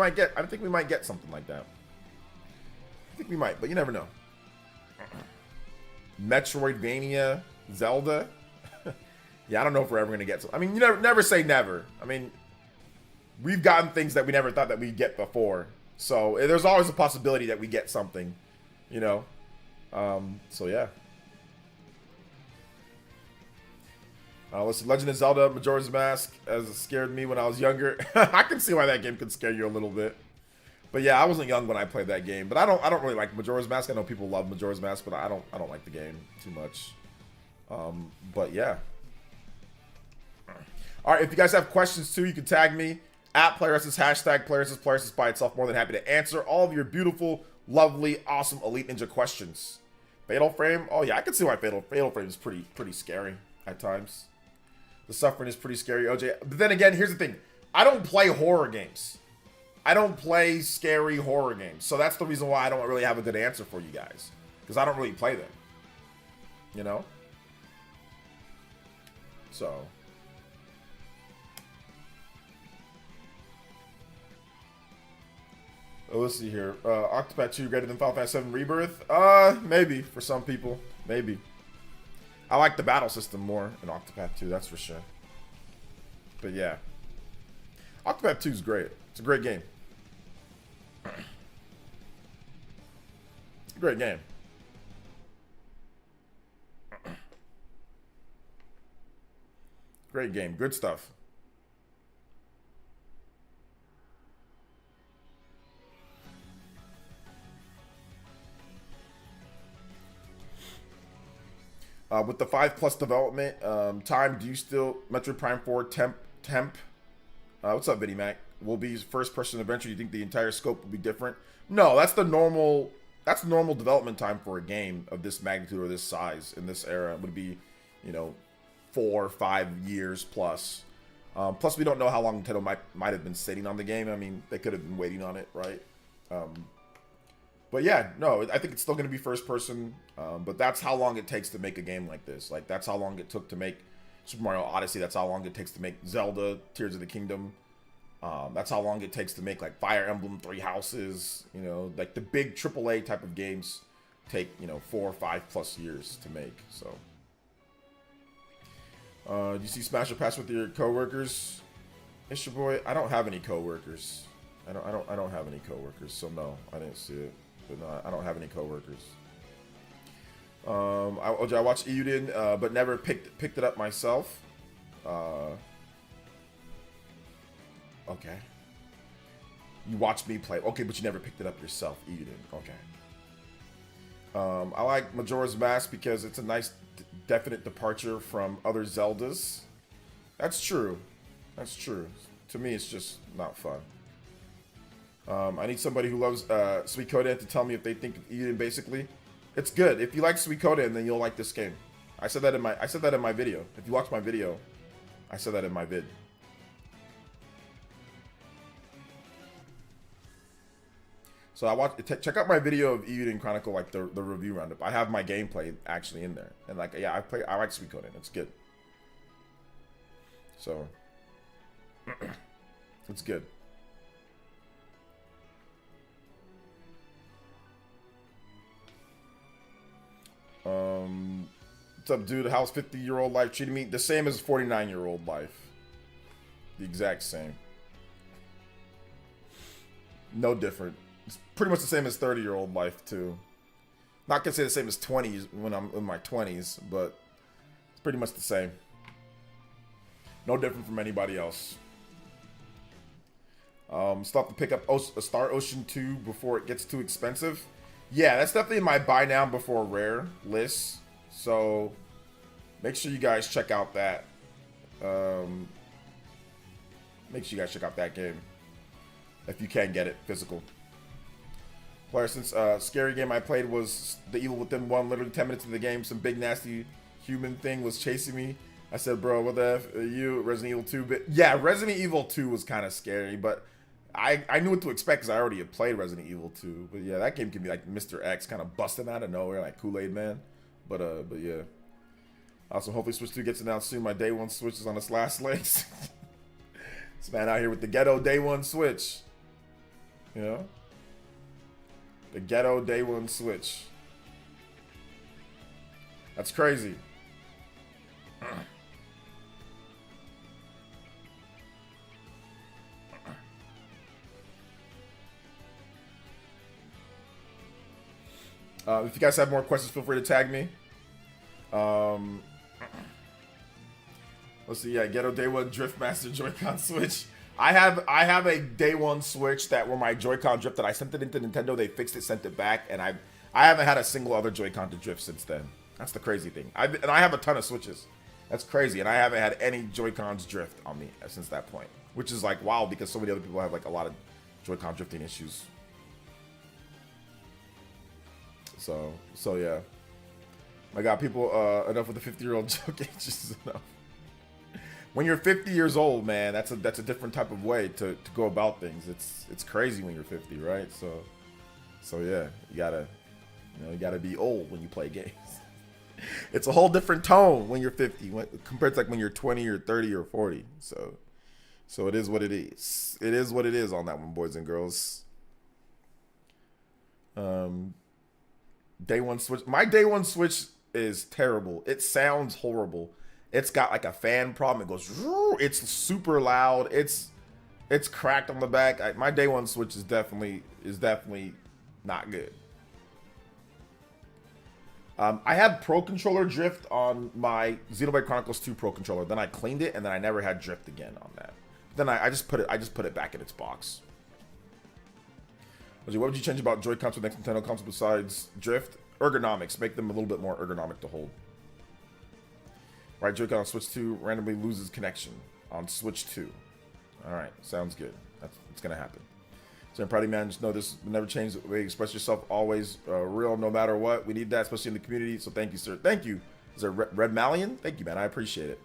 might get something like that. I think we might, but you never know. Metroidvania Zelda. Yeah, I don't know if we're ever gonna get some. I mean, you never say never. I mean, we've gotten things that we never thought that we'd get before. So there's always a possibility that we get something. You know, so yeah. Listen, Legend of Zelda Majora's Mask as it scared me when I was younger. I can see why that game could scare you a little bit. But yeah, I wasn't young when I played that game. But I don't really like Majora's Mask. I know people love Majora's Mask, but I don't like the game too much. But yeah. All right, if you guys have questions too, you can tag me at PlayerEssence, hashtag PlayerEssence by itself. More than happy to answer all of your beautiful, lovely, awesome Elite Ninja questions. Fatal Frame? Oh yeah, I can see why Fatal Frame is pretty scary at times. The suffering is pretty scary, OJ. But then again, here's the thing. I don't play horror games. I don't play scary horror games. So that's the reason why I don't really have a good answer for you guys. Because I don't really play them. You know? So. Oh, let's see here. Octopath 2 greater than Final Fantasy 7 Rebirth? Maybe. For some people. Maybe. I like the battle system more in Octopath 2, that's for sure. But yeah. Octopath 2 is great. It's a great game. Great game. Great game. Good stuff. With the 5+ development time, do you still Metroid Prime 4 temp? What's up, Vinny Mac? Will be first-person adventure. You think the entire scope will be different? No, that's the normal. That's normal development time for a game of this magnitude or this size in this era. It would be, 4 or 5 years plus. Plus, we don't know how long Nintendo might have been sitting on the game. I mean, they could have been waiting on it, right? But yeah, no, I think it's still going to be first person. But that's how long it takes to make a game like this. Like, that's how long it took to make Super Mario Odyssey. That's how long it takes to make Zelda, Tears of the Kingdom. That's how long it takes to make, like, Fire Emblem, Three Houses. Like, the big AAA type of games take, 4 or 5+ years to make. So, do you see Smash or Pass with your coworkers? It's your boy. I don't have any coworkers. I don't have any coworkers. So no, I didn't see it. But no, I don't have any coworkers. I watched Euden, but never picked it up myself. Okay. You watched me play. Okay, but you never picked it up yourself. Euden. Okay. I like Majora's Mask because it's a nice, definite departure from other Zeldas. That's true. That's true. To me, it's just not fun. I need somebody who loves Suikoden to tell me if they think of Eden. Basically, it's good. If you like Suikoden, then you'll like this game. I said that in my video. If you watch my video, I said that in my vid. So check out my video of Eden Chronicle, like the review roundup. I have my gameplay actually in there, and like yeah, I like Suikoden. It's good. So it's good. What's up, dude? How's 50-year-old life treating me? The same as 49-year-old life. The exact same. No different. It's pretty much the same as 30-year-old life, too. Not gonna say the same as 20s when I'm in my 20s, but it's pretty much the same. No different from anybody else. Still have to pick up Star Ocean 2 before it gets too expensive. Yeah, that's definitely in my buy now before rare list. So make sure you guys check out that. Make sure you guys check out that game if you can get it physical. PlayerEssence, scary game I played was The Evil Within 1. Literally 10 minutes into the game, some big nasty human thing was chasing me. I said, bro, what the F are you? Resident Evil 2. But yeah, Resident Evil 2 was kind of scary, but I knew what to expect because I already had played Resident Evil 2. But yeah, that game can be like Mr. X kind of busting out of nowhere, like Kool-Aid Man. But yeah. Also, hopefully Switch 2 gets announced soon. My day one Switch is on its last legs. This man out here with the ghetto day one Switch. You know? The ghetto day one Switch. That's crazy. If you guys have more questions, feel free to tag me. Let's see. Yeah, Ghetto Day One Drift Master Joy-Con Switch. I have a Day One Switch that where my Joy-Con drifted. I sent it into Nintendo. They fixed it, sent it back, and I haven't had a single other Joy-Con to drift since then. That's the crazy thing. And I have a ton of Switches. That's crazy, and I haven't had any Joy-Cons drift on me since that point, which is like wow because so many other people have like a lot of Joy-Con drifting issues. So yeah. My God, people, enough with the 50-year-old joke ages enough. When you're 50 years old, man, that's a different type of way to go about things. It's crazy when you're 50, right? So yeah, you gotta be old when you play games. It's a whole different tone when you're 50 compared to like when you're 20 or 30 or 40. So it is what it is. It is what it is on that one, boys and girls. Day One Switch. My Day One Switch is terrible. It sounds horrible. It's got like a fan problem. It goes. It's super loud. It's cracked on the back. My Day One Switch is definitely not good. I had Pro Controller drift on my Xenoblade Chronicles 2 Pro Controller. Then I cleaned it, and then I never had drift again on that. Then I just put it back in its box. What would you change about Joy-Cons with next Nintendo console besides drift? Ergonomics. Make them a little bit more ergonomic to hold. Right, Joy-Con on Switch 2 randomly loses connection on Switch 2. Alright, sounds good. It's going to happen. So I'm proud of you, man. Just know this will never change the way you express yourself. Always real, no matter what. We need that, especially in the community. So thank you, sir. Thank you. Is there Red Malian? Thank you, man. I appreciate it.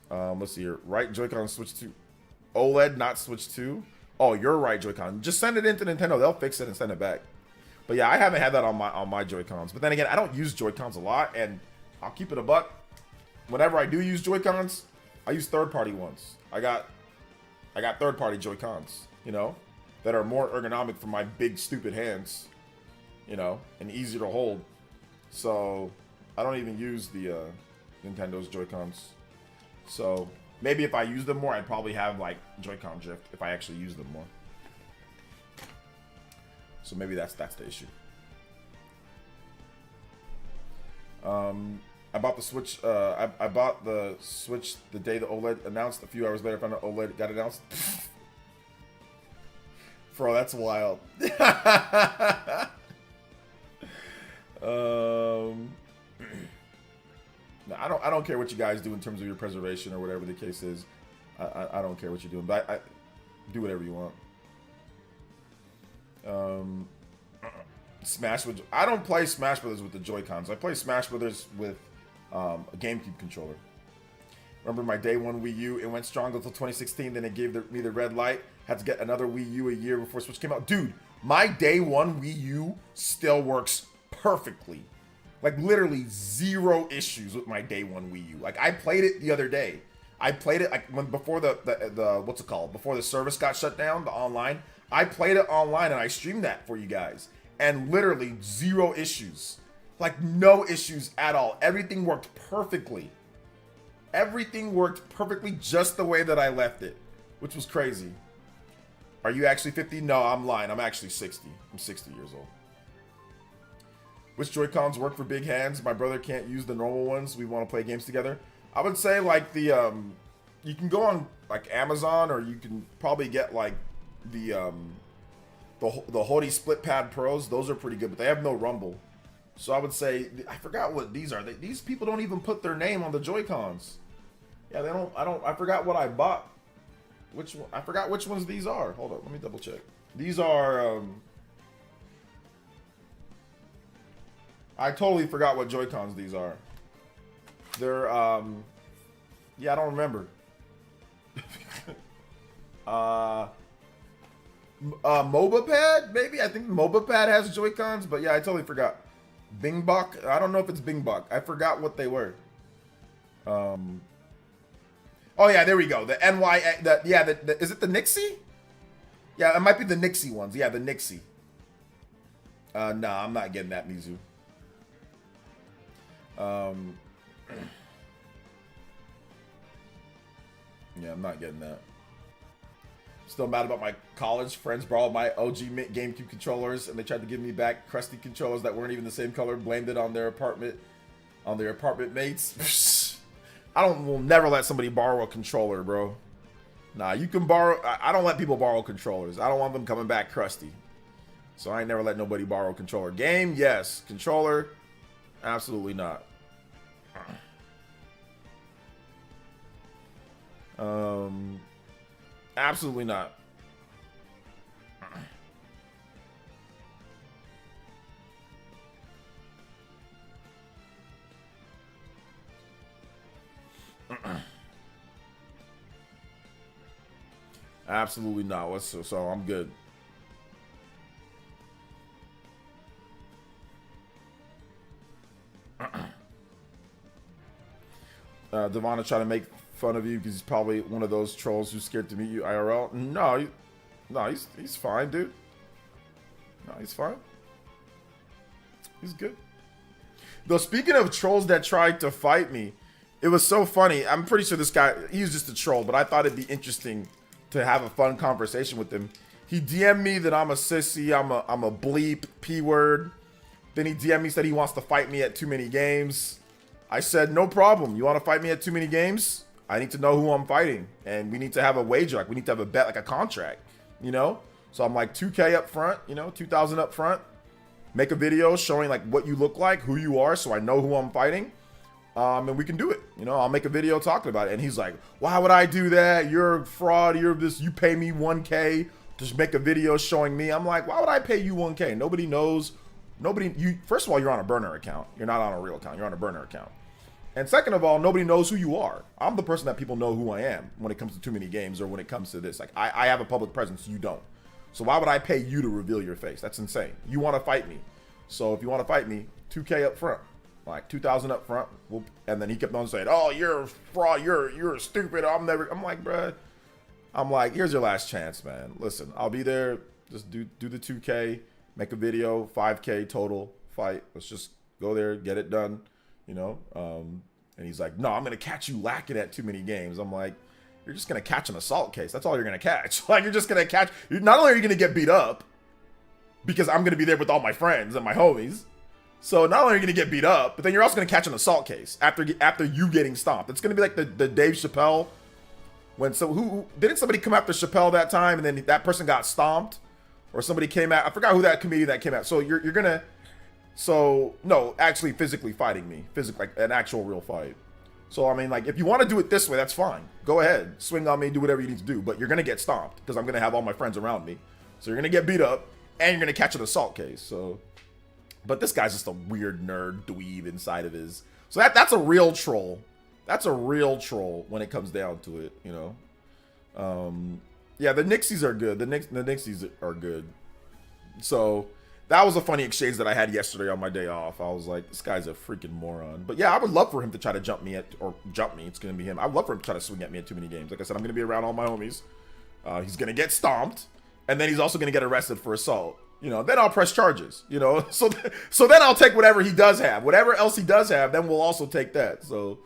Let's see here. Right Joy-Con on Switch 2. OLED, not Switch 2. Oh, you're right, Joy-Con. Just send it into Nintendo. They'll fix it and send it back. But yeah, I haven't had that on my Joy-Cons. But then again, I don't use Joy-Cons a lot, and I'll keep it a buck. Whenever I do use Joy-Cons, I use third-party ones. I got third-party Joy-Cons, you know, that are more ergonomic for my big, stupid hands, you know, and easier to hold. So I don't even use the Nintendo's Joy-Cons. So maybe if I use them more, I'd probably have like Joy-Con drift if I actually use them more. So maybe that's the issue. I bought the Switch. I bought the Switch the day the OLED announced. A few hours later, I found out OLED got announced. Bro, that's wild. No, I don't care what you guys do in terms of your preservation or whatever the case is. I don't care what you're doing, but I do whatever you want. Smash with I don't play Smash Brothers with the Joy-Cons. I play Smash Brothers with a GameCube controller. Remember my day one Wii U? It went strong until 2016. Then it gave me the red light. Had to get another Wii U a year before Switch came out. Dude, my day one Wii U still works perfectly. Like literally zero issues with my day one Wii U. Like I played it the other day. I played it like before the what's it called? Before the service got shut down, the online. I played it online and I streamed that for you guys. And literally zero issues. Like no issues at all. Everything worked perfectly. Everything worked perfectly just the way that I left it, which was crazy. Are you actually 50? No, I'm lying. I'm actually 60. I'm 60 years old. Which Joy-Cons work for big hands? My brother can't use the normal ones. We want to play games together. I would say like the you can go on like Amazon, or you can probably get like the Hody Split Pad Pros. Those are pretty good, but they have no rumble. So I would say, I forgot what these are. These people don't even put their name on the Joy-Cons. Yeah, they don't. I forgot what I bought. Which one? I forgot which ones these are. Hold on, let me double check. These are. I totally forgot what Joy-Cons these are. They're yeah, I don't remember. MOBA Pad, maybe. I think MOBA Pad has Joy-Cons, but yeah, I totally forgot. Bing Bok. I don't know if it's Bing Bok. I forgot what they were. Oh yeah, there we go. The NY. Is it the Nixie? Yeah, it might be the Nixie ones. Yeah, the Nixie. Nah, I'm not getting that, Mizu. Yeah, I'm not getting that. Still mad about my college friends borrowed my OG GameCube controllers and they tried to give me back crusty controllers that weren't even the same color. Blamed it on their apartment mates. will never let somebody borrow a controller, bro. Nah, you can borrow. I don't let people borrow controllers. I don't want them coming back crusty. So I ain't never let nobody borrow a controller. Game, yes. Controller, absolutely not. Absolutely not. Absolutely not. So I'm good. Devonna trying to make fun of you because he's probably one of those trolls who's scared to meet you IRL. No, he's fine, dude. No, he's fine. He's good. Though, speaking of trolls that tried to fight me, it was so funny. I'm pretty sure this guy, he's just a troll, but I thought it'd be interesting to have a fun conversation with him. He DM'd me that I'm a sissy, I'm a bleep, P-word. Then he DM'd me, said he wants to fight me at too many games. I said, no problem. You want to fight me at too many games? I need to know who I'm fighting. And we need to have a wager. Like, we need to have a bet, like a contract, you know? So I'm like, 2K up front, you know, 2,000 up front. Make a video showing like what you look like, who you are, so I know who I'm fighting. And we can do it. You know, I'll make a video talking about it. And he's like, why would I do that? You're a fraud. You're this. You pay me 1K to make a video showing me. I'm like, why would I pay you 1K? Nobody knows. First of all, you're on a burner account. You're not on a real account. You're on a burner account. And second of all, nobody knows who you are. I'm the person that people know who I am when it comes to too many games or when it comes to this. Like, I have a public presence. You don't. So why would I pay you to reveal your face? That's insane. You want to fight me. So if you want to fight me, 2K up front. Like 2,000 up front. And then he kept on saying, oh, you're a fraud. You're stupid. I'm like, bruh. I'm like, here's your last chance, man. Listen, I'll be there. Just do the 2K. Make a video. 5K total. Fight. Let's just go there. Get it done. You know? And he's like, no, I'm going to catch you lacking at too many games. I'm like, you're just going to catch an assault case. That's all you're going to catch. Like, you're just going to catch. Not only are you going to get beat up, because I'm going to be there with all my friends and my homies. So not only are you going to get beat up, but then you're also going to catch an assault case after you getting stomped. It's going to be like the Dave Chappelle. Who didn't somebody come after Chappelle that time and then that person got stomped? Or somebody came out. I forgot who that comedian that came out. So you're going to. So, no, actually physically fighting me. Physically, like an actual real fight. So, I mean, like, if you want to do it this way, that's fine. Go ahead. Swing on me, do whatever you need to do. But you're going to get stomped because I'm going to have all my friends around me. So you're going to get beat up and you're going to catch an assault case. So, but this guy's just a weird nerd dweeb inside of his. So that's a real troll. That's a real troll when it comes down to it, you know. Yeah, the Nixies are good. The Nixies are good. So that was a funny exchange that I had yesterday on my day off. I was like, this guy's a freaking moron. But yeah, I would love for him to try to jump me. It's going to be him. I'd love for him to try to swing at me at too many games. Like I said, I'm going to be around all my homies. He's going to get stomped. And then he's also going to get arrested for assault. You know, then I'll press charges, you know. So then I'll take whatever he does have. Whatever else he does have, then we'll also take that. So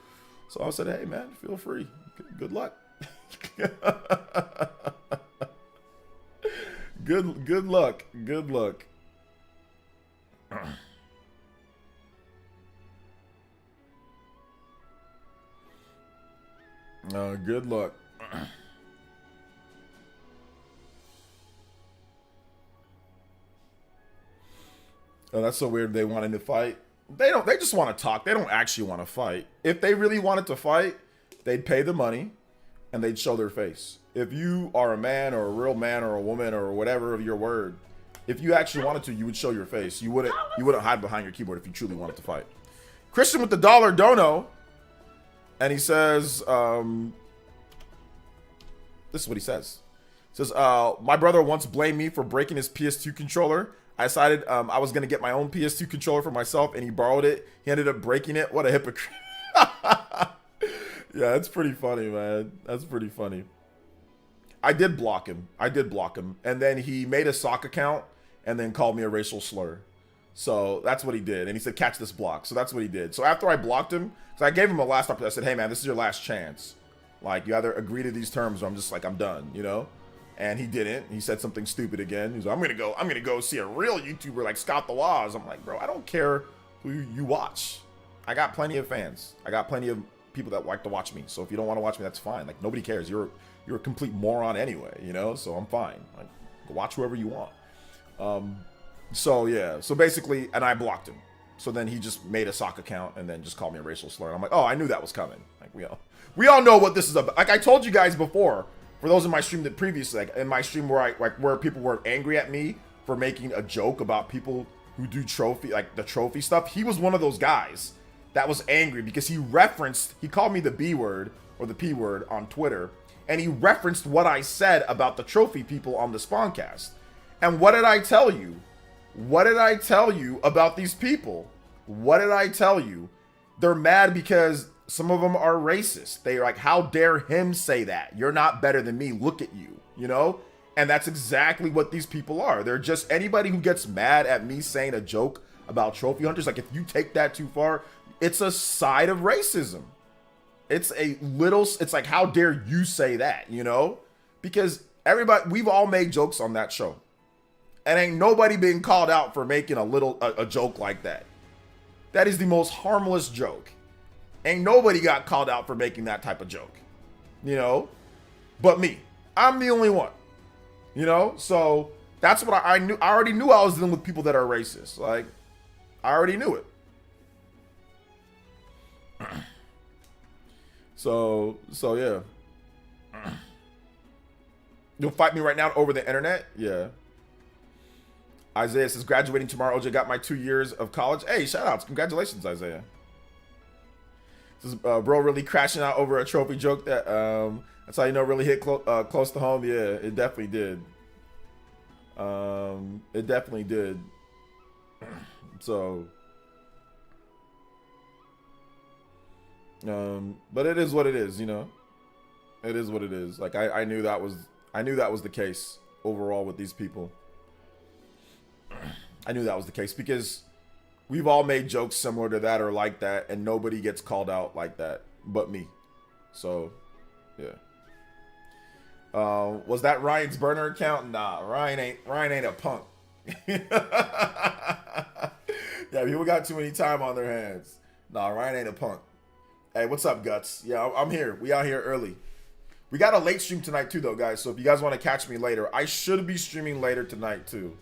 I said, hey, man, feel free. Good luck. Good luck. Good luck. Good luck. Oh, that's so weird. They wanted to fight. They just want to talk. They don't actually want to fight. If they really wanted to fight, they'd pay the money and they'd show their face. If you are a man or a real man or a woman or whatever of your word, if you actually wanted to, you would show your face. You wouldn't hide behind your keyboard if you truly wanted to fight. Christian with the $1 dono. And he says, this is what he says. He says, my brother once blamed me for breaking his PS2 controller. I decided I was going to get my own PS2 controller for myself, and he borrowed it. He ended up breaking it. What a hypocrite. Yeah, that's pretty funny, man. That's pretty funny. I did block him. And then he made a sock account and then called me a racial slur. So that's what he did. And he said, catch this block. So that's what he did. So after I blocked him, because I gave him a last opportunity, I said, hey, man, this is your last chance. Like, you either agree to these terms or I'm just like, I'm done, you know? And he didn't. He said something stupid again. He's like, I'm gonna go see a real YouTuber like Scott the Waz. I'm like, bro, I don't care who you watch. I got plenty of fans. I got plenty of people that like to watch me. So if you don't want to watch me, that's fine. Like, nobody cares. You're a complete moron anyway, you know? So I'm fine. Like, watch whoever you want. So yeah. So basically, and I blocked him. So then he just made a sock account and then just called me a racial slur. And I'm like, oh, I knew that was coming. Like, we all know what this is about. Like I told you guys before, for those in my stream that previously, like in my stream where people were angry at me for making a joke about people who do the trophy stuff. He was one of those guys that was angry because he called me the B word or the P word on Twitter, and he referenced what I said about the trophy people on the Spawncast. And what did I tell you? What did I tell you about these people? What did I tell you? They're mad because some of them are racist. They're like, how dare him say that? You're not better than me. Look at you, you know? And that's exactly what these people are. They're just anybody who gets mad at me saying a joke about trophy hunters. Like, if you take that too far, it's a side of racism. It's like, how dare you say that, you know? Because we've all made jokes on that show. And ain't nobody being called out for making a joke like that. That is the most harmless joke. Ain't nobody got called out for making that type of joke, you know? But me, I'm the only one, you know? So that's what I knew. I already knew I was dealing with people that are racist. Like, I already knew it. So yeah. You'll fight me right now over the internet? Yeah. Isaiah says, graduating tomorrow. OJ got my 2 years of college. Hey, shout outs. Congratulations, Isaiah. This is, bro really crashing out over a trophy joke that, that's how you know really hit close to home. Yeah, it definitely did. It definitely did. So, but it is what it is, you know? It is what it is. Like, I knew that was the case overall with these people. I knew that was the case because we've all made jokes similar to that or like that, and nobody gets called out like that but me. So, yeah. Was that Ryan's burner account? Nah, Ryan ain't a punk. Yeah, people got too many time on their hands. Nah, Ryan ain't a punk. Hey, what's up, Guts? Yeah, I'm here. We out here early. We got a late stream tonight too, though, guys. So if you guys want to catch me later, I should be streaming later tonight too.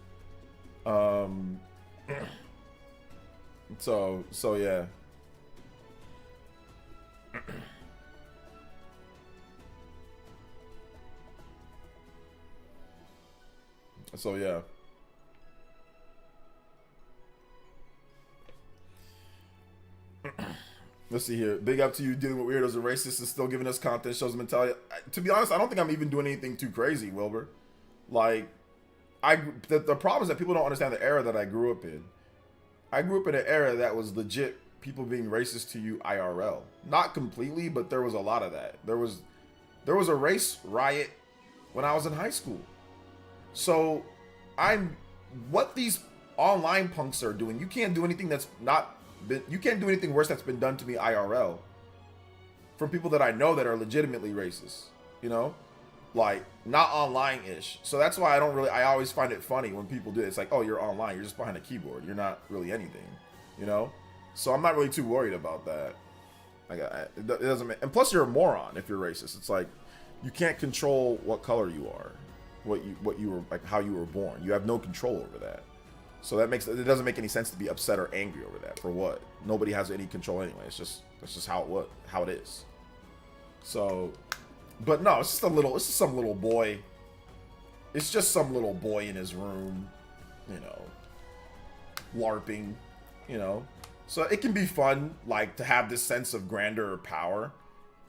So yeah. So yeah. Let's see here. Big up to you dealing with weirdos and racists and still giving us content, shows mentality. To be honest, I don't think I'm even doing anything too crazy, Wilbur. Like, the problem is that people don't understand the era that I grew up in. I grew up in an era that was legit people being racist to you IRL. Not completely, but there was a lot of that. There was a race riot when I was in high school. So what these online punks are doing, you can't do anything you can't do anything worse that's been done to me IRL from people that I know that are legitimately racist, you know? Like, not online-ish. So that's why I always find it funny when people do it. It's like, oh, you're online. You're just behind a keyboard. You're not really anything, you know? So I'm not really too worried about that. Like, it doesn't and plus you're a moron if you're racist. It's like, you can't control what color you are, what you were, like, how you were born. You have no control over that. So it doesn't make any sense to be upset or angry over that. For what? Nobody has any control anyway. That's just how it is. So, but no, it's just some little boy. It's just some little boy in his room, you know, LARPing, you know. So it can be fun, like, to have this sense of grandeur or power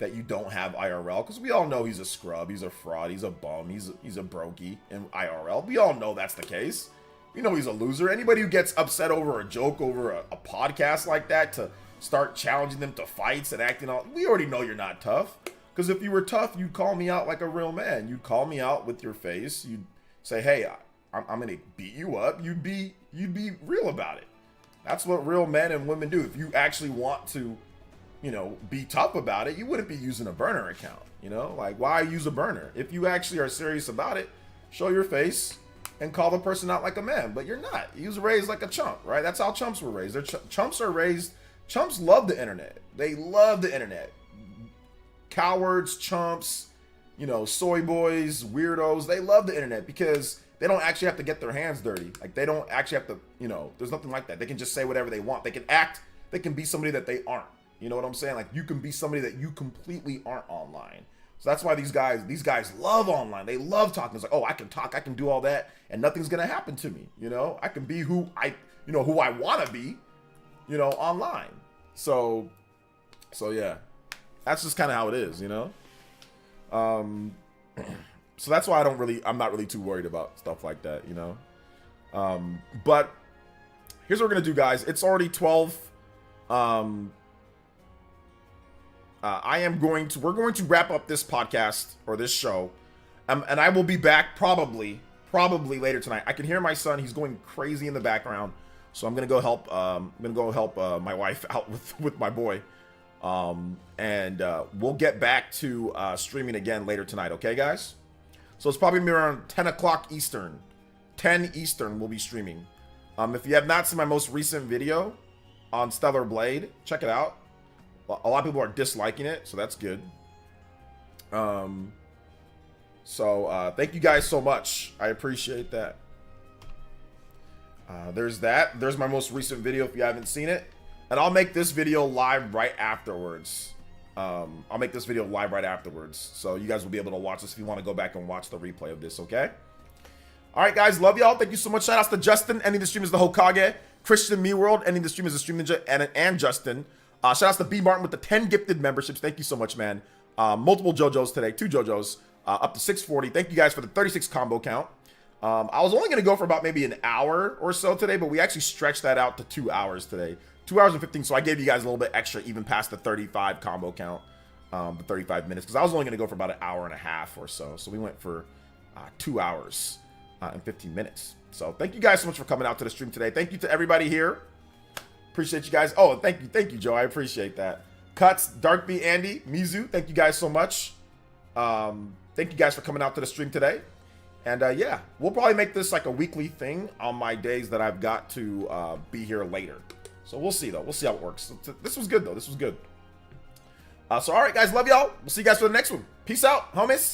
that you don't have IRL, because we all know he's a scrub, he's a fraud, he's a bum, he's a brokey in IRL. We all know that's the case. We know he's a loser. Anybody who gets upset over a joke over a podcast like that to start challenging them to fights and acting out, we already know you're not tough. Because if you were tough, you'd call me out like a real man. You'd call me out with your face. You'd say, hey, I'm going to beat you up. You'd be real about it. That's what real men and women do. If you actually want to, you know, be tough about it, you wouldn't be using a burner account. You know, like, why use a burner? If you actually are serious about it, show your face and call the person out like a man. But you're not. You was raised like a chump, right? That's how chumps were raised. Chumps are raised. Chumps love the internet. They love the internet. cowards, chumps, you know, soy boys, weirdos, they love the internet because they don't actually have to get their hands dirty. Like, they don't actually have to, you know, there's nothing like that. They can just say whatever they want. They can act, they can be somebody that they aren't. You know what I'm saying? Like, you can be somebody that you completely aren't online. So that's why these guys love online. They love talking. It's like, oh, I can talk, I can do all that, and nothing's gonna happen to me. You know, I can be who I want to be, you know, online. So yeah, that's just kind of how it is, you know. So that's why I'm not really too worried about stuff like that, you know. But here's what we're gonna do, guys. It's already 12. We're going to wrap up this podcast or this show, and I will be back probably later tonight. I can hear my son; he's going crazy in the background, so I'm gonna go help. My wife out with my boy, and we'll get back to streaming again later tonight. Okay, guys? So it's probably gonna be around 10 o'clock Eastern. 10 Eastern we'll be streaming. If you have not seen my most recent video on Stellar Blade, check it out. A lot of people are disliking it, so that's good. Thank you guys so much. I appreciate that. There's that. There's my most recent video if you haven't seen it. And I'll make this video live right afterwards. So you guys will be able to watch this if you want to go back and watch the replay of this, okay? All right, guys. Love y'all. Thank you so much. Shout outs to Justin, ending the stream as the Hokage. Christian Me World, ending the stream as the Stream Ninja, and Justin. Shout outs to B Martin with the 10 gifted memberships. Thank you so much, man. Multiple JoJo's today, 2 JoJo's, up to 640. Thank you guys for the 36 combo count. I was only going to go for about maybe an hour or so today, but we actually stretched that out to 2 hours today. 2 hours and 15, so I gave you guys a little bit extra, even past the 35 combo count, the 35 minutes, because I was only going to go for about an hour and a half or so. So we went for 2 hours and 15 minutes. So thank you guys so much for coming out to the stream today. Thank you to everybody here. Appreciate you guys. Oh, thank you, Joe. I appreciate that. Cuts, Darkby, Andy, Mizu, thank you guys so much. Thank you guys for coming out to the stream today. And yeah, we'll probably make this like a weekly thing on my days that I've got to be here later. So we'll see, though. We'll see how it works. This was good, though. This was good. So, all right, guys. Love y'all. We'll see you guys for the next one. Peace out, homies.